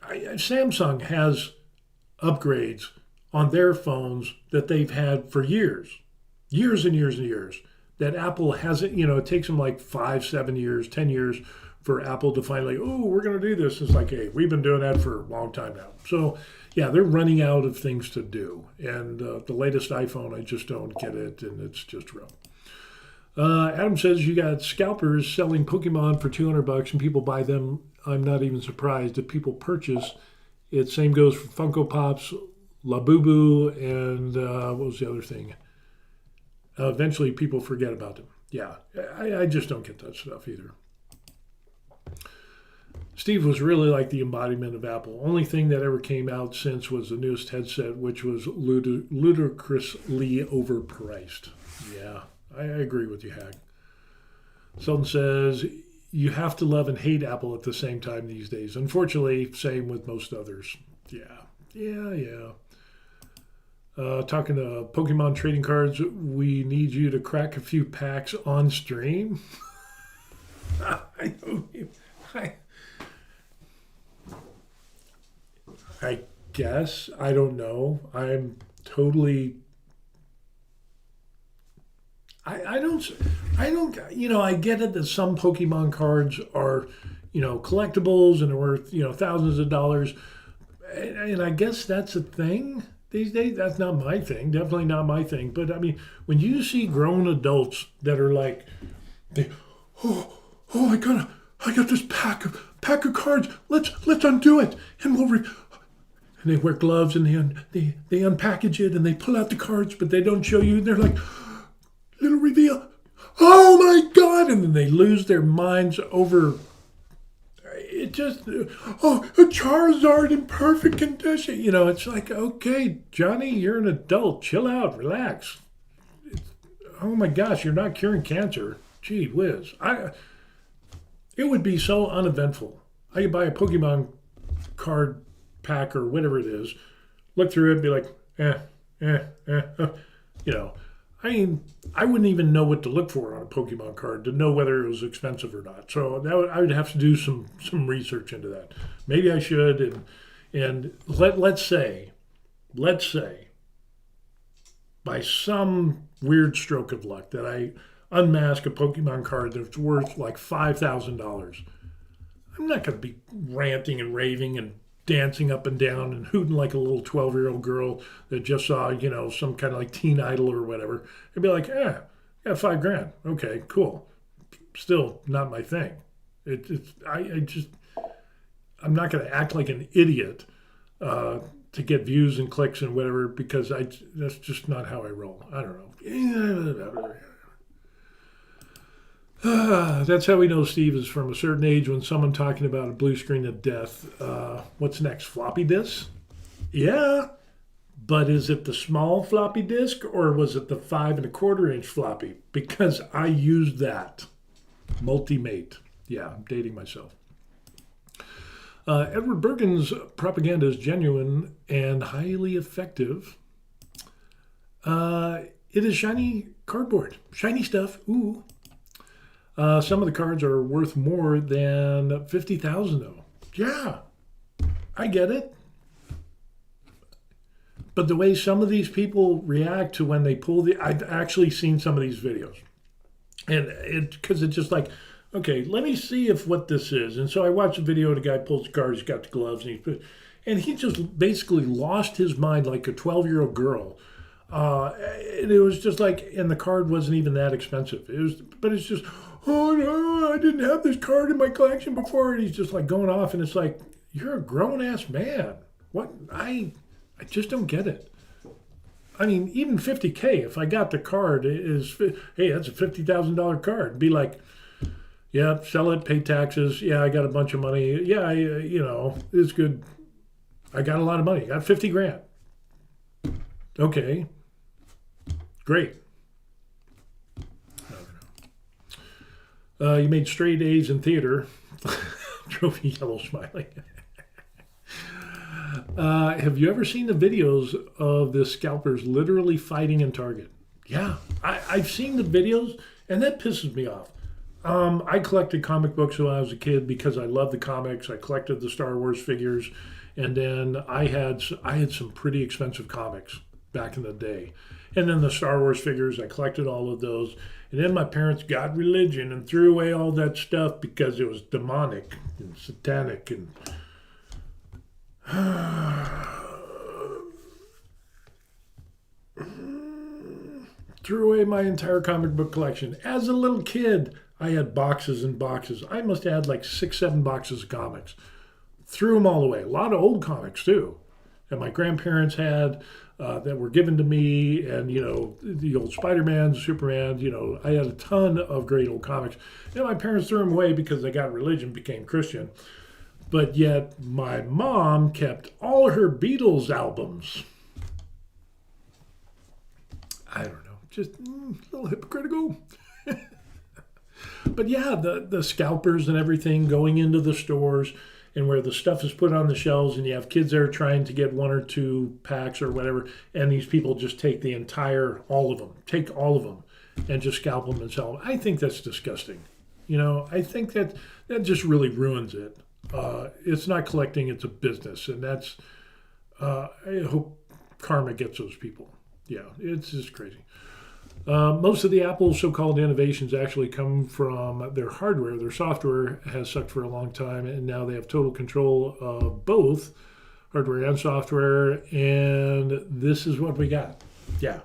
Samsung has upgrades on their phones that they've had for years and years and years. That Apple hasn't, it takes them like 5, 7 years, 10 years for Apple to finally, we're going to do this. It's like, hey, we've been doing that for a long time now. So, yeah, they're running out of things to do. And the latest iPhone, I just don't get it, and it's just rough. Adam says you got scalpers selling Pokemon for $200 and people buy them. I'm not even surprised if people purchase it. Same goes for Funko Pops, Labubu, and what was the other thing? Eventually, people forget about them. Yeah, I just don't get that stuff either. Steve was really like the embodiment of Apple. Only thing that ever came out since was the newest headset, which was ludicrously overpriced. Yeah, I agree with you, Hag. Sultan says, you have to love and hate Apple at the same time these days. Unfortunately, same with most others. Yeah. Talking to Pokemon trading cards, we need you to crack a few packs on stream. I guess. I don't know. I'm totally I don't, I get it that some Pokemon cards are, collectibles and are worth, thousands of dollars. And I guess that's a thing these days. That's not my thing. Definitely not my thing. But I mean, when you see grown adults that are like, I got this pack of cards. Let's undo it, and and they wear gloves and they unpackage it and they pull out the cards, but they don't show you. And they're like, little reveal. Oh my God! And then they lose their minds over. It just, a Charizard in perfect condition. It's like, okay, Johnny, you're an adult. Chill out, relax. Oh my gosh, you're not curing cancer. Gee whiz. It would be so uneventful. I could buy a Pokemon card pack or whatever it is, look through it, and be like, I mean, I wouldn't even know what to look for on a Pokemon card to know whether it was expensive or not. So I would have to do some research into that. Maybe I should. And let's say, by some weird stroke of luck, that I unmask a Pokemon card that's worth like $5,000. I'm not going to be ranting and raving and dancing up and down and hooting like a little 12-year-old girl that just saw, some kind of like teen idol or whatever. I'd be like, yeah, $5,000. Okay, cool. Still not my thing. I'm not going to act like an idiot to get views and clicks and whatever, because that's just not how I roll. I don't know. That's how we know Steve is from a certain age when someone talking about a blue screen of death. What's next? Floppy disk? Yeah. But is it the small floppy disk or was it the 5.25-inch floppy? Because I used that. Multimate. Yeah, I'm dating myself. Edward Bergen's propaganda is genuine and highly effective. It is shiny cardboard. Shiny stuff. Ooh. Some of the cards are worth more than $50,000 though. Yeah, I get it. But the way some of these people react to when they pull I've actually seen some of these videos. And because it's just like, okay, let me see what this is. And so I watched a video, the guy pulls the cards, he's got the gloves, and he just basically lost his mind like a 12-year-old girl. And it was just like, and the card wasn't even that expensive. But it's just, oh no, I didn't have this card in my collection before. And he's just like going off, and it's like, you're a grown-ass man. What? I just don't get it. I mean, even $50K, if I got the card, hey, that's a $50,000 card. Be like, yeah, sell it, pay taxes. Yeah, I got a bunch of money. Yeah, it's good. I got a lot of money. I got $50,000. Okay, great. I don't know. You made straight A's in theater. Trophy yellow smiling. Have you ever seen the videos of the scalpers literally fighting in Target? Yeah, I've seen the videos, and that pisses me off. I collected comic books when I was a kid because I loved the comics. I collected the Star Wars figures, and then I had some pretty expensive comics back in the day. And then the Star Wars figures, I collected all of those. And then my parents got religion and threw away all that stuff because it was demonic and satanic and threw away my entire comic book collection. As a little kid, I had boxes and boxes. I must have had like 6-7 boxes of comics. Threw them all away. A lot of old comics too, that my grandparents had that were given to me, and the old Spider-Man, Superman. I had a ton of great old comics, and my parents threw them away because they got religion, became Christian. But yet my mom kept all her Beatles albums. I don't know, just a little hypocritical. But yeah, the scalpers and everything going into the stores and where the stuff is put on the shelves, and you have kids there trying to get 1 or 2 packs or whatever, and these people just take all of them and just scalp them and sell them. I think that's disgusting. I think that just really ruins it. It's not collecting, it's a business, and that's, I hope karma gets those people. Yeah, it's just crazy. Most of the Apple's so-called innovations actually come from their hardware. Their software has sucked for a long time, and now they have total control of both hardware and software. And this is what we got. Yeah.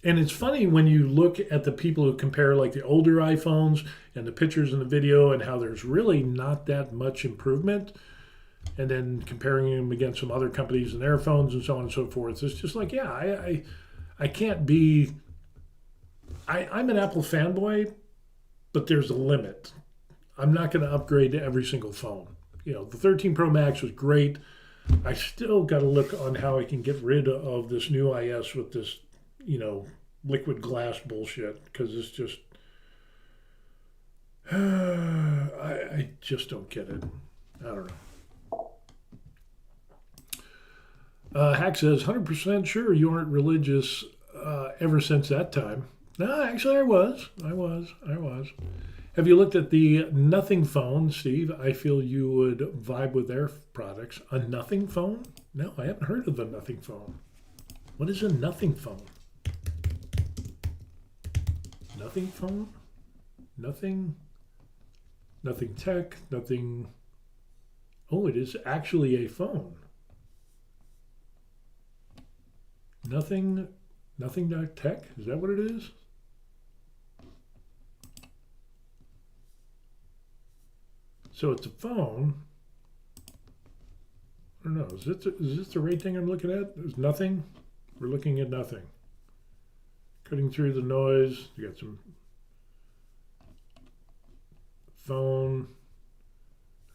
And it's funny when you look at the people who compare like the older iPhones and the pictures and the video and how there's really not that much improvement. And then comparing them against some other companies and their phones and so on and so forth. It's just like, yeah, I can't be, I'm an Apple fanboy, but there's a limit. I'm not going to upgrade to every single phone. You know, the 13 Pro Max was great. I still got to look on how I can get rid of this new IS with this, you know, liquid glass bullshit, because it's just, I just don't get it. I don't know. Hack says, 100% sure you aren't religious ever since that time. No, actually I was. Have you looked at the Nothing phone, Steve? I feel you would vibe with their products. A Nothing phone? No, I haven't heard of the Nothing phone. What is a Nothing phone? Nothing phone? Nothing tech, nothing. Oh, it is actually a phone. Nothing tech? Is that what it is? So it's a phone. I don't know. Is this the right thing I'm looking at? There's nothing. We're looking at nothing. Cutting through the noise. You got some phone.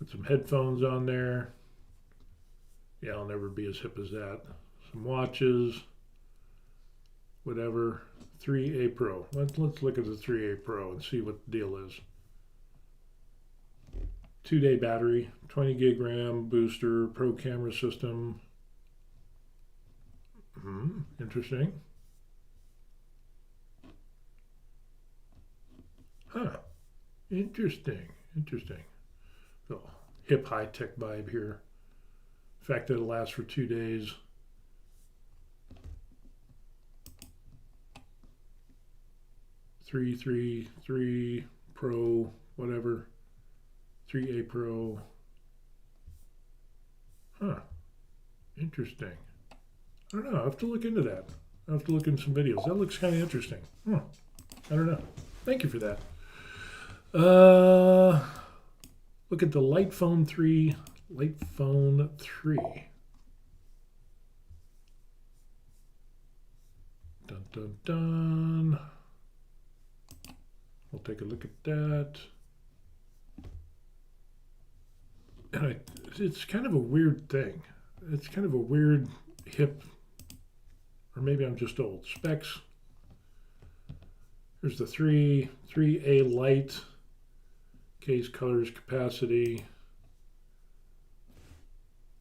Got some headphones on there. Yeah, I'll never be as hip as that. Some watches. Whatever. 3A Pro. Let's look at the 3A Pro and see what the deal is. 2-day battery, 20 gig RAM, booster, pro camera system. Interesting. Huh. Interesting. Oh, hip high-tech vibe here. The fact that it'll last for 2 days. Three Pro, whatever. 3A Pro. Huh. Interesting. I don't know. I have to look into that. I have to look into some videos. That looks kind of interesting. I don't know. Thank you for that. Look at the Light Phone 3. Light Phone 3. Dun, dun, dun. We'll take a look at that. And it's kind of a weird thing. It's kind of a weird hip, or maybe I'm just old. Specs. There's the 3A Lite. Case, colors, capacity.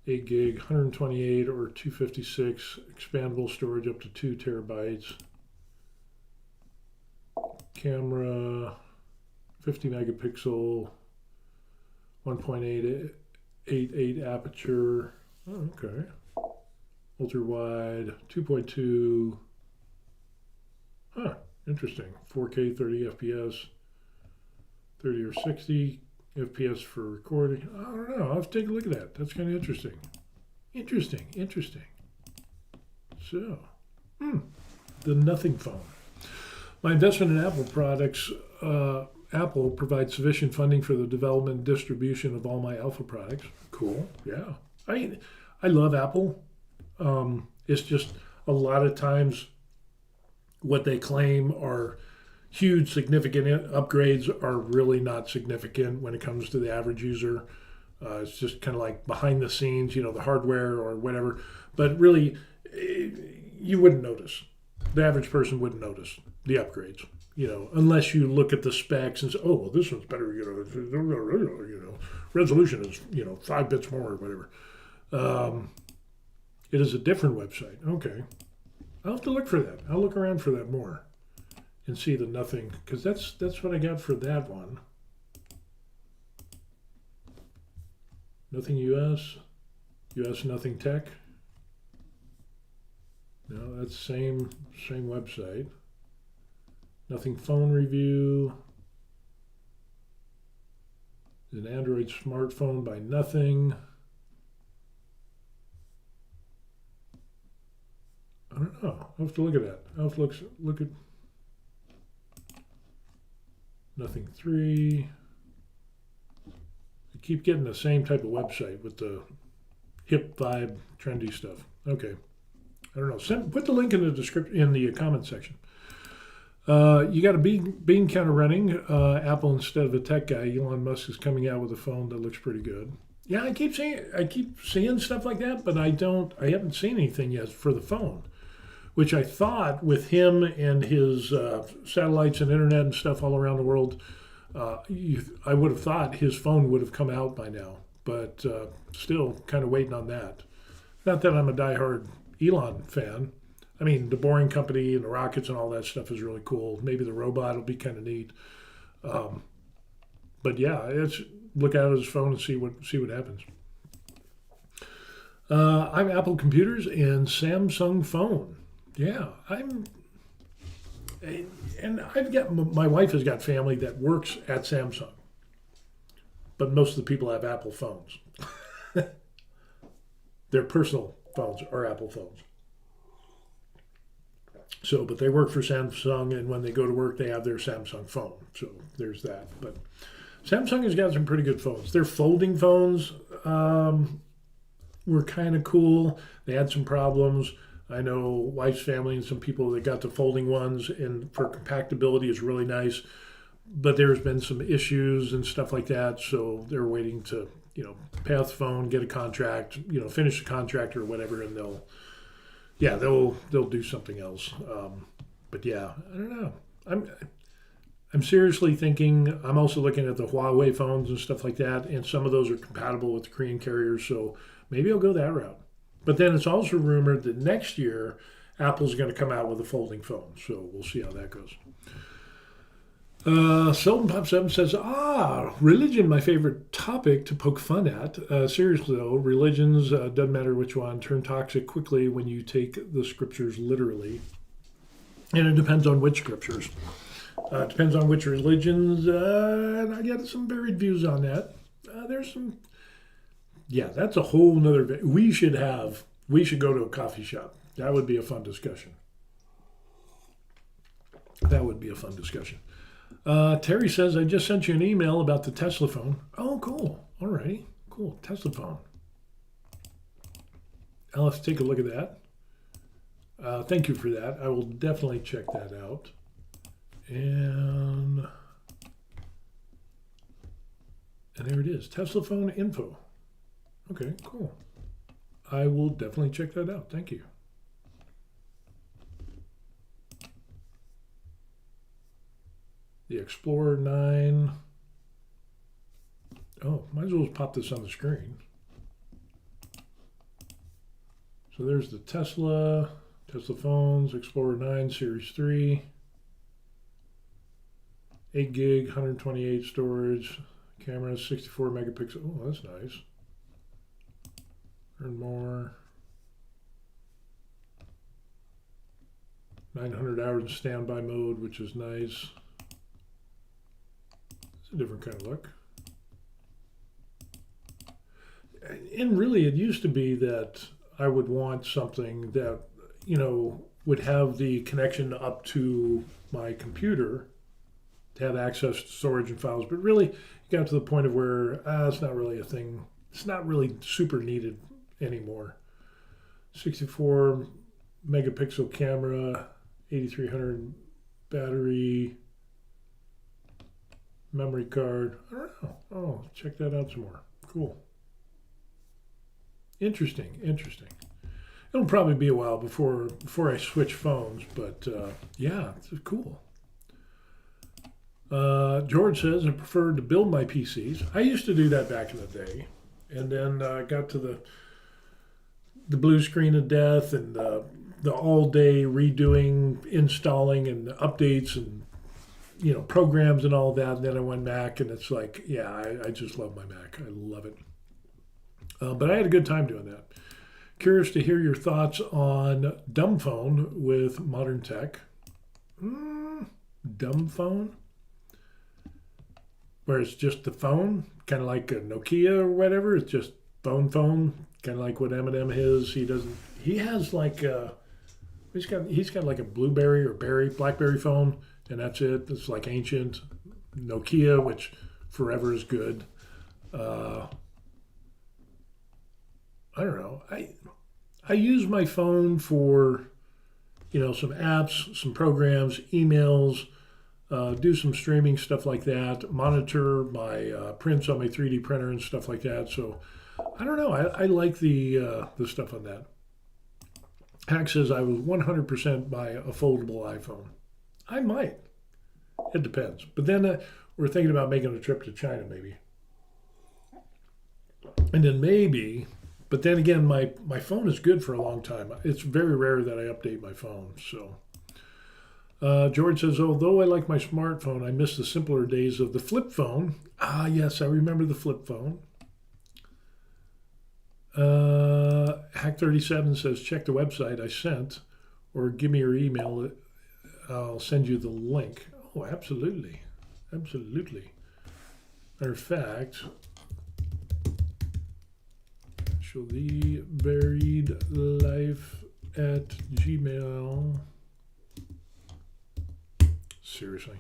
8 gig, 128 or 256. Expandable storage up to 2 terabytes. Camera, 50 megapixel, 1.88 aperture. Oh, okay. Ultra wide, 2.2. Huh, interesting. 4K, 30 FPS, 30 or 60 FPS for recording. I don't know. I'll have to take a look at that. That's kind of interesting. Interesting. So, the Nothing phone. My investment in Apple products, Apple provides sufficient funding for the development and distribution of all my Alpha products. Cool, yeah. I love Apple. It's just a lot of times what they claim are huge, significant upgrades are really not significant when it comes to the average user. It's just kind of like behind the scenes, the hardware or whatever. But really, you wouldn't notice. The average person wouldn't notice the upgrades, unless you look at the specs and say, oh, well, this one's better, resolution is, 5 bits more or whatever. It is a different website. Okay. I'll have to look for that. I'll look around for that more and see the Nothing, because that's what I got for that one. Nothing US Nothing Tech. No, that's same website. Nothing phone review. An Android smartphone by Nothing. I don't know. I'll have to look at that. I'll have to look at Nothing 3. I keep getting the same type of website with the hip vibe, trendy stuff. Okay. I don't know. Put the link in the description, in the comment section. You got a bean counter running. Apple instead of a tech guy. Elon Musk is coming out with a phone that looks pretty good. Yeah, I keep seeing stuff like that, but I haven't seen anything yet for the phone, which I thought with him and his satellites and internet and stuff all around the world, I would have thought his phone would have come out by now, but still kind of waiting on that. Not that I'm a diehard Elon fan. I mean, the Boring Company and the rockets and all that stuff is really cool. Maybe the robot will be kind of neat. But yeah, look out at his phone and see what happens. I'm Apple Computers and Samsung Phone. Yeah, and I've got, my wife has got family that works at Samsung, but most of the people have Apple phones. Their personal phones are Apple phones. So, but they work for Samsung, and when they go to work, they have their Samsung phone. So there's that. But Samsung has got some pretty good phones. Their folding phones were kind of cool. They had some problems. I know wife's family and some people that got the folding ones, and for compactability is really nice. But there's been some issues and stuff like that. So they're waiting to, pay off the phone, get a contract, finish the contract or whatever, and they'll do something else. But yeah, I don't know. I'm seriously thinking. I'm also looking at the Huawei phones and stuff like that, and some of those are compatible with the Korean carriers. So maybe I'll go that route. But then it's also rumored that next year Apple's going to come out with a folding phone. So we'll see how that goes. Selden Pop 7 says, religion, my favorite topic to poke fun at. Seriously though, religions, doesn't matter which one, turn toxic quickly when you take the scriptures literally. And it depends on which scriptures. It depends on which religions, and I got some varied views on that. There's some, that's a whole nother, we should go to a coffee shop. That would be a fun discussion. Terry says, I just sent you an email about the Tesla phone. Oh, cool. All right. Cool. Tesla phone. I'll have to take a look at that. Thank you for that. I will definitely check that out. And there it is. Tesla phone info. Okay, cool. I will definitely check that out. Thank you. The Explorer 9. Oh, might as well pop this on the screen. So there's the Tesla phones, Explorer 9 Series 3. 8 gig, 128 storage, camera, 64 megapixel. Oh, that's nice. Earn more. 900 hours in standby mode, which is nice. It's a different kind of look. And really, it used to be that I would want something that, would have the connection up to my computer to have access to storage and files. But really, it got to the point of where it's not really a thing. It's not really super needed anymore. 64 megapixel camera, 8300 battery, memory card. I don't know. Oh, check that out some more. Cool. Interesting. It'll probably be a while before I switch phones, but yeah, it's cool. George says, I prefer to build my PCs. I used to do that back in the day, and then got to the blue screen of death and the all-day redoing, installing, and updates and programs and all that. And then I went Mac, and it's like, yeah, I just love my Mac. I love it. But I had a good time doing that. Curious to hear your thoughts on dumb phone with modern tech. Dumb phone? Where it's just the phone, kind of like a Nokia or whatever. It's just phone, kind of like what Eminem is. He has like he's got like a Blueberry or Blackberry phone, and that's it. It's like ancient Nokia, which forever is good. I don't know. I use my phone for, some apps, some programs, emails, do some streaming stuff like that, monitor my prints on my 3D printer and stuff like that. So I don't know. I like the stuff on that. Hack says I was 100% buy a foldable iPhone. I might. It depends. But then we're thinking about making a trip to China maybe. And then maybe, but then again, my phone is good for a long time. It's very rare that I update my phone. So George says, although I like my smartphone, I miss the simpler days of the flip phone. Ah, yes, I remember the flip phone. Hack37 says, check the website I sent or give me your email. I'll send you the link. Oh, absolutely. Absolutely. Matter of fact, show the buried life at Gmail. Seriously.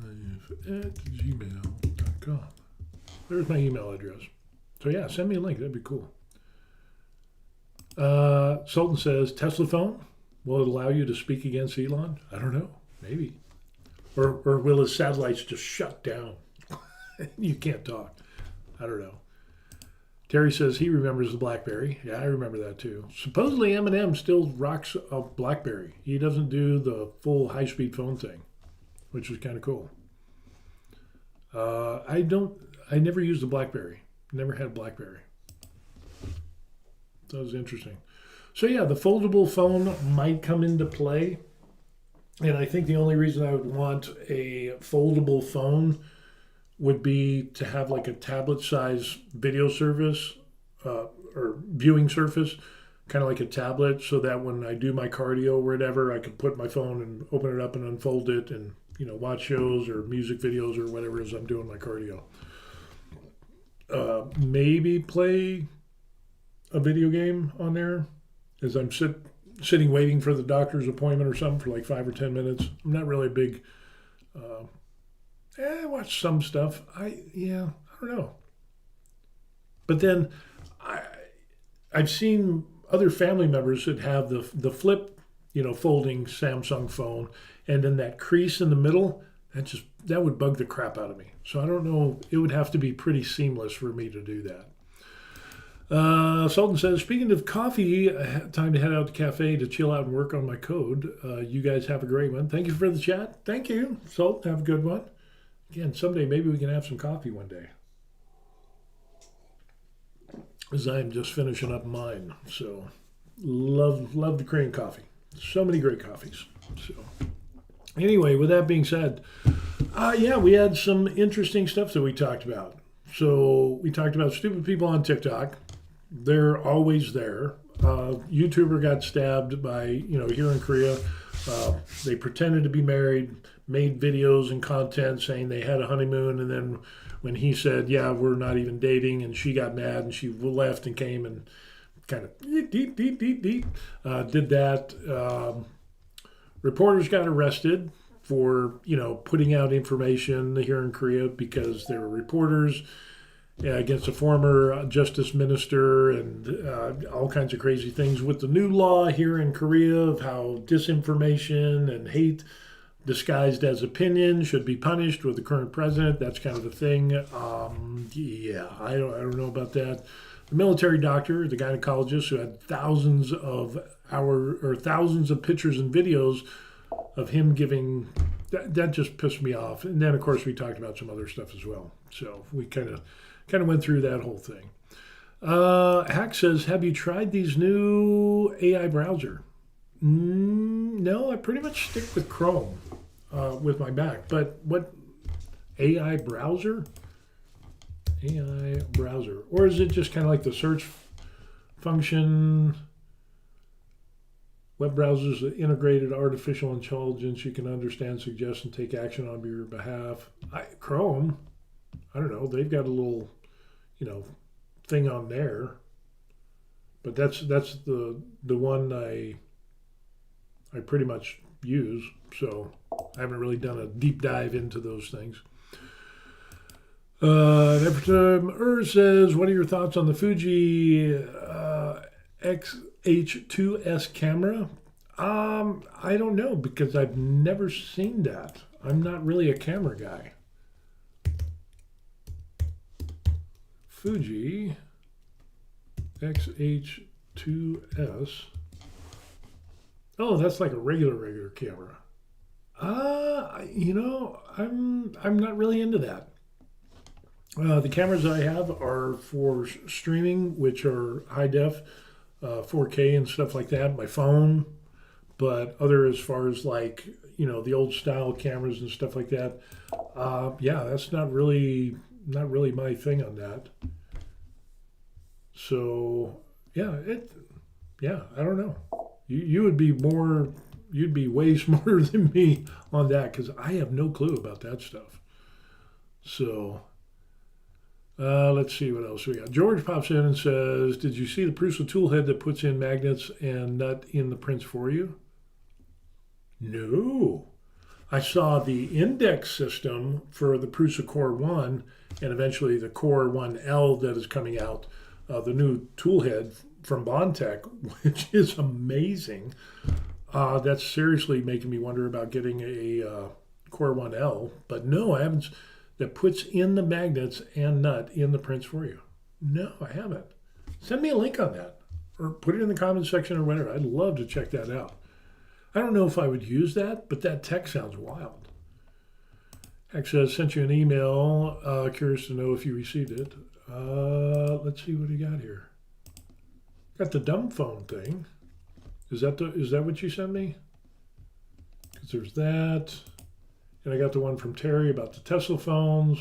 Live at gmail.com. There's my email address. So yeah, send me a link. That'd be cool. Sultan says, Tesla phone? Will it allow you to speak against Elon? I don't know. Maybe. Or will his satellites just shut down? You can't talk. I don't know. Terry says he remembers the BlackBerry. Yeah, I remember that too. Supposedly Eminem still rocks a BlackBerry. He doesn't do the full high-speed phone thing, which is kind of cool. I never used a BlackBerry. Never had a BlackBerry. That was interesting. So yeah, the foldable phone might come into play. And I think the only reason I would want a foldable phone would be to have like a tablet size video service or viewing surface, kind of like a tablet, so that when I do my cardio or whatever, I can put my phone and open it up and unfold it and, watch shows or music videos or whatever as I'm doing my cardio. Maybe play a video game on there as I'm sitting waiting for the doctor's appointment or something for like 5 or 10 minutes. I'm not really a big, I watch some stuff. I don't know. But then I've seen other family members that have the flip, folding Samsung phone, and then that crease in the middle, that would bug the crap out of me. So I don't know. It would have to be pretty seamless for me to do that. Sultan says, speaking of coffee, time to head out to the cafe to chill out and work on my code. You guys have a great one. Thank you for the chat. Thank you, Sultan. Have a good one. Again, someday maybe we can have some coffee one day. As I am just finishing up mine. So love the Korean coffee. So many great coffees. So anyway, with that being said, we had some interesting stuff that we talked about. So we talked about stupid people on TikTok. They're always there. YouTuber got stabbed by, here in Korea. They pretended to be married, made videos and content saying they had a honeymoon, and then when he said, yeah, we're not even dating, and she got mad and she left and came and kind of did that. Reporters got arrested for, putting out information here in Korea because they were reporters against a former justice minister and all kinds of crazy things with the new law here in Korea of how disinformation and hate disguised as opinion should be punished with the current president. That's kind of a thing. I don't know about that. The military doctor, the gynecologist who had thousands of pictures and videos of him giving, that just pissed me off. And then of course we talked about some other stuff as well. So we kind of went through that whole thing. Hack says, have you tried these new AI browser? No, I pretty much stick with Chrome. with my Mac. But what AI browser? AI browser, or is it just kind of like the search function? Web browsers that integrated artificial intelligence. You can understand, suggest, and take action on your behalf. Chrome, I don't know. They've got a little, thing on there. But that's the one I pretty much use. So I haven't really done a deep dive into those things. Everton says, what are your thoughts on the Fuji X-H2S camera? I don't know, because I've never seen that. I'm not really a camera guy. Fuji X-H2S. Oh, that's like a regular camera. I'm not really into that. The cameras I have are for streaming, which are high def, 4K and stuff like that. My phone, but other as far as like the old style cameras and stuff like that. That's not really my thing on that. So I don't know. You'd be way smarter than me on that, because I have no clue about that stuff. So. Let's see what else we got. George pops in and says, did you see the Prusa tool head that puts in magnets and nut in the prints for you? No. I saw the index system for the Prusa Core 1 and eventually the Core 1L that is coming out, the new tool head from Bondtech, which is amazing. That's seriously making me wonder about getting a Core 1L. But no, I haven't. That puts in the magnets and nut in the prints for you. No, I haven't. Send me a link on that, or put it in the comments section or whatever. I'd love to check that out. I don't know if I would use that, but that tech sounds wild. Actually, I sent you an email. Curious to know if you received it. Let's see what you got here. Got the dumb phone thing. Is that what you sent me? Because there's that. And I got the one from Terry about the Tesla phones.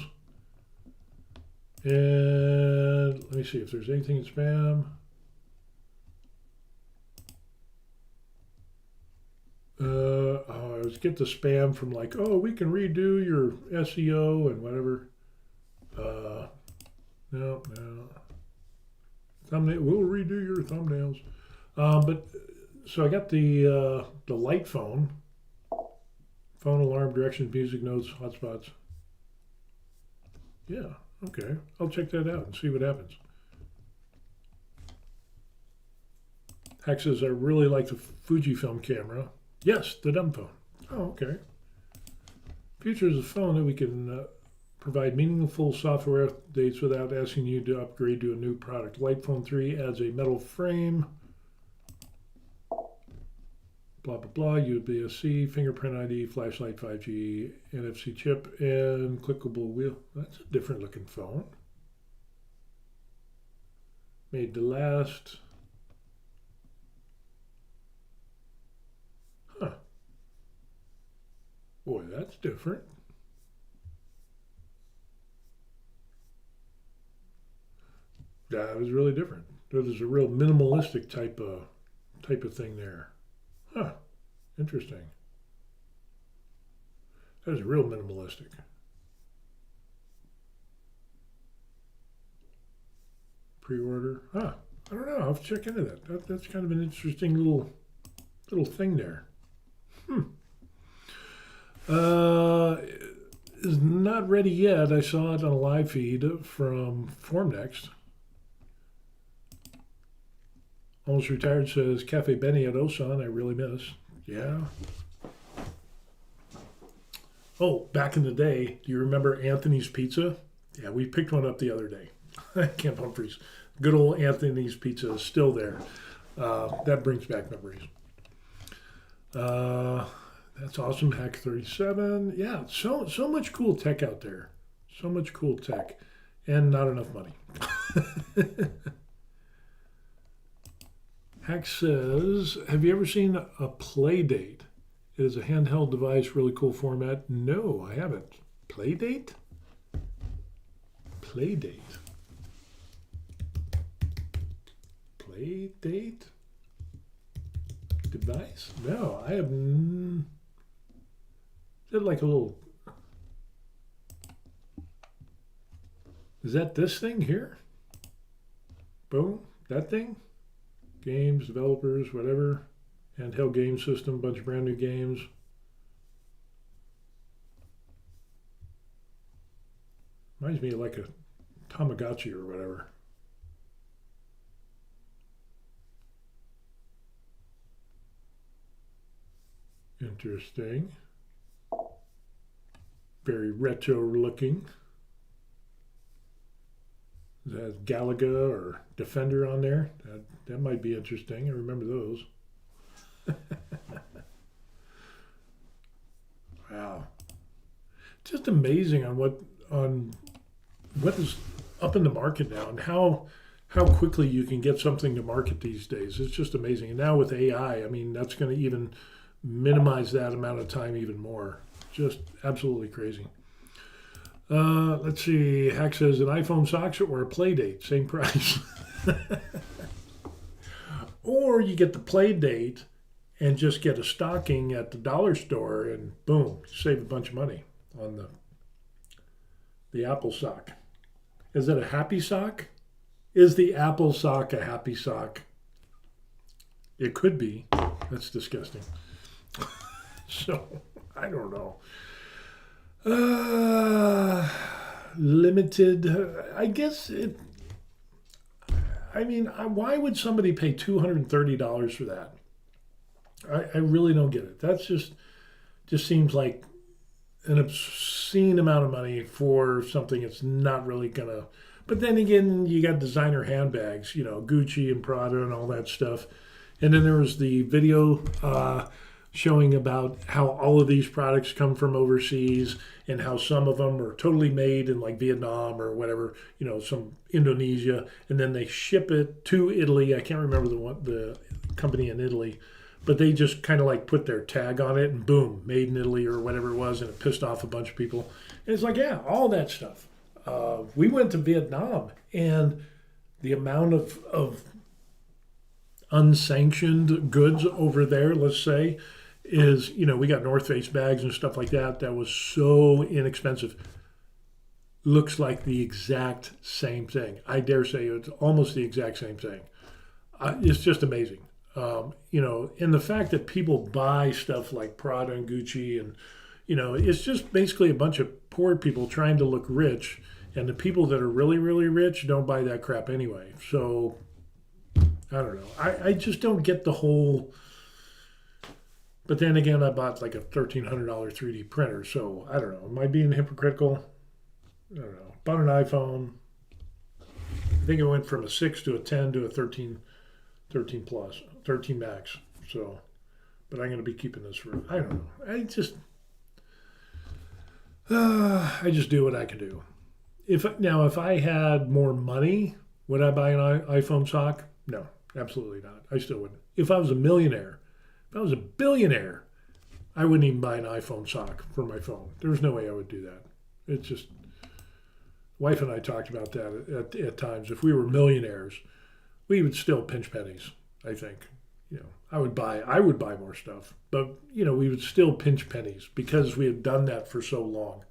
And let me see if there's anything in spam. I always get the spam from like, oh, we can redo your SEO and whatever. No. Thumbnail, we'll redo your thumbnails. So I got the light phone. Phone alarm, directions, music notes, hotspots. Yeah, okay. I'll check that out and see what happens. Hack says, I really like the Fujifilm camera. Yes, the dumb phone. Oh, okay. Future is a phone that we can provide meaningful software updates without asking you to upgrade to a new product. Light Phone 3 adds a metal frame. Blah, blah, blah, USB-C, fingerprint ID, flashlight, 5G, NFC chip, and clickable wheel. That's a different looking phone. Made to last. Huh. Boy, that's different. That was really different. There's a real minimalistic type of thing there. Huh, interesting. That is real minimalistic. Pre-order. I don't know. I'll have to check into that. That's kind of an interesting little thing there. Is not ready yet. I saw it on a live feed from Formnext. Almost Retired says, Cafe Benny at Osan, I really miss. Yeah. Oh, back in the day, do you remember Anthony's Pizza? Yeah, we picked one up the other day. Camp Humphreys. Good old Anthony's Pizza is still there. That brings back memories. That's awesome. Hack 37. Yeah, so much cool tech out there. So much cool tech. And not enough money. Hack says, have you ever seen a play date? It is a handheld device, really cool format. No, I haven't. Playdate? Playdate. Playdate? Device? No, I have. Is it like a little. Is that this thing here? Boom. That thing? Games, developers, whatever. Handheld game system, bunch of brand new games. Reminds me of like a Tamagotchi or whatever. Interesting. Very retro looking. It has Galaga or Defender on there. That might be interesting. I remember those. Wow. Just amazing on what is up in the market now and how quickly you can get something to market these days. It's just amazing. And now with AI, I mean, that's going to even minimize that amount of time even more. Just absolutely crazy. Let's see. Hack says an iPhone socks or a Playdate, same price. Or you get the Playdate and just get a stocking at the dollar store and boom, save a bunch of money on the Apple sock. Is it a happy sock? Is the Apple sock a happy sock? It could be. That's disgusting. So, I don't know. Limited, I guess it, I mean, why would somebody pay $230 for that? I really don't get it. That's just seems like an obscene amount of money for something it's not really gonna. But then again, you got designer handbags, you know, Gucci and Prada and all that stuff. And then there was the video showing about how all of these products come from overseas and how some of them are totally made in like Vietnam or whatever, you know, some Indonesia, and then they ship it to Italy. I can't remember the company in Italy, but they just kind of like put their tag on it and boom, made in Italy or whatever it was, and it pissed off a bunch of people. And it's like, yeah, all that stuff. We went to Vietnam, and the amount of unsanctioned goods over there, let's say, is, you know, we got North Face bags and stuff like that was so inexpensive. Looks like the exact same thing. I dare say it's almost the exact same thing. It's just amazing. You know, and the fact that people buy stuff like Prada and Gucci and, you know, it's just basically a bunch of poor people trying to look rich, and the people that are really, really rich don't buy that crap anyway. So, I don't know. I just don't get the whole... But then again, I bought like a $1,300 3D printer, so I don't know. Am I being hypocritical? I don't know. Bought an iPhone. I think it went from a 6 to a 10 to a 13 plus, 13 Max. So, but I'm going to be keeping this for, I don't know. I just do what I can do. If I had more money, would I buy an iPhone sock? No, absolutely not. I still wouldn't. If I was a millionaire, if I was a billionaire, I wouldn't even buy an iPhone sock for my phone. There's no way I would do that. It's just, wife and I talked about that at times. If we were millionaires, we would still pinch pennies, I think. You know, I would buy more stuff, but, you know, we would still pinch pennies because we had done that for so long.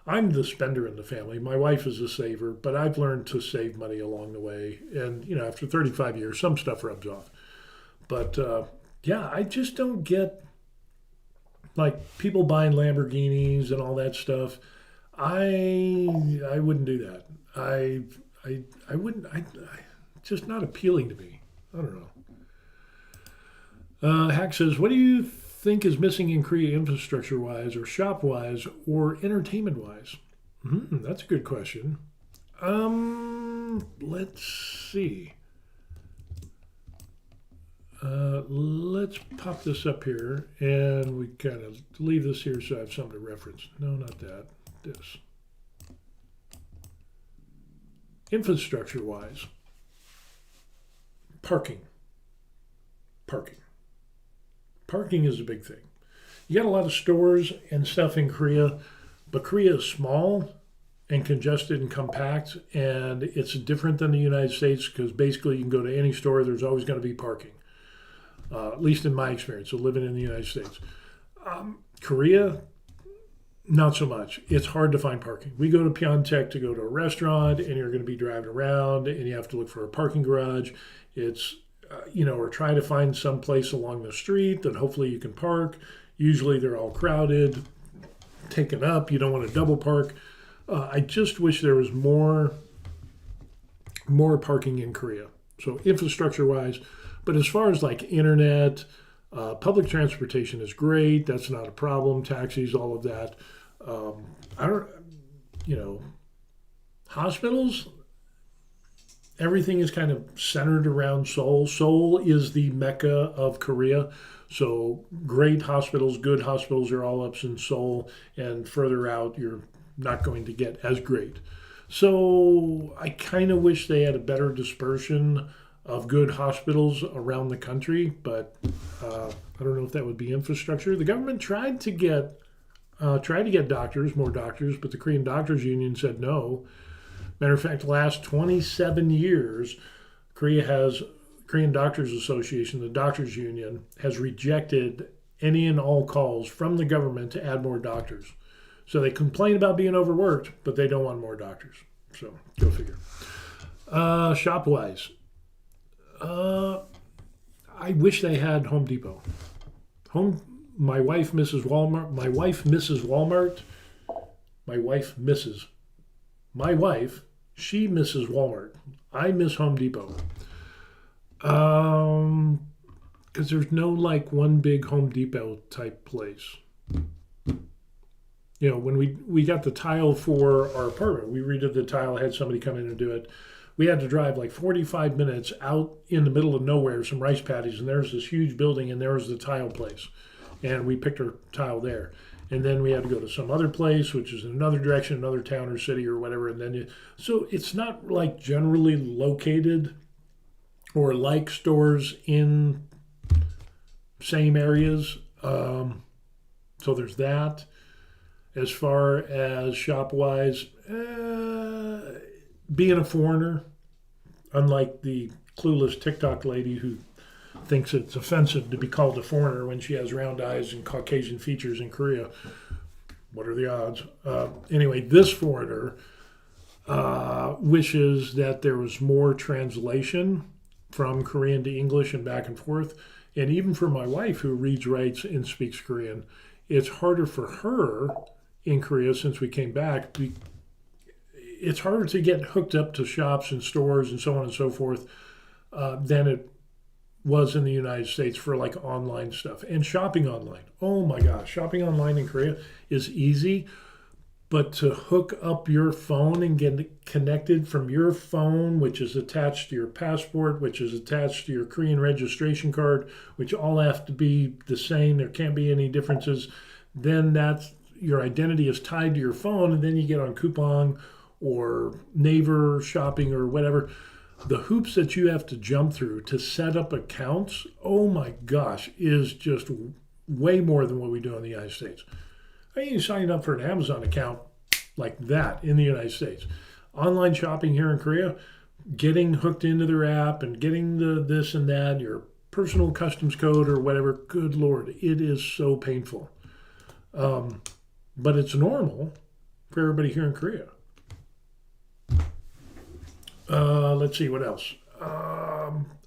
I'm the spender in the family. My wife is a saver, but I've learned to save money along the way. And, you know, after 35 years, some stuff rubs off. But, yeah, I just don't get, like, people buying Lamborghinis and all that stuff. I wouldn't do that. I wouldn't. Just not appealing to me. I don't know. Hack says, what do you think is missing in Korea infrastructure-wise or shop-wise or entertainment-wise? That's a good question. Let's see. Let's pop this up here, and we kind of leave this here so I have something to reference. No, not that. This. Infrastructure-wise, parking. Parking is a big thing. You got a lot of stores and stuff in Korea, but Korea is small and congested and compact, and it's different than the United States because basically you can go to any store, there's always going to be parking, at least in my experience, so living in the United States. Korea, not so much. It's hard to find parking. We go to Pyeongtaek to go to a restaurant, and you're going to be driving around, and you have to look for a parking garage. It's, or try to find some place along the street that hopefully you can park. Usually they're all crowded, taken up. You don't want to double park. I just wish there was more parking in Korea. So infrastructure-wise, but as far as like internet, public transportation is great. That's not a problem. Taxis, all of that. Hospitals, everything is kind of centered around Seoul. Seoul is the mecca of Korea. So great hospitals, good hospitals are all up in Seoul, and further out, you're not going to get as great. So I kind of wish they had a better dispersion of good hospitals around the country, but I don't know if that would be infrastructure. The government tried to get doctors, more doctors, but the Korean Doctors Union said no. Matter of fact, the last 27 years, Korean Doctors Association, the Doctors Union, has rejected any and all calls from the government to add more doctors. So they complain about being overworked, but they don't want more doctors. So go figure. Shop-wise, I wish they had Home Depot. My wife, Mrs. Walmart. My wife, she misses Walmart. I miss Home Depot. Because there's no like one big Home Depot type place. When we got the tile for our apartment, we redid the tile, had somebody come in and do it. We had to drive like 45 minutes out in the middle of nowhere, some rice paddies, and there's this huge building, and there was the tile place. And we picked our tile there. And then we had to go to some other place, which is in another direction, another town or city or whatever. And then so it's not like generally located or like stores in same areas. So there's that. As far as shop-wise, being a foreigner, unlike the clueless TikTok lady who thinks it's offensive to be called a foreigner when she has round eyes and Caucasian features in Korea. What are the odds? Anyway, this foreigner wishes that there was more translation from Korean to English and back and forth. And even for my wife, who reads, writes, and speaks Korean, it's harder for her in Korea since we came back. It's harder to get hooked up to shops and stores and so on and so forth than it was in the United States for like online stuff and shopping online. Oh my gosh, shopping online in Korea is easy, but to hook up your phone and get connected from your phone, which is attached to your passport, which is attached to your Korean registration card, which all have to be the same, there can't be any differences, then that's your identity is tied to your phone, and then you get on Coupang or Naver shopping or whatever. The hoops that you have to jump through to set up accounts, oh my gosh, is just way more than what we do in the United States. I mean, you sign up for an Amazon account like that in the United States. Online shopping here in Korea, getting hooked into their app and getting the this and that, your personal customs code or whatever, good Lord, it is so painful. But it's normal for everybody here in Korea. Let's see, what else?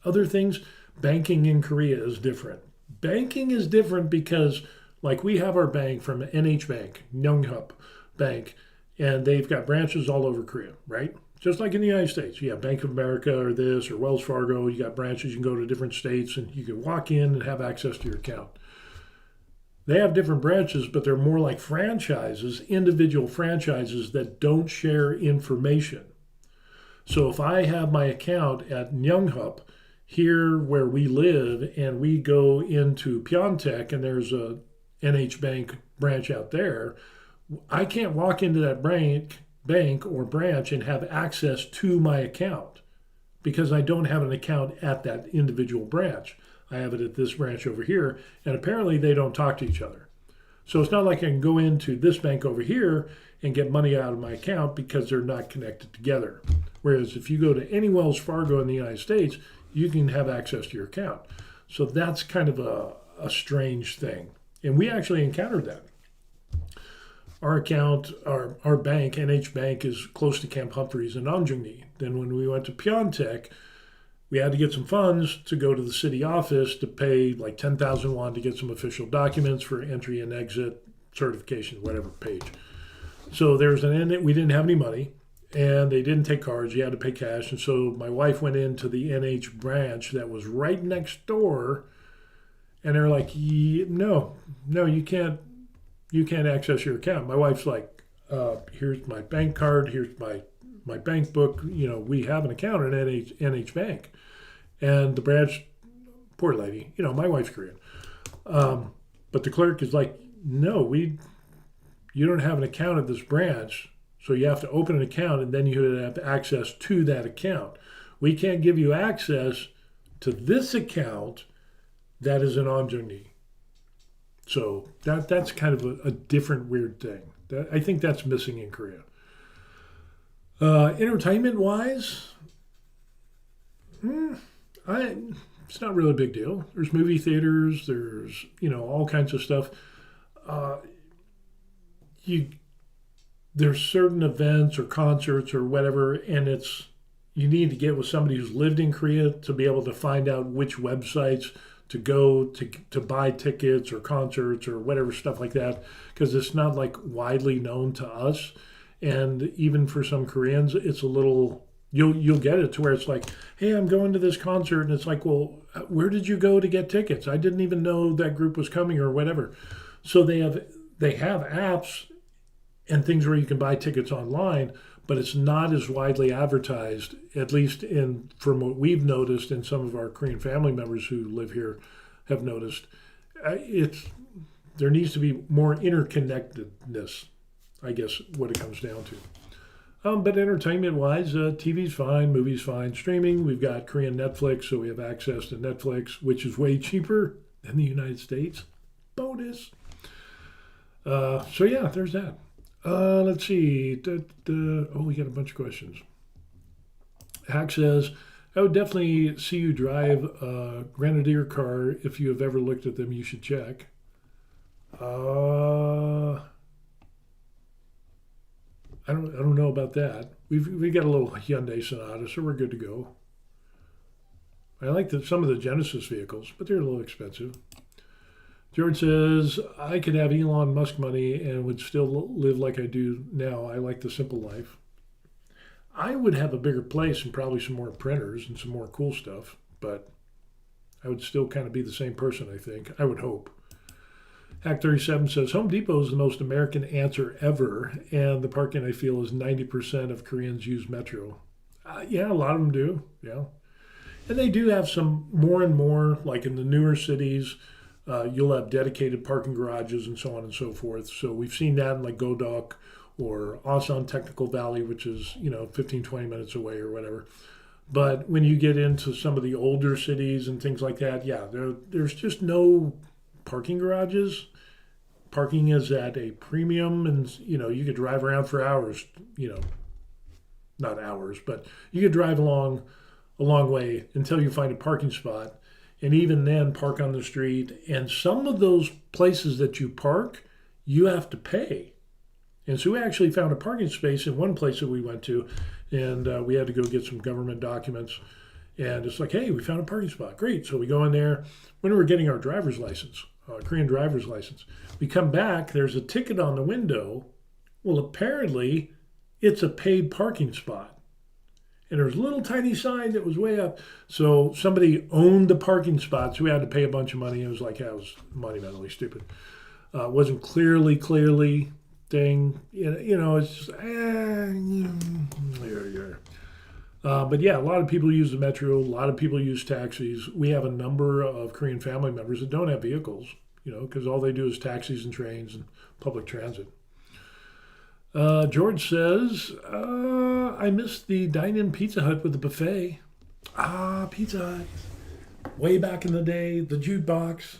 Other things, banking in Korea is different. Banking is different because, like, we have our bank from NH Bank, Yonghap Bank, and they've got branches all over Korea, right? Just like in the United States. You have Bank of America or this or Wells Fargo. You got branches, you can go to different states, and you can walk in and have access to your account. They have different branches, but they're more like franchises, individual franchises that don't share information. So if I have my account at Yonghap here where we live and we go into Pyeongtaek and there's a NH Bank branch out there, I can't walk into that bank or branch and have access to my account because I don't have an account at that individual branch. I have it at this branch over here, and apparently they don't talk to each other. So it's not like I can go into this bank over here and get money out of my account because they're not connected together. Whereas if you go to any Wells Fargo in the United States, you can have access to your account. So that's kind of a strange thing. And we actually encountered that. Our account, our bank, NH Bank, is close to Camp Humphreys in Anjuni. Then when we went to Pyeongtaek, we had to get some funds to go to the city office to pay like 10,000 won to get some official documents for entry and exit certification, whatever page. So there's an end. We didn't have any money, and they didn't take cards. You had to pay cash. And so my wife went into the NH branch that was right next door, and they're like, no, you can't access your account. My wife's like, here's my bank card. Here's my bank book. We have an account at NH Bank. And the branch, poor lady, my wife's Korean. But the clerk is like, no, you don't have an account at this branch, so you have to open an account and then you have access to that account. We can't give you access to this account that is an Anjuni. So that's kind of a different weird thing. I think that's missing in Korea. Entertainment-wise, it's not really a big deal. There's movie theaters. There's all kinds of stuff. There's certain events or concerts or whatever, and you need to get with somebody who's lived in Korea to be able to find out which websites to go to buy tickets or concerts or whatever stuff like that, because it's not like widely known to us. And even for some Koreans, it's a little, you'll get it to where it's like, hey, I'm going to this concert. And it's like, well, where did you go to get tickets? I didn't even know that group was coming or whatever. So they have apps and things where you can buy tickets online, but it's not as widely advertised, at least from what we've noticed, and some of our Korean family members who live here have noticed. There needs to be more interconnectedness, I guess, what it comes down to. But entertainment-wise, TV's fine, movies fine. Streaming, we've got Korean Netflix, so we have access to Netflix, which is way cheaper than the United States. Bonus. So yeah, there's that. Let's see. We got a bunch of questions. Hack says, I would definitely see you drive a Grenadier car. If you have ever looked at them, you should check. I don't know about that. We've got a little Hyundai Sonata, so we're good to go. I like some of the Genesis vehicles, but they're a little expensive. George says, I could have Elon Musk money and would still live like I do now. I like the simple life. I would have a bigger place and probably some more printers and some more cool stuff, but I would still kind of be the same person, I think. I would hope. Hack 37 says, Home Depot is the most American answer ever, and the parking, I feel, is 90% of Koreans use Metro. Yeah, a lot of them do, yeah. And they do have some more and more, like in the newer cities, you'll have dedicated parking garages and so on and so forth. So we've seen that in like Godok or Asan Technical Valley, which is, 15, 20 minutes away or whatever. But when you get into some of the older cities and things like that, yeah, there's just no parking garages. Parking is at a premium, and, you could drive around for hours, not hours, but you could drive a long way until you find a parking spot. And even then, park on the street. And some of those places that you park, you have to pay. And so we actually found a parking space in one place that we went to, and we had to go get some government documents. And it's like, hey, we found a parking spot. Great. So we go in there. When we were getting our driver's license, Korean driver's license, we come back, there's a ticket on the window. Well, apparently, it's a paid parking spot. And there's a little tiny sign that was way up. So somebody owned the parking spot, so we had to pay a bunch of money. It was like, it was monumentally stupid. It wasn't clearly thing. It's just, but yeah, a lot of people use the Metro. A lot of people use taxis. We have a number of Korean family members that don't have vehicles, because all they do is taxis and trains and public transit. George says, I miss the dine-in Pizza Hut with the buffet. Pizza Hut. Way back in the day, the jukebox.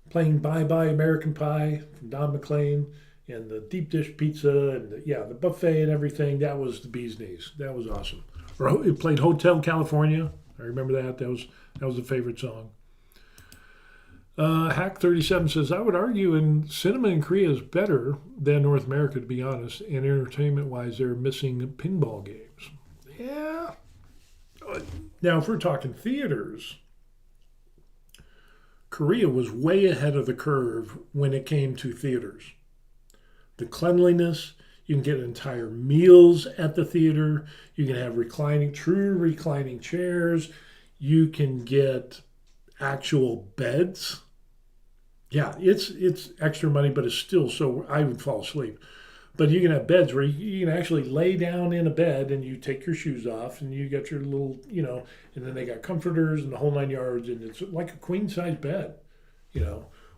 playing Bye Bye American Pie from Don McLean, and the deep dish pizza, and the buffet and everything. That was the bee's knees. That was awesome. Or it played Hotel California. I remember that. That was a favorite song. Hack37 says, I would argue cinema in Korea is better than North America, to be honest. And entertainment-wise, they're missing pinball games. Yeah. Now, if we're talking theaters, Korea was way ahead of the curve when it came to theaters. The cleanliness, you can get entire meals at the theater. You can have true reclining chairs. You can get actual beds. Yeah, it's extra money, but it's still so I would fall asleep. But you can have beds where you can actually lay down in a bed and you take your shoes off and you got your little, and then they got comforters and the whole 9 yards, and it's like a queen size bed,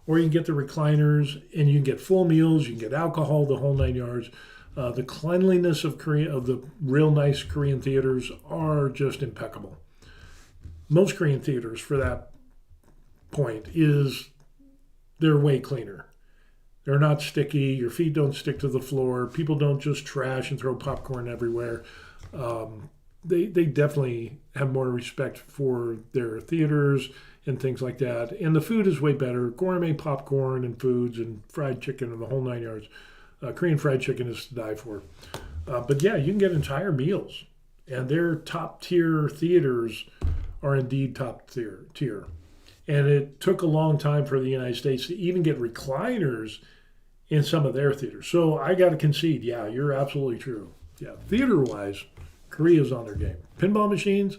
Or you can get the recliners and you can get full meals, you can get alcohol, the whole 9 yards. The cleanliness of Korea, of the real nice Korean theaters, are just impeccable. Most Korean theaters, for that point, they're way cleaner. They're not sticky. Your feet don't stick to the floor. People don't just trash and throw popcorn everywhere. They definitely have more respect for their theaters and things like that. And the food is way better. Gourmet popcorn and foods and fried chicken and the whole 9 yards. Korean fried chicken is to die for. But yeah, you can get entire meals. And their top tier theaters are indeed top tier. And it took a long time for the United States to even get recliners in some of their theaters. So I got to concede, yeah, you're absolutely true. Yeah, theater-wise, Korea's on their game. Pinball machines,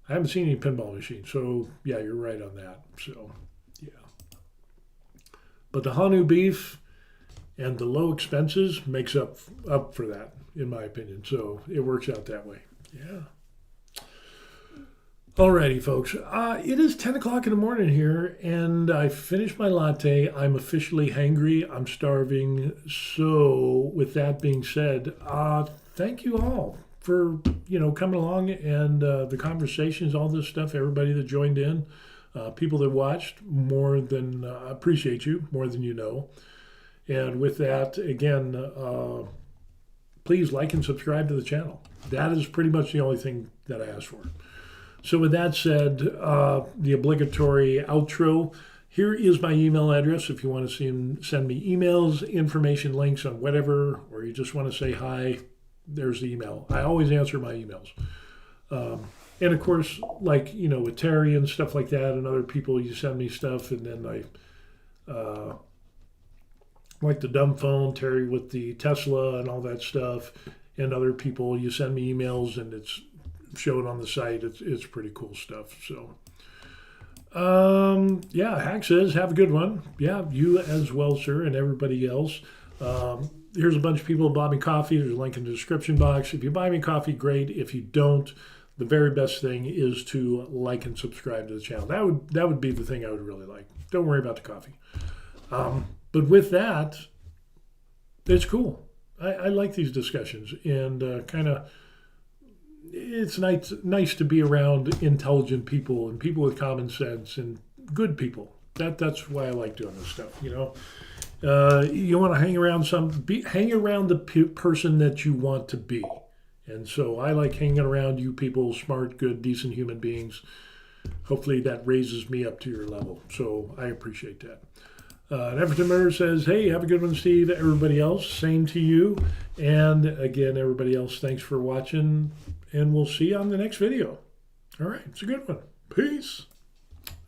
I haven't seen any pinball machines. So yeah, you're right on that. So yeah. But the Hanu beef and the low expenses makes up for that, in my opinion. So it works out that way. Yeah. Alrighty, folks. It is 10 o'clock in the morning here, and I finished my latte. I'm officially hangry. I'm starving. So, with that being said, thank you all for coming along and the conversations, all this stuff. Everybody that joined in, people that watched, more than appreciate you, more than you know. And with that, again, please like and subscribe to the channel. That is pretty much the only thing that I ask for. So with that said, the obligatory outro, here is my email address if you want to send me emails, information, links on whatever, or you just want to say hi, there's the email. I always answer my emails. And of course, like, with Terry and stuff like that and other people, you send me stuff, and then like the dumb phone, Terry with the Tesla and all that stuff, and other people, you send me emails and it's showed on the site. It's pretty cool stuff. So yeah, Hack says have a good one. Yeah, you as well, sir, and everybody else. Here's a bunch of people who bought me coffee. There's a link in the description box. If you buy me coffee, great. If you don't, the very best thing is to like and subscribe to the channel. That would be the thing I would really like. Don't worry about the coffee. But with that, it's cool. I like these discussions, and kind of it's nice to be around intelligent people and people with common sense and good people. That's why I like doing this stuff. You want to hang around hang around the person that you want to be. And so I like hanging around you people, smart, good, decent human beings. Hopefully that raises me up to your level. So I appreciate that. Everton Murray says, hey, have a good one, Steve. Everybody else, same to you. And again, everybody else, thanks for watching. And we'll see you on the next video. All right, it's a good one. Peace.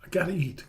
I gotta eat.